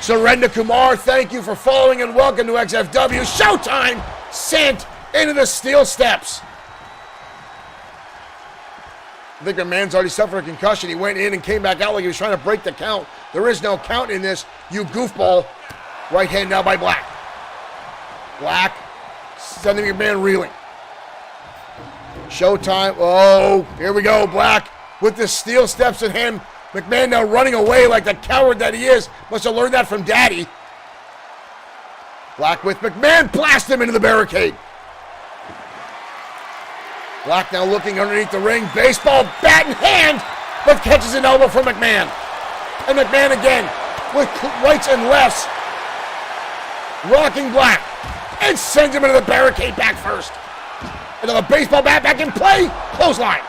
Speaker 1: Surrender Kumar, thank you for following and welcome to XFW. Showtime sent into the steel steps. I think McMahon's already suffered a concussion. He went in and came back out like he was trying to break the count. There is no count in this, you goofball. Right hand now by Black. Black sending McMahon reeling. Showtime. Oh, here we go. Black with the steel steps in him. McMahon now running away like the coward that he is. Must have learned that from Daddy. Black with McMahon. Blast him into the barricade. Black now looking underneath the ring. Baseball bat in hand, but catches an elbow from McMahon. And McMahon again with rights and lefts. Rocking Black. And sends him into the barricade back first. Another baseball bat back in play. Clothesline.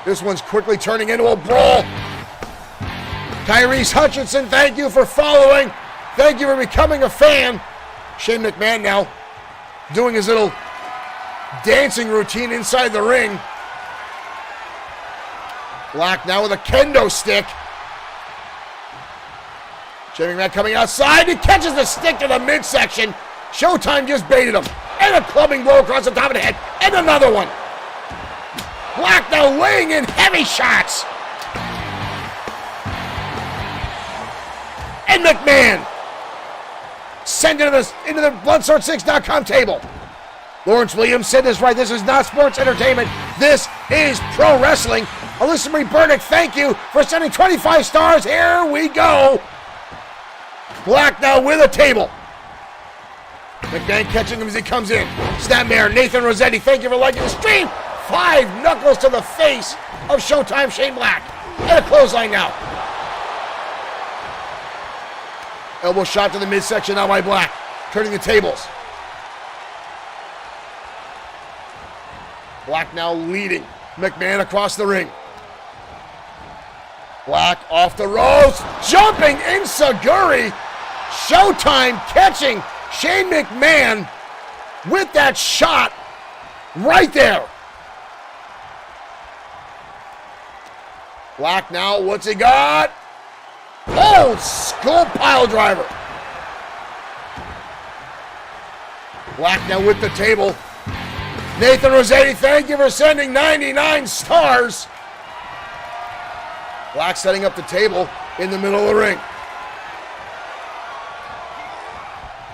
Speaker 1: This one's quickly turning into a brawl. Tyrese Hutchinson, thank you for following. Thank you for becoming a fan. Shane McMahon now doing his little dancing routine inside the ring. Black now with a kendo stick. Shane McMahon coming outside. He catches the stick to the midsection. Showtime just baited him. And a clubbing blow across the top of the head. And another one. Black now laying in heavy shots. And McMahon sent into the Bloodsword6.com table. Lawrence Williams said this right. This is not sports entertainment. This is pro wrestling. Alyssa Marie Burdick, thank you for sending 25 stars. Here we go. Black now with a table. McMahon catching him as he comes in. Snapmare, Nathan Rossetti, thank you for liking the stream. 5 knuckles to the face of Showtime Shane Black. And a clothesline now. Elbow shot to the midsection now by Black. Turning the tables. Black now leading McMahon across the ring. Black off the ropes. Jumping Enziguri. Showtime catching Shane McMahon with that shot right there. Black now, what's he got? Oh, skull pile driver. Black now with the table. Nathan Rossetti, thank you for sending 99 stars. Black setting up the table in the middle of the ring.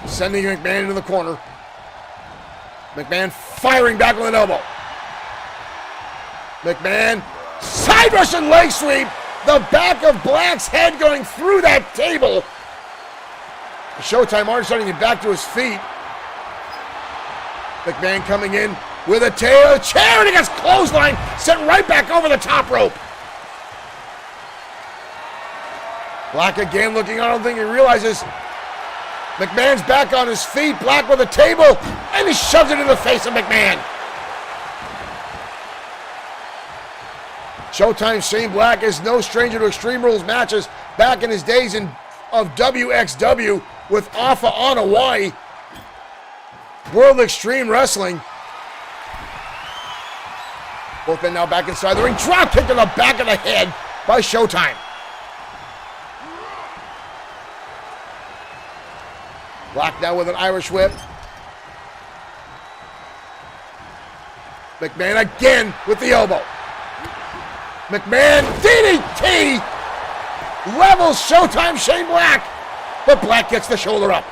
Speaker 1: Sending McMahon into the corner. McMahon firing back with an elbow. McMahon side Russian leg sweep. The back of Black's head going through that table. Showtime already starting to get back to his feet. McMahon coming in with a chair and he gets clothesline sent right back over the top rope. Black again looking, I don't think he realizes McMahon's back on his feet. Black with a table and he shoves it in the face of McMahon. Showtime Shane Black is no stranger to Extreme Rules matches back in his days of WXW with Alpha on Hawaii. World Extreme Wrestling. Both men now back inside the ring. Drop kick to the back of the head by Showtime. Black now with an Irish whip. McMahon again with the elbow. McMahon DDT levels Showtime Shane Black, but Black gets the shoulder up.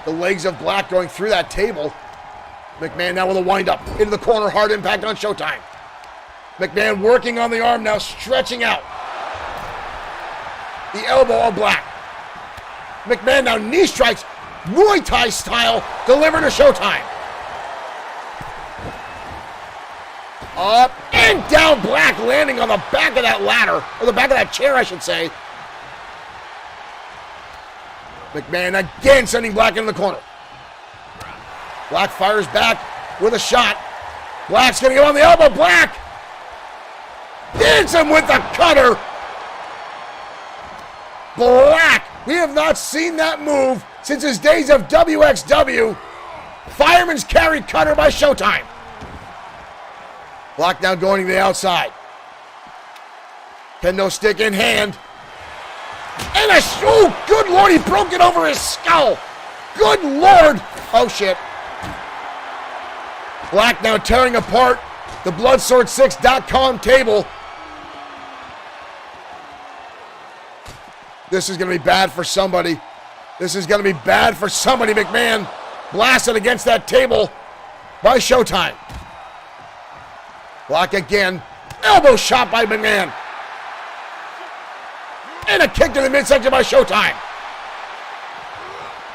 Speaker 1: The legs of Black going through that table. McMahon now with a wind-up into the corner, hard impact on Showtime. McMahon working on the arm now, stretching out. The elbow of Black. McMahon now knee strikes, Muay Thai style, delivered to Showtime. Up and down Black, landing on the back of that ladder, or the back of that chair, I should say. McMahon again sending Black into the corner. Black fires back with a shot. Black's gonna get on the elbow. Black hits him with the cutter. Black, we have not seen that move since his days of WXW. Fireman's carry cutter by Showtime. Black now going to the outside. Kendo stick in hand. And oh, good Lord, he broke it over his skull. Good Lord. Oh, shit. Black now tearing apart the Bloodsword6.com table. This is going to be bad for somebody. This is going to be bad for somebody. McMahon blasted against that table by Showtime. Block again. Elbow shot by McMahon. And a kick to the midsection by Showtime.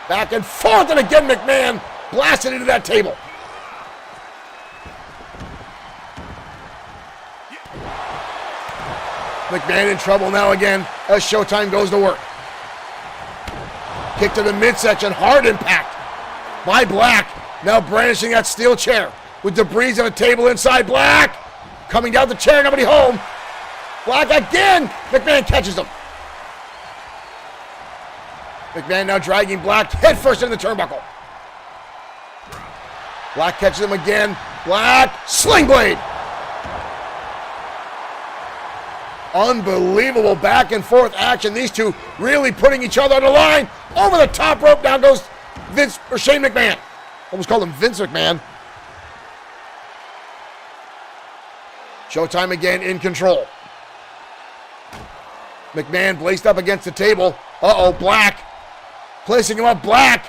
Speaker 1: Back and forth, and again McMahon blasted into that table. McMahon in trouble now again as Showtime goes to work. Kick to the midsection, hard impact by Black. Now brandishing that steel chair with debris on the table inside. Black coming down the chair, nobody home. Black again, McMahon catches him. McMahon now dragging Black headfirst into the turnbuckle. Black catches him again. Black, sling blade. Unbelievable back and forth action. These two really putting each other on the line. Over the top rope, down goes Shane McMahon. Almost called him Vince McMahon. Showtime again in control. McMahon placed up against the table. Uh-oh, Black. Placing him up, Black.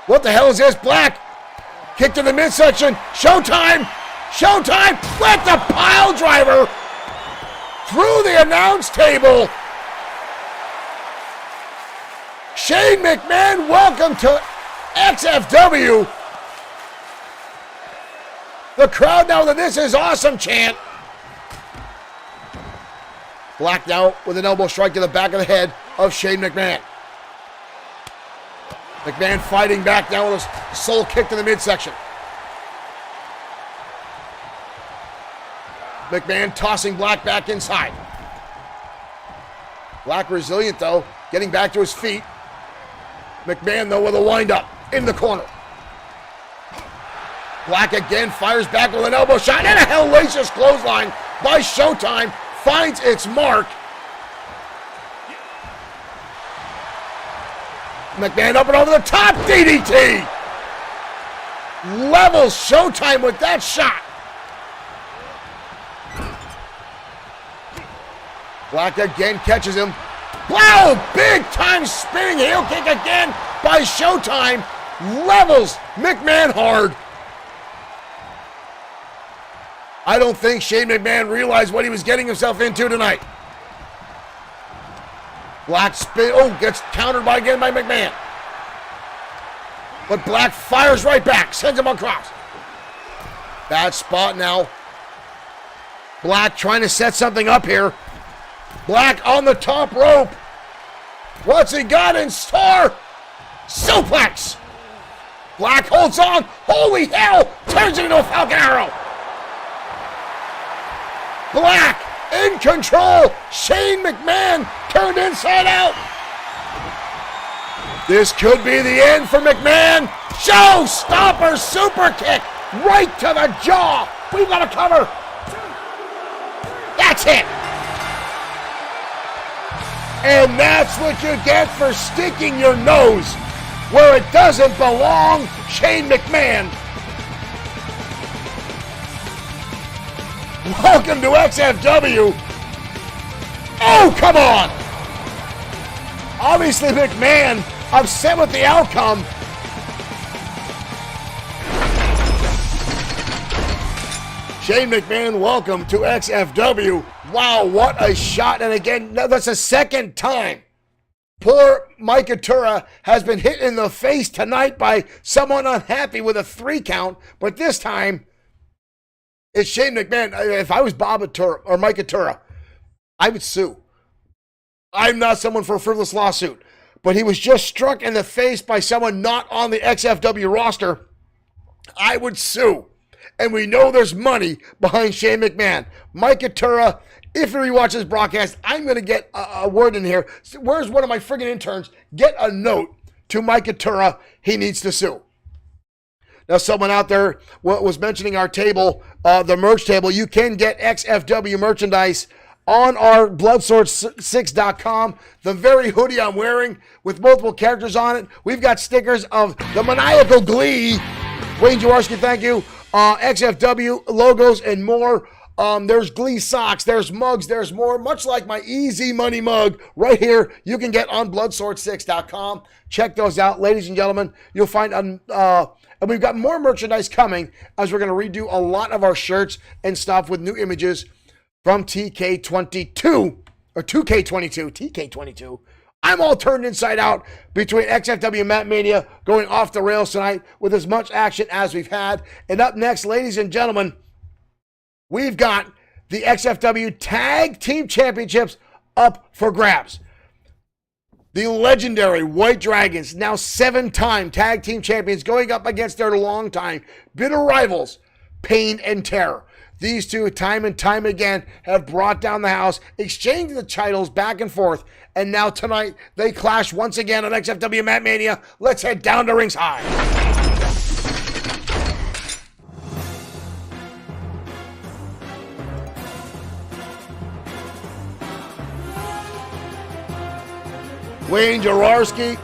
Speaker 1: What the hell is this? Black. Kick to the midsection. Showtime. Showtime with the pile driver through the announce table. Shane McMahon, welcome to XFW. The crowd now that this is awesome chant. Black now with an elbow strike to the back of the head of Shane McMahon. McMahon fighting back now with a soul kick to the midsection. McMahon tossing Black back inside. Black resilient though, getting back to his feet. McMahon though with a wind-up in the corner. Black again fires back with an elbow shot and a hellacious clothesline by Showtime finds its mark. McMahon up and over the top, DDT! Levels Showtime with that shot. Black again catches him. Wow, big time spinning heel kick again by Showtime. Levels McMahon hard. I don't think Shane McMahon realized what he was getting himself into tonight. Black spin, gets countered again by McMahon. But Black fires right back, sends him across. Bad spot now. Black trying to set something up here. Black on the top rope. What's he got in store? Suplex. Black holds on. Holy hell! Turns it into a Falcon Arrow. Black in control. Shane McMahon turned inside out. This could be the end for McMahon. Showstopper super kick right to the jaw. We've got a cover. That's it. And that's what you get for sticking your nose where it doesn't belong, Shane McMahon. Welcome to XFW. Oh, come on. Obviously, McMahon upset with the outcome. Shane McMahon, welcome to XFW. Wow, what a shot. And again, that's the second time poor Mike Atura has been hit in the face tonight by someone unhappy with a 3 count. But this time, it's Shane McMahon. If I was Bob Atura or Mike Atura, I would sue. I'm not someone for a frivolous lawsuit. But he was just struck in the face by someone not on the XFW roster. I would sue. And we know there's money behind Shane McMahon. Mike Atura, if he rewatches broadcast, I'm going to get a word in here. Where's one of my friggin' interns? Get a note to Mike Atura. He needs to sue. Now, someone out there was mentioning our table, the merch table. You can get XFW merchandise on our Bloodsword6.com. The very hoodie I'm wearing with multiple characters on it. We've got stickers of the maniacal glee. Wayne Jaworski, thank you. XFW logos and more. There's Glee socks, there's mugs, there's more, much like my Easy Money mug right here you can get on Bloodsword6.com. Check those out, ladies and gentlemen. You'll find, and we've got more merchandise coming as we're going to redo a lot of our shirts and stuff with new images from TK22, or 2K22, TK22. I'm all turned inside out between XFW MatMania going off the rails tonight with as much action as we've had. And up next, ladies and gentlemen, we've got the XFW Tag Team Championships up for grabs. The legendary White Dragons, now 7-time Tag Team Champions, going up against their longtime bitter rivals, Pain and Terror. These two, time and time again, have brought down the house, exchanging the titles back and forth, and now tonight, they clash once again on XFW MatMania. Let's head down to ringside. Wayne Jaworski,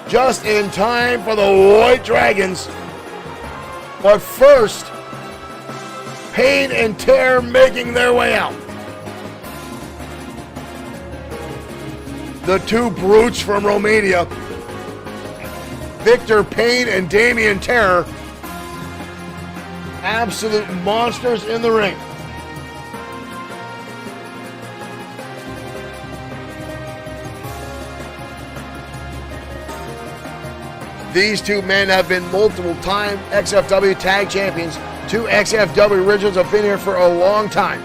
Speaker 1: just in time for the White Dragons. But first, Pain and Terror making their way out. The two brutes from Romania, Victor Pain and Damian Terror, absolute monsters in the ring. These two men have been multiple-time XFW Tag Champions. Two XFW originals have been here for a long time.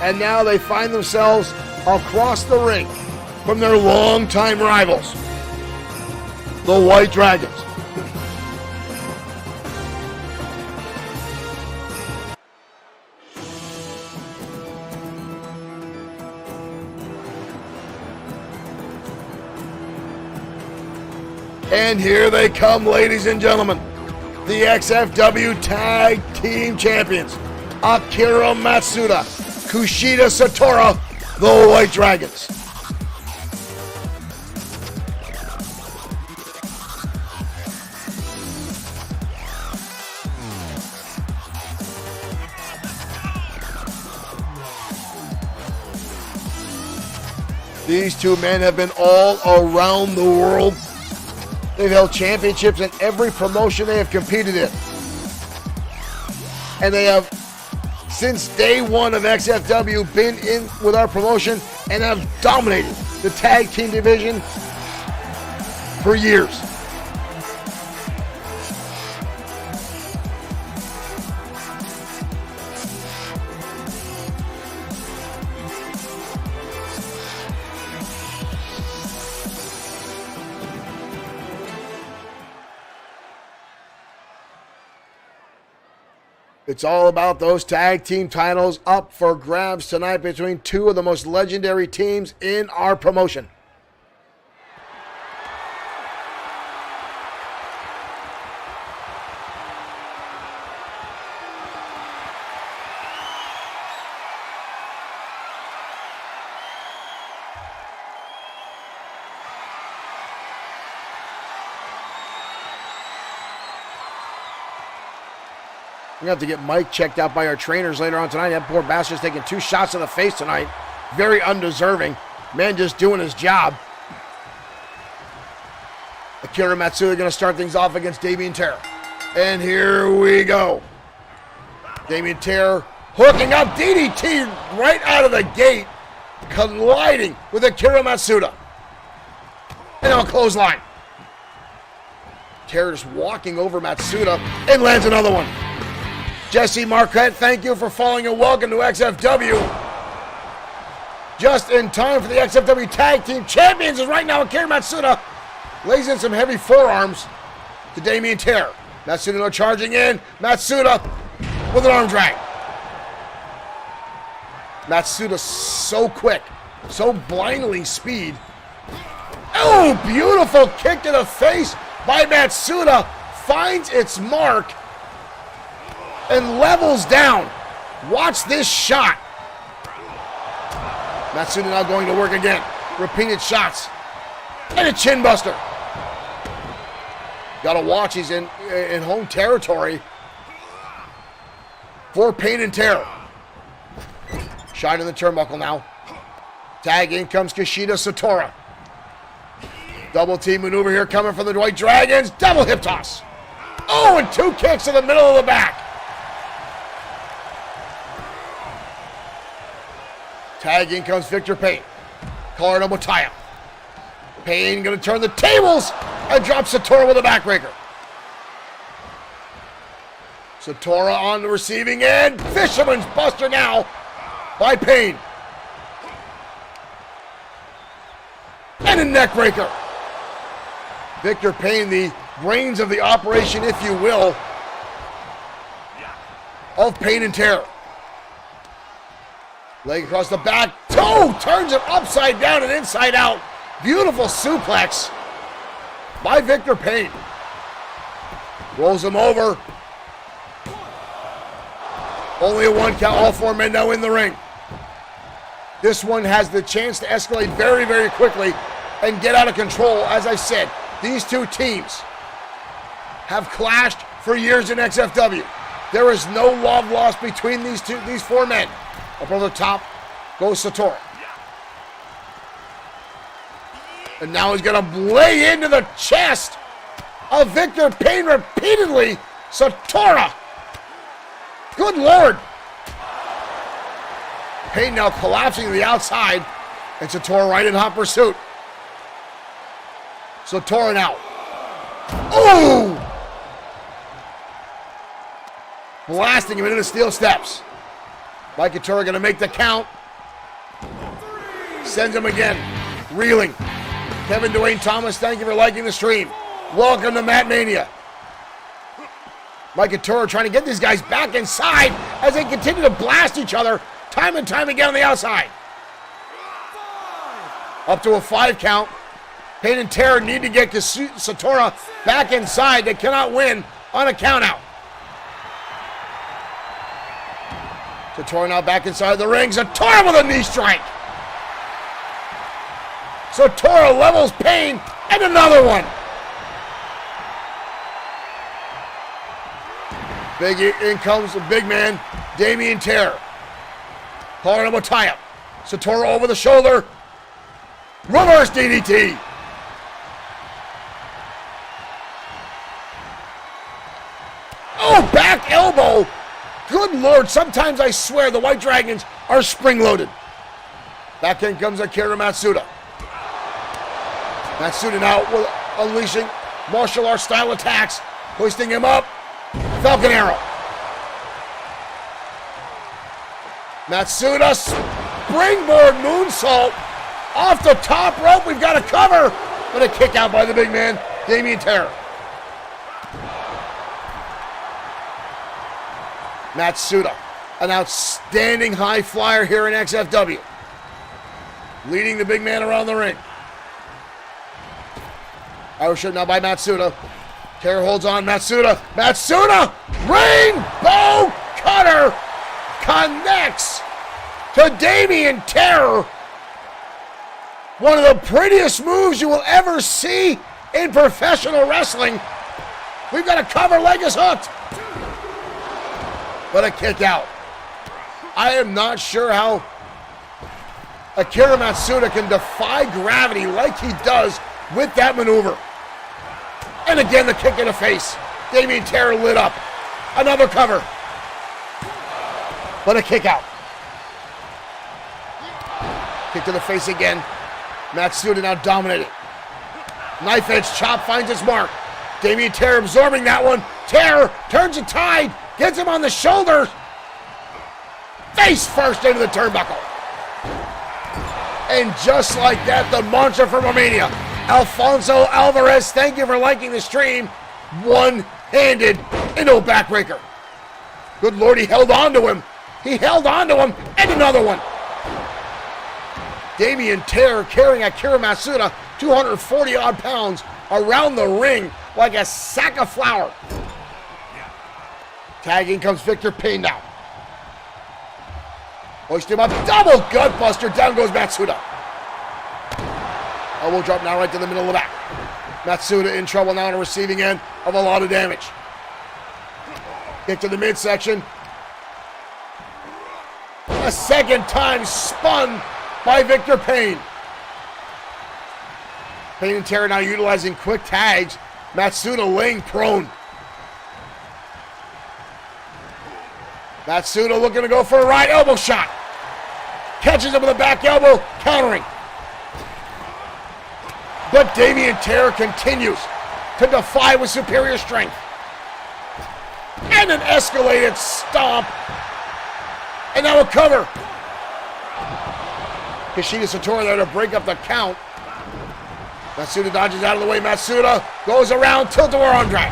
Speaker 1: And now they find themselves across the ring from their longtime rivals, the White Dragons. And here they come, ladies and gentlemen. The XFW Tag Team Champions, Akira Matsuda, Kushida Satora, the White Dragons. These two men have been all around the world. They've held championships in every promotion they have competed in. And they have, since day one of XFW, been in with our promotion and have dominated the tag team division for years. It's all about those tag team titles up for grabs tonight between two of the most legendary teams in our promotion. We're going to have to get Mike checked out by our trainers later on tonight. That poor bastard's taking 2 shots to the face tonight. Very undeserving. Man just doing his job. Akira Matsuda going to start things off against Damian Terror. And here we go. Damian Terror hooking up DDT right out of the gate. Colliding with Akira Matsuda. And now a clothesline. Terror just walking over Matsuda and lands another one. Jesse Marquette, thank you for following and welcome to XFW. Just in time for the XFW Tag Team Champions is right now Akira Matsuda lays in some heavy forearms to Damian Terror. Matsuda charging in. Matsuda with an arm drag. Matsuda so quick, so blindly speed. Oh, beautiful kick to the face by Matsuda. Finds its mark and levels down. Watch this shot. Matsuda now going to work again. Repeated shots. And a chin buster. Gotta watch, he's in home territory for Pain and Terror. Shot in the turnbuckle now. Tag, in comes Kushida Satora. Double team maneuver here coming from the White Dragons. Double hip toss. Oh, and 2 kicks to the middle of the back. Tag, in comes Victor Payne. Collar double tie-up. Payne going to turn the tables and drop Satora with a backbreaker. Satora on the receiving end. Fisherman's Buster now by Payne. And a neckbreaker. Victor Payne, the brains of the operation, if you will, of Pain and Terror. Leg across the back. Toe turns it upside down and inside out. Beautiful suplex by Victor Payne. Rolls him over. Only a 1 count. All 4 men now in the ring. This one has the chance to escalate very, very quickly and get out of control. As I said, these 2 teams have clashed for years in XFW. There is no love lost between these 4 men. Up on the top goes Satora. And now he's going to lay into the chest of Victor Payne repeatedly. Satora. Good Lord. Payne now collapsing to the outside. And Satora right in hot pursuit. Satora now. Oh! Blasting him into the steel steps. Mike Couture going to make the count. Sends him again. Reeling. Kevin Dwayne Thomas, thank you for liking the stream. Welcome to MatMania. Mike Couture trying to get these guys back inside as they continue to blast each other time and time again on the outside. Up to a 5 count. Pain and Terror need to get Satora back inside. They cannot win on a count out. Satora now back inside the ring. Satora with a knee strike. Satora levels Payne and another one. In comes the big man, Damian Terror. Collar him a tie-up. Satora over the shoulder. Reverse DDT. Oh, back elbow. Good Lord, sometimes I swear the White Dragons are spring-loaded. Back in comes Akira Matsuda. Matsuda now unleashing martial arts style attacks, hoisting him up. Falcon Arrow. Matsuda springboard moonsault off the top rope. We've got a cover, but a kick out by the big man, Damian Terror. Matsuda, an outstanding high flyer here in XFW. Leading the big man around the ring. Irish now by Matsuda. Terror holds on. Matsuda. Matsuda! Rainbow Cutter connects to Damian Terror. One of the prettiest moves you will ever see in professional wrestling. We've got a cover. Leg is hooked. But a kick out. I am not sure how Akira Matsuda can defy gravity like he does with that maneuver. And again, the kick in the face. Damian Terror lit up. Another cover. But a kick out. Kick to the face again. Matsuda now dominating. Knife edge chop finds its mark. Damian Terror absorbing that one. Terror turns the tide. Gets him on the shoulders. Face first into the turnbuckle. And just like that, the mantra from Romania. Alfonso Alvarez, thank you for liking the stream. One-handed into a backbreaker. Good Lord, he held on to him. He held on to him, and another one. Damian Terror carrying Akira Matsuda, 240-odd pounds, around the ring like a sack of flour. Tagging comes Victor Payne now. Hoist him up, double gutbuster, down goes Matsuda. Elbow drop now right to the middle of the back. Matsuda in trouble now on the receiving end of a lot of damage. Kick to the midsection. A second time spun by Victor Payne. Payne and Terra now utilizing quick tags. Matsuda laying prone. Matsuda looking to go for a right elbow shot. Catches him with a back elbow, countering. But Damien Terra continues to defy with superior strength. And an escalated stomp. And now a cover. Kushida Satora there to break up the count. Matsuda dodges out of the way. Matsuda goes around, tilt-a-whirl arm drag.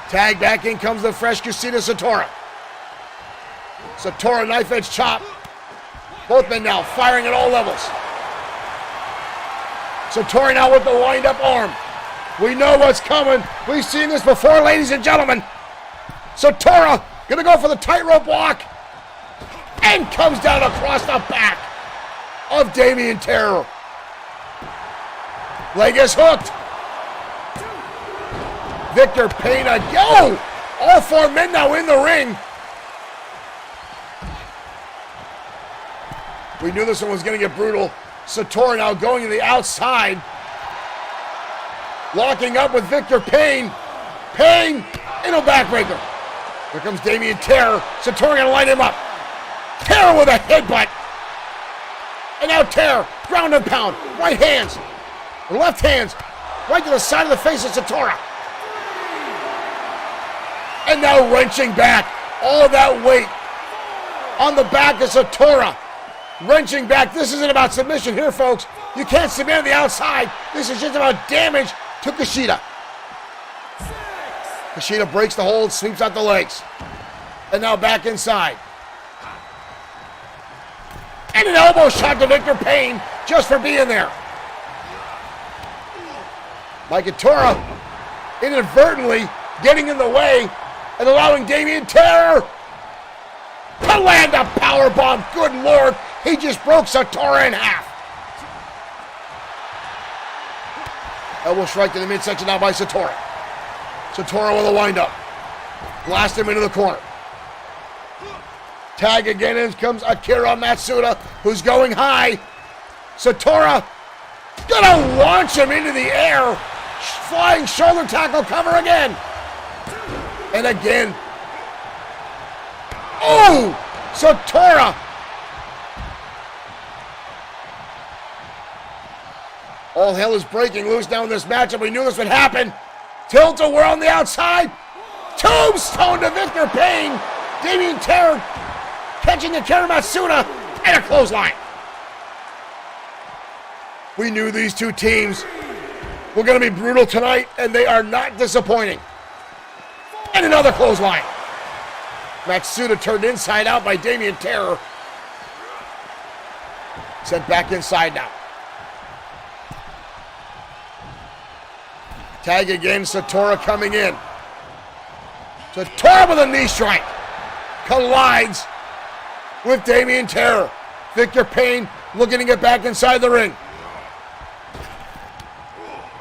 Speaker 1: Tag back in comes the fresh Kushida Satora. Satora knife edge chop. Both men now firing at all levels. Satori now with the wind-up arm. We know what's coming. We've seen this before, ladies and gentlemen. Satora gonna go for the tightrope walk and comes down across the back of Damien Terra. Leg is hooked. Victor Payne again. All four men now in the ring. We knew this one was going to get brutal. Satora now going to the outside. Locking up with Victor Payne. Payne in a backbreaker. Here comes Damien Terra. Satora going to light him up. Terra with a headbutt. And now Terra, ground and pound. Right hands. Left hands. Right to the side of the face of Satora. And now wrenching back. All of that weight on the back of Satora. Wrenching back. This isn't about submission here, folks. You can't submit on the outside. This is just about damage to Kushida. Kushida breaks the hold, sweeps out the legs. And now back inside. And an elbow shot to Victor Payne just for being there. Mike Tora inadvertently getting in the way and allowing Damien Terra to land a powerbomb. Good Lord, he just broke Satora in half. Elbow strike to the midsection now by Satora. Satora with a windup. Blast him into the corner. Tag again, in comes Akira Matsuda, who's going high. Satora gonna launch him into the air. Flying shoulder tackle cover again. And again. Oh! Satora! All hell is breaking loose now in this matchup. We knew this would happen. Tilt-a-whirl on the outside. Tombstone to Victor Payne. Damien Terra catching Akira Matsuda and a clothesline. We knew these two teams were going to be brutal tonight, and they are not disappointing. And another clothesline. Matsuda turned inside out by Damien Terra. Sent back inside now. Tag again, Satora coming in. Satora with a knee strike. Collides with Damien Terra. Victor Payne looking to get back inside the ring.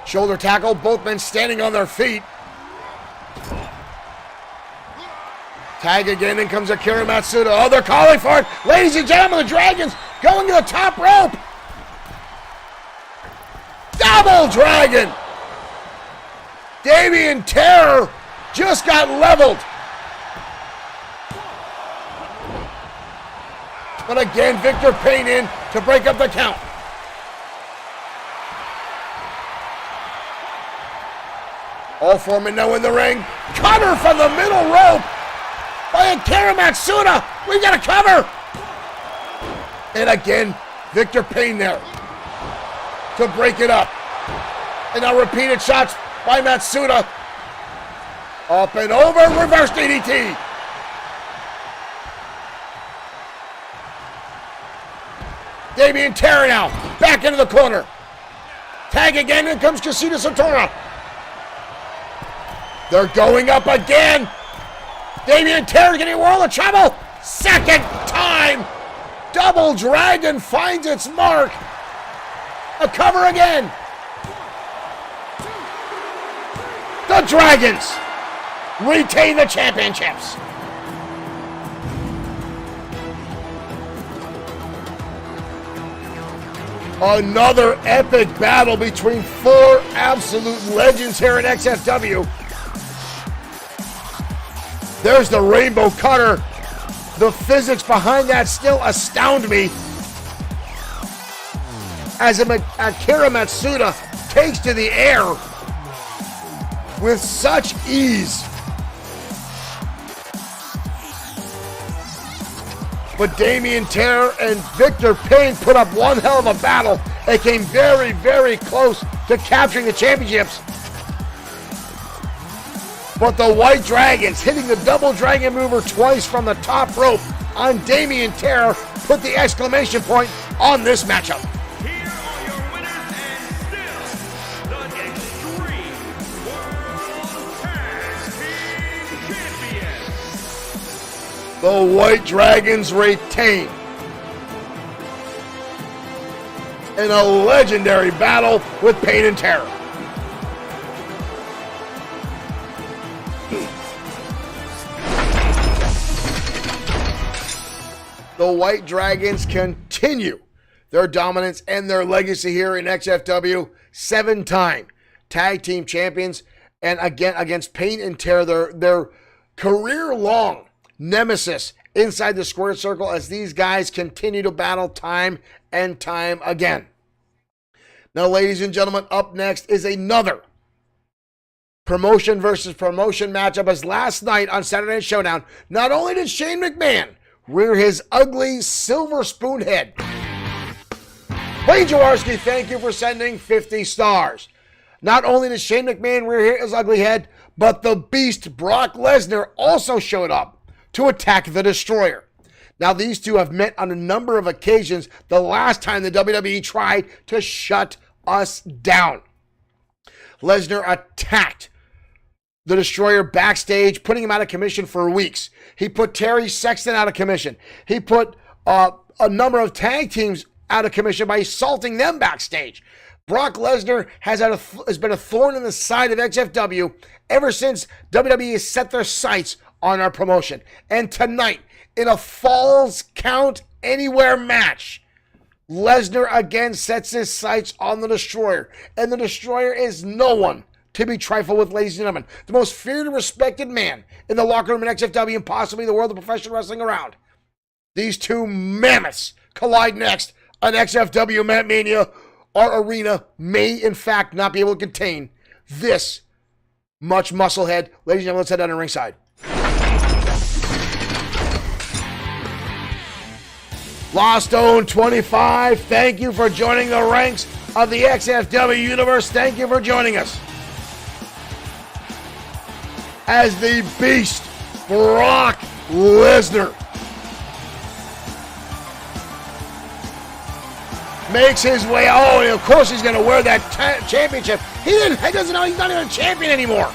Speaker 1: Shoulder tackle, both men standing on their feet. Tag again, in comes Akira Matsuda. Oh, they're calling for it. Ladies and gentlemen, the Dragons going to the top rope. Double Dragon. Damien Terra just got leveled. But again, Victor Payne in to break up the count. All four men now in the ring. Cutter from the middle rope by Akira Matsuda. We got a cover. And again, Victor Payne there to break it up. And now repeated shots by Matsuda. Up and over, reverse DDT. Damien Terra now, back into the corner. Tag again, in comes Kushida Satora. They're going up again. Damien Terra getting a world of trouble. Second time. Double Dragon finds its mark. A cover again. The Dragons retain the championships. Another epic battle between four absolute legends here in XFW. There's the Rainbow Cutter. The physics behind that still astound me. As Akira Matsuda takes to the air with such ease. But Damien Terror and Victor Payne put up one hell of a battle. They came very, very close to capturing the championships. But the White Dragons, hitting the double dragon mover twice from the top rope on Damien Terror, put the exclamation point on this matchup.
Speaker 2: Here are your winners and still the Extreme World Tag Team Champions.
Speaker 1: The White Dragons retain in a legendary battle with Pain and Terror. The White Dragons continue their dominance and their legacy here in XFW. 7-time tag team champions, and again against Pain and Terror, their career-long nemesis inside the square circle, as these guys continue to battle time and time again. Now, ladies and gentlemen, up next is another promotion versus promotion matchup, as last night on Saturday Night Showdown, not only did Shane McMahon rear his ugly silver spoon head. Wayne Jaworski, thank you for sending 50 stars. Not only did Shane McMahon rear his ugly head, but the Beast Brock Lesnar also showed up to attack the Destroyer. Now, these two have met on a number of occasions, the last time the WWE tried to shut us down. Lesnar attacked the Destroyer backstage, putting him out of commission for weeks. He put Terry Sexton out of commission. He put a number of tag teams out of commission by assaulting them backstage. Brock Lesnar has been a thorn in the side of XFW ever since WWE has set their sights on our promotion. And tonight, in a Falls Count Anywhere match, Lesnar again sets his sights on the Destroyer. And the Destroyer is no one to be trifled with, ladies and gentlemen. The most feared and respected man in the locker room in XFW and possibly the world of professional wrestling around. These two mammoths collide next on XFW MatMania. Our arena may, in fact, not be able to contain this much musclehead. Ladies and gentlemen, let's head down to ringside. Lost Own 25, thank you for joining the ranks of the XFW universe. Thank you for joining us. As the Beast, Brock Lesnar, makes his way. Oh, and of course he's going to wear that championship. He doesn't know he's not even a champion anymore.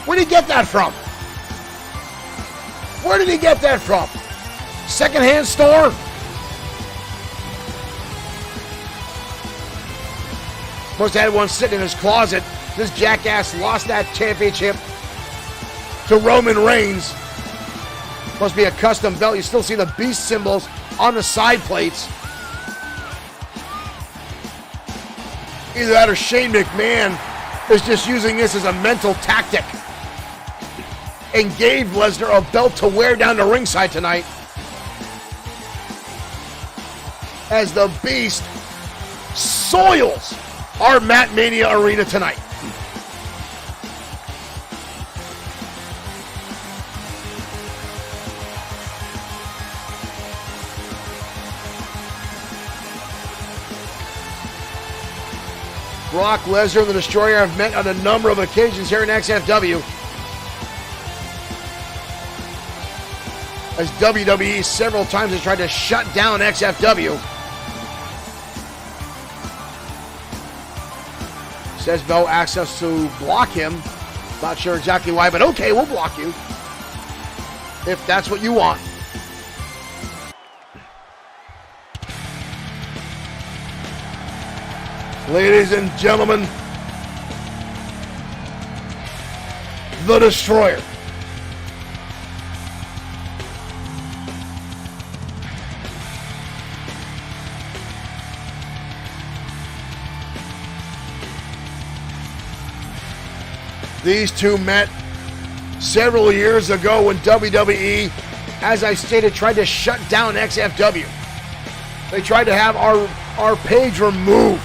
Speaker 1: Where did he get that from? Where did he get that from? Secondhand store? Must have had one sitting in his closet. This jackass lost that championship to Roman Reigns. Must be a custom belt. You still see the Beast symbols on the side plates. Either that or Shane McMahon is just using this as a mental tactic and gave Lesnar a belt to wear down to ringside tonight. As the Beast soils our MatMania arena tonight. Brock Lesnar and the Destroyer have met on a number of occasions here in XFW. As WWE several times has tried to shut down XFW. Says Bo asks us to block him. Not sure exactly why, but okay, we'll block you. If that's what you want. Ladies and gentlemen, the Destroyer. These two met several years ago when WWE, as I stated, tried to shut down XFW. They tried to have our page removed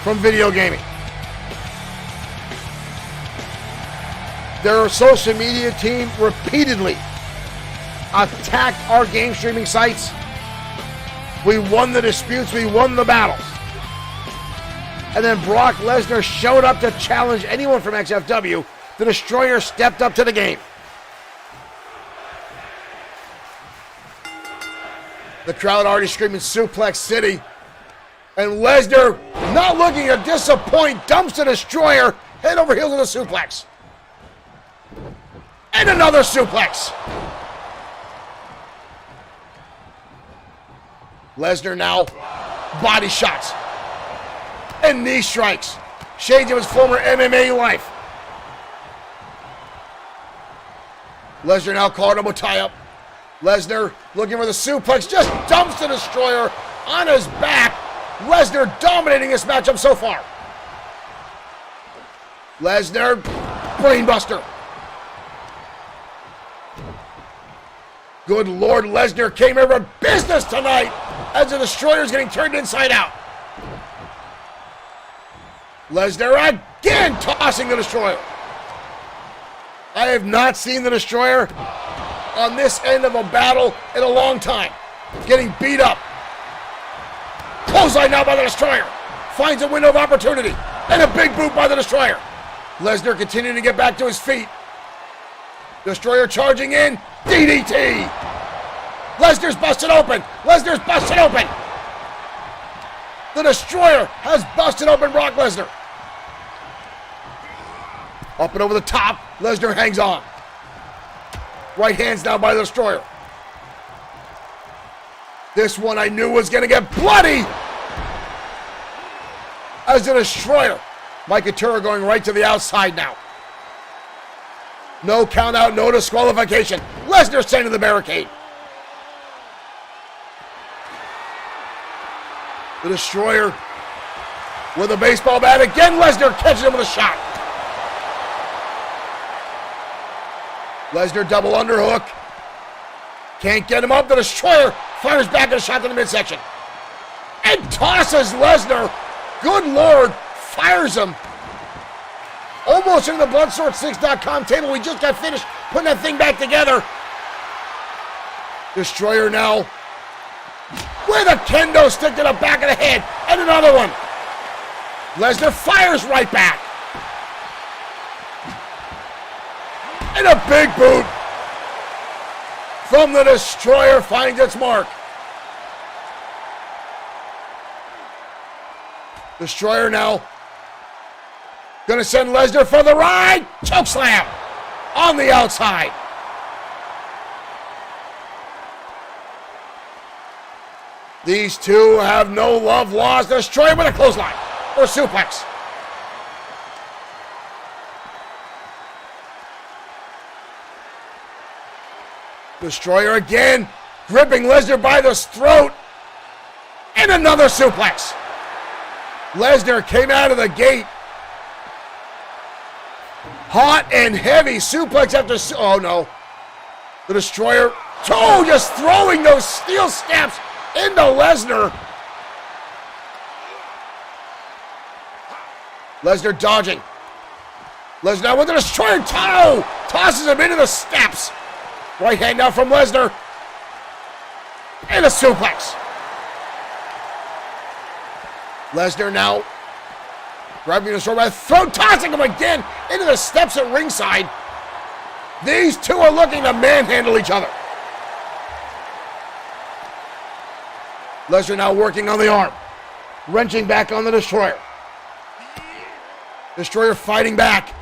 Speaker 1: from video gaming. Their social media team repeatedly attacked our game streaming sites. We won the disputes, we won the battles. And then Brock Lesnar showed up to challenge anyone from XFW. The Destroyer stepped up to the game. The crowd already screaming Suplex City. And Lesnar, not looking to disappoint, dumps the Destroyer, head over heels with a suplex. And another suplex. Lesnar now, body shots. And knee strikes. Shades of his former MMA life. Lesnar now caught him a tie-up. Lesnar looking for the suplex, just dumps the Destroyer on his back. Lesnar dominating this matchup so far. Lesnar, brainbuster. Good Lord, Lesnar came here for business tonight as the Destroyer is getting turned inside out. Lesnar again tossing the Destroyer. I have not seen the Destroyer on this end of a battle in a long time. Getting beat up. Clothesline now by the Destroyer. Finds a window of opportunity. And a big boot by the Destroyer. Lesnar continuing to get back to his feet. Destroyer charging in. DDT. Lesnar's busted open. Lesnar's busted open. The Destroyer has busted open Brock Lesnar. Up and over the top. Lesnar hangs on. Right hands now by the Destroyer. This one I knew was going to get bloody. As the Destroyer. Mike Couture going right to the outside now. No count out, no disqualification. Lesnar sent to the barricade. The Destroyer with a baseball bat. Again, Lesnar catches him with a shot. Lesnar double underhook. Can't get him up. The Destroyer fires back at a shot to the midsection. And tosses Lesnar. Good Lord. Fires him. Almost into the Bloodsword6.com table. We just got finished putting that thing back together. Destroyer now with a kendo stick to the back of the head. And another one. Lesnar fires right back. And a big boot from the Destroyer finds its mark. Destroyer now gonna send Lesnar for the ride. Chokeslam on the outside. These two have no love lost. Destroyer with a clothesline or suplex. Destroyer again, gripping Lesnar by the throat. And another suplex. Lesnar came out of the gate. Hot and heavy suplex after... Oh, no. The Destroyer, just throwing those steel steps into Lesnar. Lesnar dodging. Lesnar with the Destroyer toe. Tosses him into the steps. Right hand now from Lesnar. And a suplex. Lesnar now grabbing the Destroyer by the throat, tossing him again into the steps at ringside. These two are looking to manhandle each other. Lesnar now working on the arm. Wrenching back on the Destroyer. Destroyer fighting back.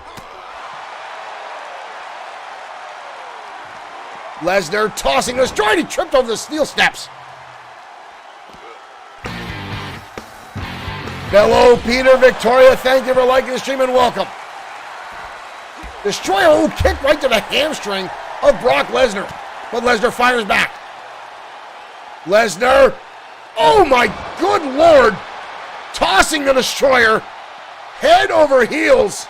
Speaker 1: Lesnar tossing the Destroyer. He tripped over the steel steps. Bello, Peter, Victoria, thank you for liking the stream and welcome. Destroyer, who kicked right to the hamstring of Brock Lesnar. But Lesnar fires back. Lesnar, oh my good lord, tossing the Destroyer head over heels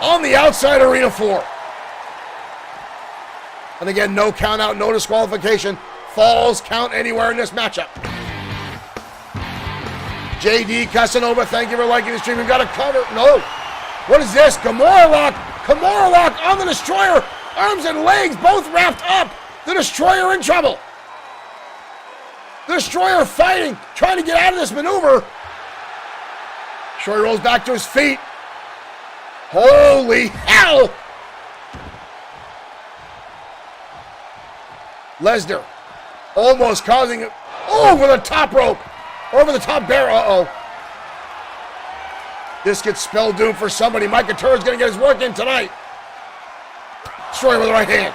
Speaker 1: on the outside arena floor. And again, no count out, no disqualification. Falls count anywhere in this matchup. JD Casanova, thank you for liking the stream. We've got a cover. No. What is this? Kimura lock. Kimura lock on the Destroyer. Arms and legs both wrapped up. The Destroyer in trouble. The Destroyer fighting, trying to get out of this maneuver. Destroyer rolls back to his feet. Holy hell! Lesnar almost causing it over the top rope. Over the top bear. Uh-oh. This gets spell doom for somebody. Mike Couture's going to get his work in tonight. Destroyer with the right hand.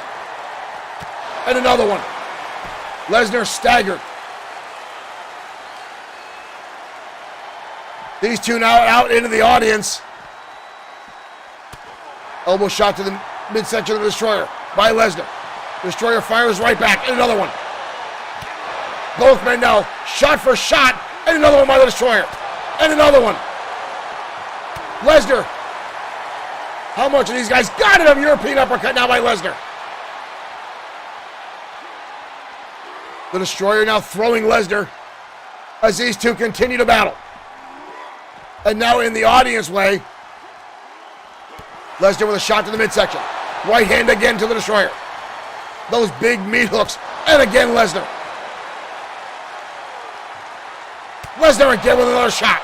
Speaker 1: And another one. Lesnar staggered. These two now out into the audience. Elbow shot to the midsection of the Destroyer by Lesnar. Destroyer fires right back. And another one. Both men now shot for shot. And another one by the Destroyer. And another one. Lesnar. How much of these guys got it? A European uppercut now by Lesnar. The Destroyer now throwing Lesnar as these two continue to battle. And now in the audience way, Lesnar with a shot to the midsection. Right hand again to the Destroyer. Those big meat hooks. And again Lesnar. Lesnar again with another shot.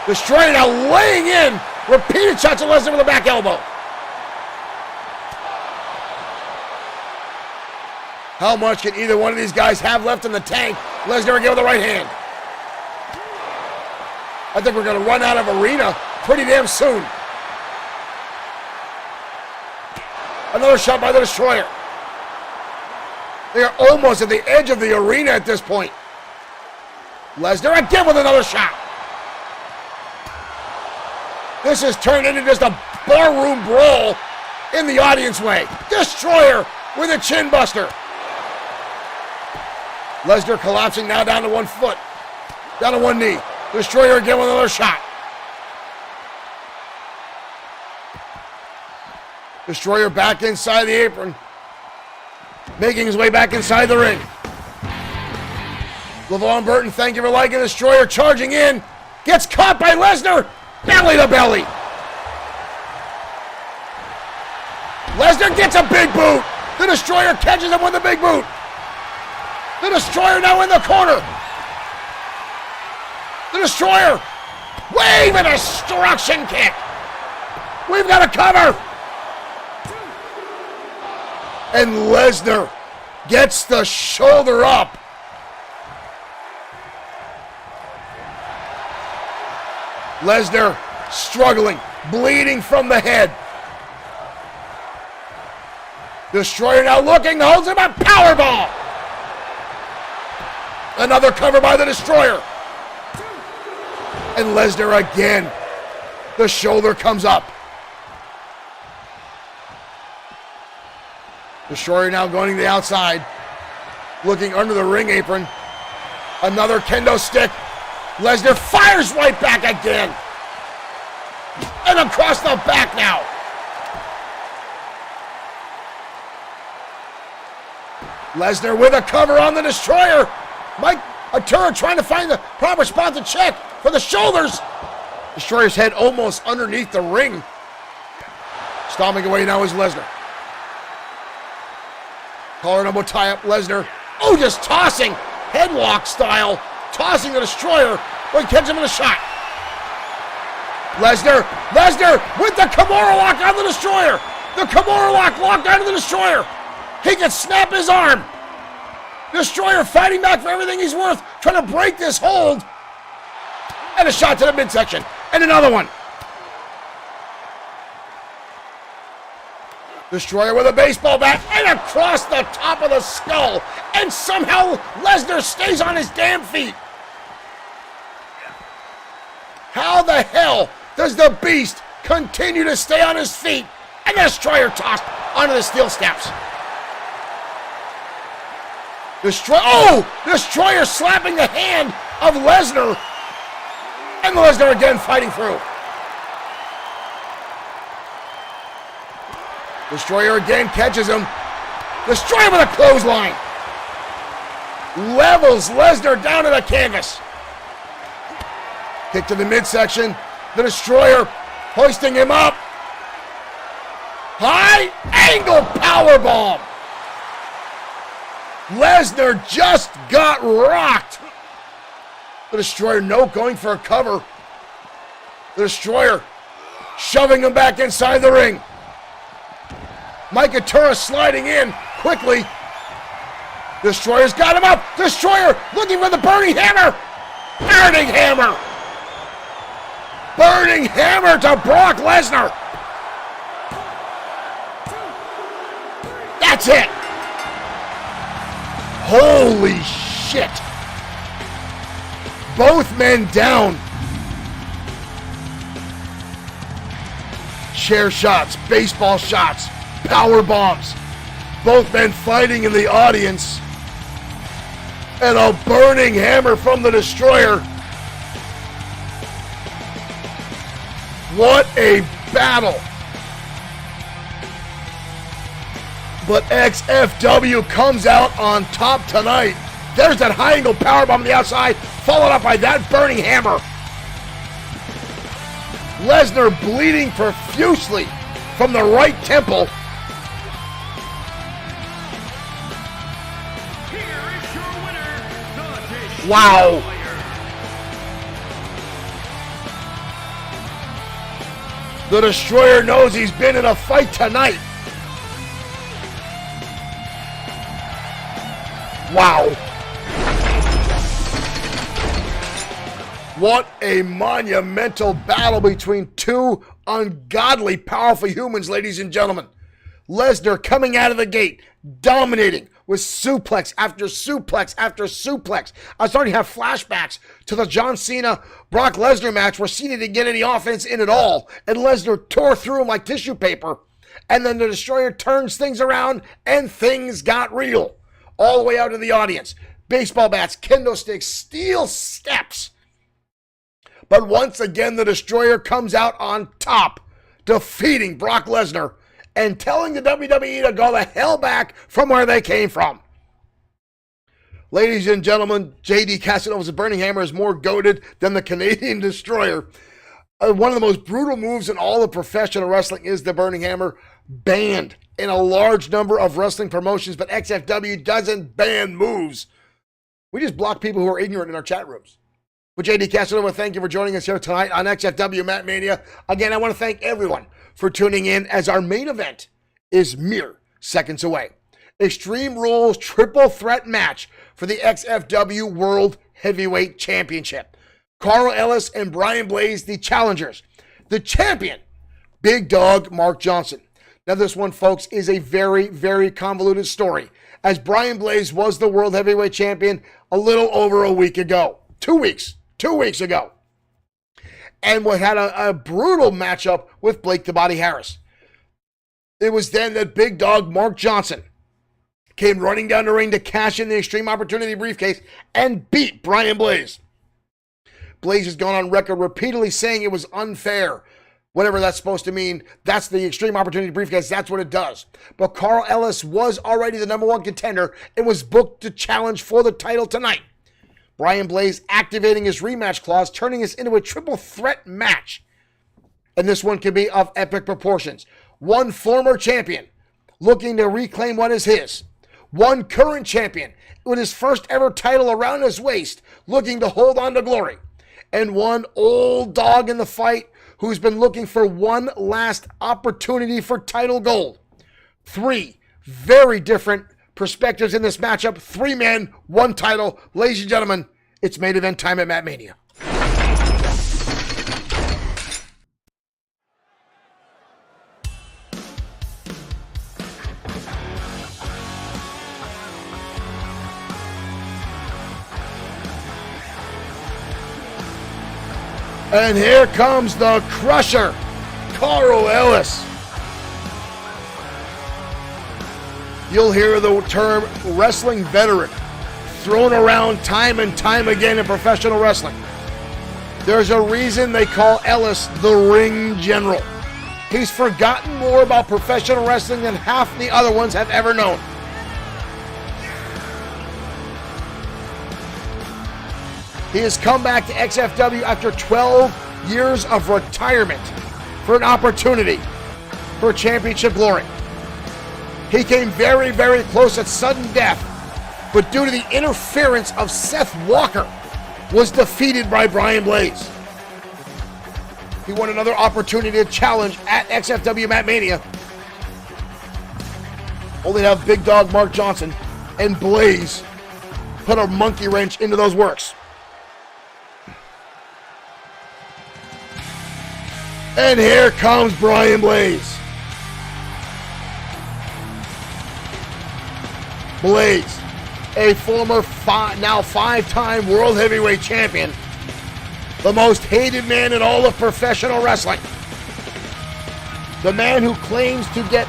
Speaker 1: Destroyer now laying in. Repeated shots of Lesnar with a back elbow. How much can either one of these guys have left in the tank? Lesnar again with the right hand. I think we're going to run out of arena pretty damn soon. Another shot by the Destroyer. They are almost at the edge of the arena at this point. Lesnar again with another shot. This has turned into just a barroom brawl in the audience way. Destroyer with a chin buster. Lesnar collapsing now down to 1 foot. Down to 1 knee. Destroyer again with another shot. Destroyer back inside the apron. Making his way back inside the ring. LeVon Burton, thank you for liking. Destroyer charging in. Gets caught by Lesnar. Belly to belly. Lesnar gets a big boot. The Destroyer catches him with a big boot. The Destroyer now in the corner. The Destroyer. Wave and destruction kick. We've got a cover. And Lesnar gets the shoulder up. Lesnar struggling, bleeding from the head. Destroyer now looking, holds him a powerbomb. Another cover by the Destroyer. And Lesnar again. The shoulder comes up. Destroyer now going to the outside. Looking under the ring apron. Another kendo stick. Lesnar fires right back again. And across the back now. Lesnar with a cover on the Destroyer. Mike Couture trying to find the proper spot to check for the shoulders. Destroyer's head almost underneath the ring. Stomping away now is Lesnar. Collar and elbow tie up Lesnar. Oh, just tossing. Headlock style. Tossing the Destroyer. But he catches him in a shot. Lesnar with the Kimura lock on the Destroyer. The Kimura lock locked onto the Destroyer. He can snap his arm. Destroyer fighting back for everything he's worth. Trying to break this hold. And a shot to the midsection. And another one. Destroyer with a baseball bat and across the top of the skull. And somehow Lesnar stays on his damn feet. How the hell does the Beast continue to stay on his feet? And the Destroyer tossed onto the steel steps. Destroyer slapping the hand of Lesnar. And Lesnar again fighting through. Destroyer again catches him. Destroyer with a clothesline. Levels Lesnar down to the canvas. Kick to the midsection. The Destroyer hoisting him up. High angle powerbomb. Lesnar just got rocked. The Destroyer going for a cover. The Destroyer shoving him back inside the ring. Mikatura sliding in quickly. Destroyer's got him up. Destroyer looking for the burning hammer. Burning hammer. Burning hammer to Brock Lesnar. That's it. Holy shit. Both men down. Chair shots, baseball shots, power bombs. Both men fighting in the audience. And a burning hammer from the Destroyer. What a battle. But XFW comes out on top tonight. There's that high angle powerbomb on the outside, followed up by that burning hammer. Lesnar bleeding profusely from the right temple.
Speaker 2: Here is your winner, the
Speaker 1: Wow. The Destroyer knows he's been in a fight tonight. Wow. What a monumental battle between two ungodly powerful humans, ladies and gentlemen. Lesnar coming out of the gate, dominating with suplex after suplex after suplex. I was starting to have flashbacks to the John Cena Brock Lesnar match where Cena didn't get any offense in at all, and Lesnar tore through him like tissue paper. And then the Destroyer turns things around, and things got real. All the way out to the audience. Baseball bats, kendo sticks, steel steps. But once again, the Destroyer comes out on top, defeating Brock Lesnar and telling the WWE to go the hell back from where they came from. Ladies and gentlemen, JD Casanova's Burning Hammer is more goated than the Canadian Destroyer. One of the most brutal moves in all of professional wrestling is the Burning Hammer, banned in a large number of wrestling promotions, but XFW doesn't ban moves. We just block people who are ignorant in our chat rooms. But JD Casanova, thank you for joining us here tonight on XFW MatMania. Again, I want to thank everyone for tuning in as our main event is mere seconds away. Extreme Rules triple threat match for the XFW World Heavyweight Championship. Carl Ellis and Brian Blaze, the challengers. The champion, Big Dog Mark Johnson. Now this one, folks, is a very, very convoluted story, as Brian Blaze was the World Heavyweight Champion a little over a week ago. 2 weeks ago. And we had a brutal matchup with Blake the Body Harris. It was then that Big Dog Mark Johnson came running down the ring to cash in the Extreme Opportunity briefcase and beat Brian Blaze. Blaze has gone on record repeatedly saying it was unfair. Whatever that's supposed to mean, that's the Extreme Opportunity briefcase, that's what it does. But Carl Ellis was already the #1 contender and was booked to challenge for the title tonight. Brian Blaze activating his rematch clause, turning this into a triple threat match. And this one can be of epic proportions. One former champion looking to reclaim what is his. One current champion with his first ever title around his waist, looking to hold on to glory. And one old dog in the fight who's been looking for one last opportunity for title gold. Three very different perspectives in this matchup. 3 men, 1 title. Ladies and gentlemen, it's main event time at MatMania. And here comes the Crusher, Carl Ellis. You'll hear the term wrestling veteran thrown around time and time again in professional wrestling. There's a reason they call Ellis the Ring General. He's forgotten more about professional wrestling than half the other ones have ever known. He has come back to XFW after 12 years of retirement for an opportunity for championship glory. He came very, very close at sudden death, but due to the interference of Seth Walker, was defeated by Brian Blaze. He won another opportunity to challenge at XFW MatMania, only to have Big Dog Mark Johnson and Blaze put a monkey wrench into those works. And here comes Brian Blaze. Blaze, a former now five-time World Heavyweight Champion, the most hated man in all of professional wrestling. The man who claims to get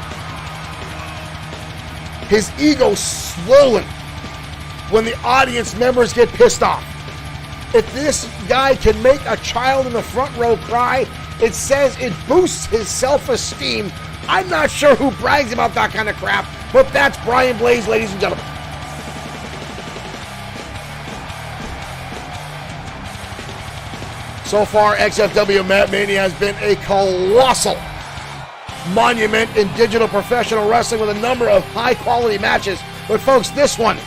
Speaker 1: his ego swollen when the audience members get pissed off. If this guy can make a child in the front row cry, it says it boosts his self-esteem. I'm not sure who brags about that kind of crap, but that's Brian Blaze, ladies and gentlemen. So far, XFW MatMania has been a colossal monument in digital professional wrestling with a number of high-quality matches. But folks, this one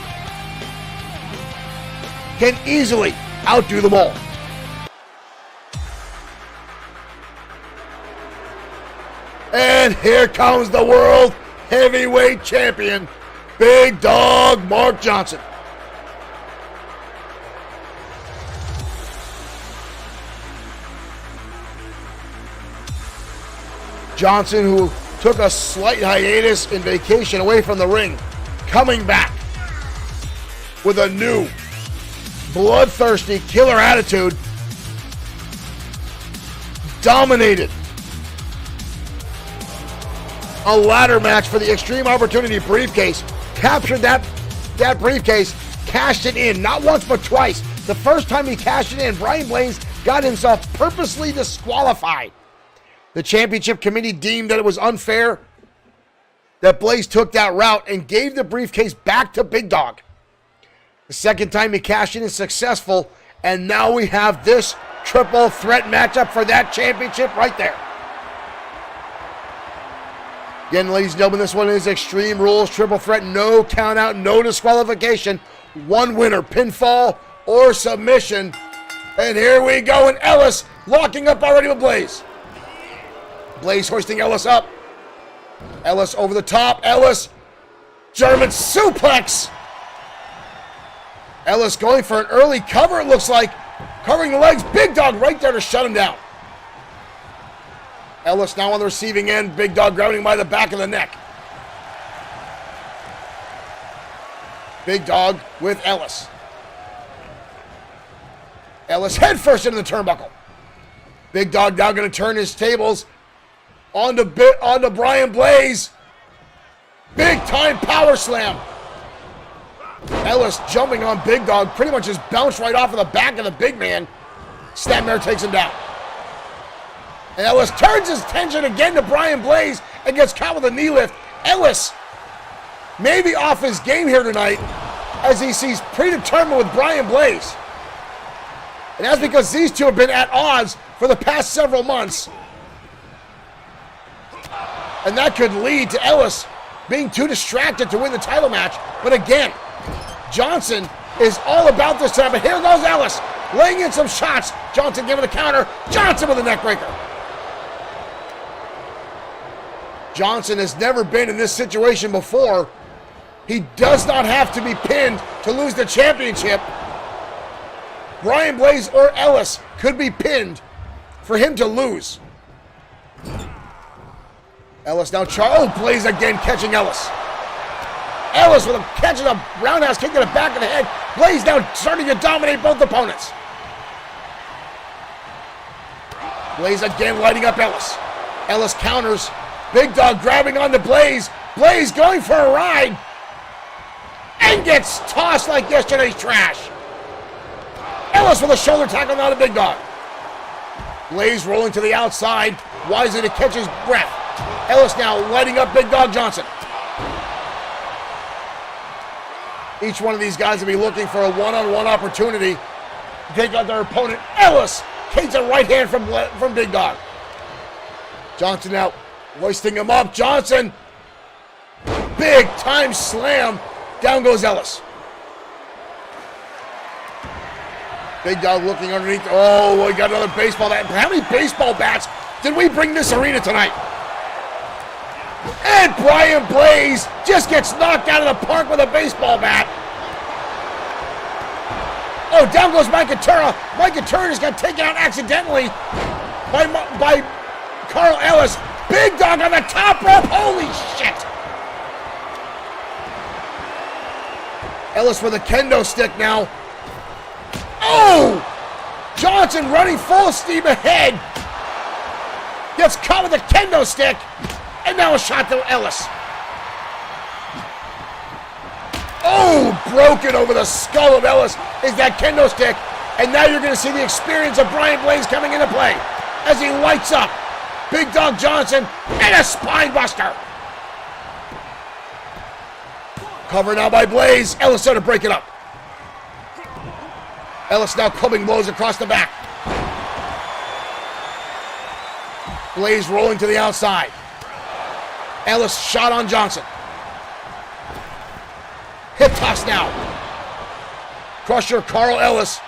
Speaker 1: can easily outdo them all. And here comes the World Heavyweight Champion, Big Dog Mark Johnson. Johnson, who took a slight hiatus in vacation away from the ring, coming back with a new bloodthirsty killer attitude, dominated a ladder match for the Extreme Opportunity briefcase, captured that briefcase, cashed it in, not once but twice. The first time he cashed it in, Brian Blaze got himself purposely disqualified. The championship committee deemed that it was unfair that Blaze took that route and gave the briefcase back to Big Dog. The second time he cashed in is successful, and now we have this triple threat matchup for that championship right there. Again, ladies and gentlemen, this one is Extreme Rules, triple threat, no count out, no disqualification. One winner, pinfall or submission. And here we go, and Ellis locking up already with Blaze. Blaze hoisting Ellis up. Ellis over the top. Ellis, German suplex. Ellis going for an early cover, it looks like. Covering the legs. Big Dog right there to shut him down. Ellis now on the receiving end. Big Dog grabbing him by the back of the neck. Big Dog with Ellis. Ellis head first into the turnbuckle. Big Dog now going to turn his tables onto Brian Blaze. Big time power slam. Ellis jumping on Big Dog, pretty much just bounced right off of the back of the big man. Snapmare takes him down. And Ellis turns his attention again to Brian Blaze and gets caught with a knee lift. Ellis maybe off his game here tonight as he sees predetermined with Brian Blaze. And that's because these two have been at odds for the past several months. And that could lead to Ellis being too distracted to win the title match. But again, Johnson is all about this time. But here goes Ellis, laying in some shots. Johnson giving the counter. Johnson with a neckbreaker. Johnson has never been in this situation before. He does not have to be pinned to lose the championship. Brian Blaze or Ellis could be pinned for him to lose. Ellis now Blaze again catching Ellis. Ellis with a catching a roundhouse kick to the back of the head. Blaze now starting to dominate both opponents. Blaze again lighting up Ellis. Ellis counters. Big Dog grabbing onto Blaze. Blaze going for a ride. And gets tossed like yesterday's trash. Ellis with a shoulder tackle now to Big Dog. Blaze rolling to the outside. Wisely to catch his breath. Ellis now lighting up Big Dog Johnson. Each one of these guys will be looking for a one-on-one opportunity to take out their opponent. Ellis takes a right hand from Big Dog. Johnson now hoisting him up. Johnson, big time slam. Down goes Ellis. Big Dog looking underneath. Oh, we got another baseball bat. How many baseball bats did we bring this arena tonight? And Brian Blaze just gets knocked out of the park with a baseball bat. Oh, down goes Mike Atura. Mike Atura just got taken out accidentally by Carl Ellis. Big Dog on the top rope. Holy shit. Ellis with a kendo stick now. Oh! Johnson running full steam ahead. Gets caught with a kendo stick. And now a shot to Ellis. Oh, broken over the skull of Ellis is that kendo stick. And now you're going to see the experience of Brian Blaze coming into play as he lights up Big Dog Johnson and a spine buster. Cover now by Blaze. Ellis there to break it up. Ellis now clubbing blows across the back. Blaze rolling to the outside. Ellis shot on Johnson. Hip toss now. Crusher Carl Ellis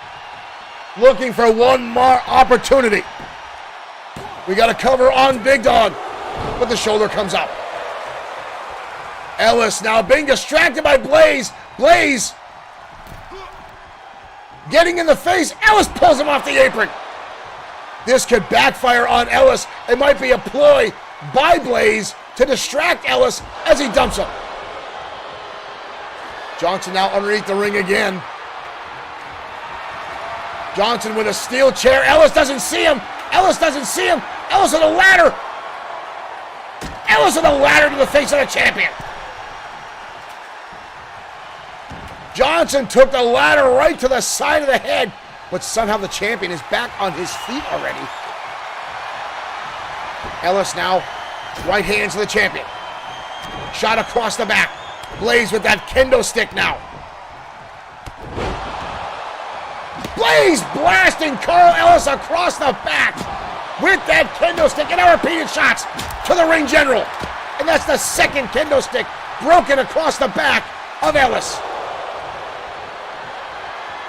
Speaker 1: looking for one more opportunity. We got a cover on Big Dog, but the shoulder comes up. Ellis now being distracted by Blaze. Blaze getting in the face. Ellis pulls him off the apron. This could backfire on Ellis. It might be a ploy by Blaze to distract Ellis as he dumps him. Johnson now underneath the ring again. Johnson with a steel chair. Ellis doesn't see him. Ellis doesn't see him. Ellis with a ladder. Ellis with a ladder to the face of the champion. Johnson took the ladder right to the side of the head, but somehow the champion is back on his feet already. Ellis now, right hand to the champion. Shot across the back. Blaze with that kendo stick now. Blaze blasting Carl Ellis across the back with that kendo stick, and now repeated shots to the ring general. And that's the second kendo stick broken across the back of Ellis.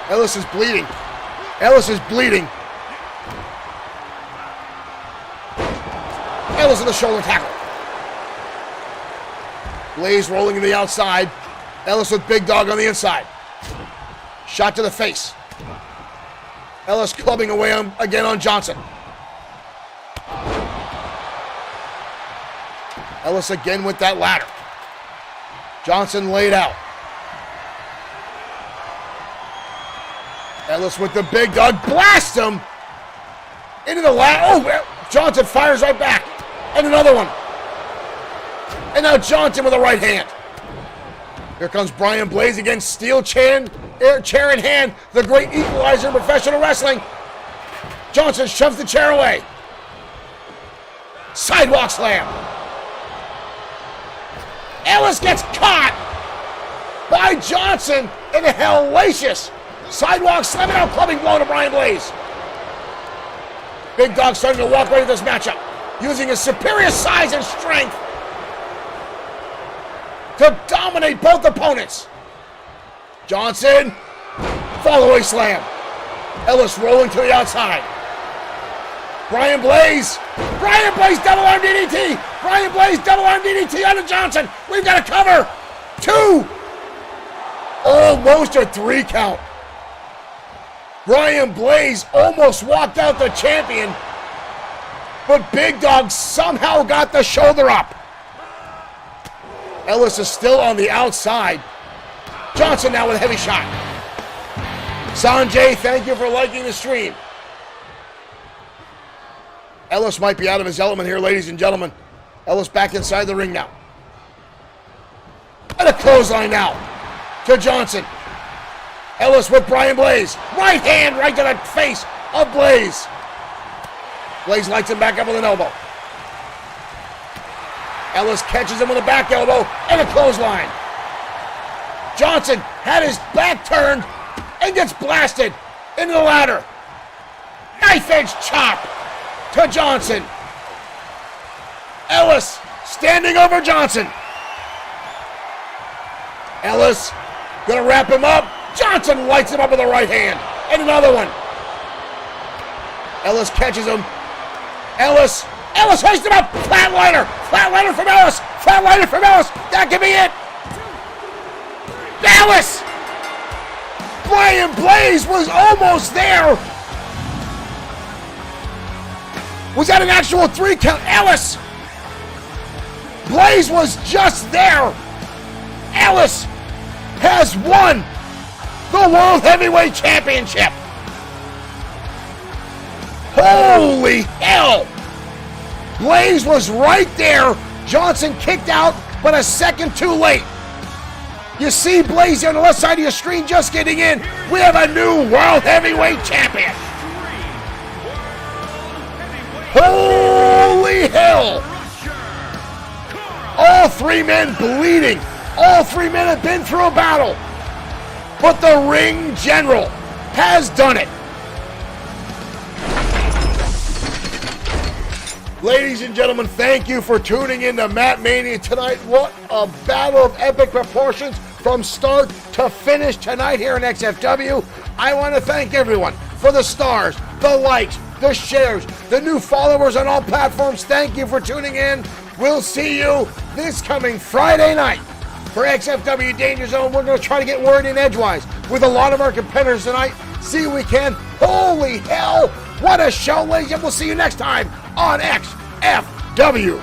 Speaker 1: Ellis is bleeding. Ellis is bleeding. Ellis with a shoulder tackle. Blaze rolling to the outside. Ellis with Big Dog on the inside. Shot to the face. Ellis clubbing away again on Johnson. Ellis again with that ladder. Johnson laid out. Ellis with the Big Dog. Blast him into the ladder. Oh, Johnson fires right back. And another one. And now Johnson with a right hand. Here comes Brian Blaze again. Steel chair in hand. The great equalizer in professional wrestling. Johnson shoves the chair away. Sidewalk slam. Ellis gets caught by Johnson in a hellacious sidewalk slam and out clubbing blow to Brian Blaze. Big Dog starting to walk away with this matchup, using his superior size and strength to dominate both opponents. Johnson, fall-away slam. Ellis rolling to the outside. Brian Blaze double arm DDT. Brian Blaze double arm DDT onto Johnson. We've got a cover. 2, almost a 3 count. Brian Blaze almost walked out the champion, but Big Dog somehow got the shoulder up. Ellis is still on the outside. Johnson now with a heavy shot. Sanjay, thank you for liking the stream. Ellis might be out of his element here, ladies and gentlemen. Ellis back inside the ring now. And a clothesline now to Johnson. Ellis with Brian Blaze. Right hand right to the face of Blaze. Blaze lights him back up with an elbow. Ellis catches him with a back elbow and a clothesline. Johnson had his back turned and gets blasted into the ladder. Knife edge chop to Johnson. Ellis standing over Johnson. Ellis gonna wrap him up. Johnson lights him up with a right hand. And another one. Ellis catches him. Ellis hoists him up. Flatliner. Flatliner from Ellis. Flatliner from Ellis. That could be it. Ellis. Brian Blaze was almost there. Was that an actual 3 count? Ellis. Blaze was just there. Ellis has won the World Heavyweight Championship. Holy hell! Blaze was right there. Johnson kicked out, but a second too late. You see Blaze on the left side of your screen just getting in. We have a new World Heavyweight Champion. Holy hell! All 3 men bleeding. All 3 men have been through a battle. But the ring general has done it. Ladies and gentlemen, thank you for tuning in to MatMania tonight. What a battle of epic proportions from start to finish tonight here in XFW. I want to thank everyone for the stars, the likes, the shares, the new followers on all platforms. Thank you for tuning in. We'll see you this coming Friday night for XFW Danger Zone. We're going to try to get word in edgewise with a lot of our competitors tonight. See what we can. Holy hell, what a show, ladies, and we'll see you next time on XFW.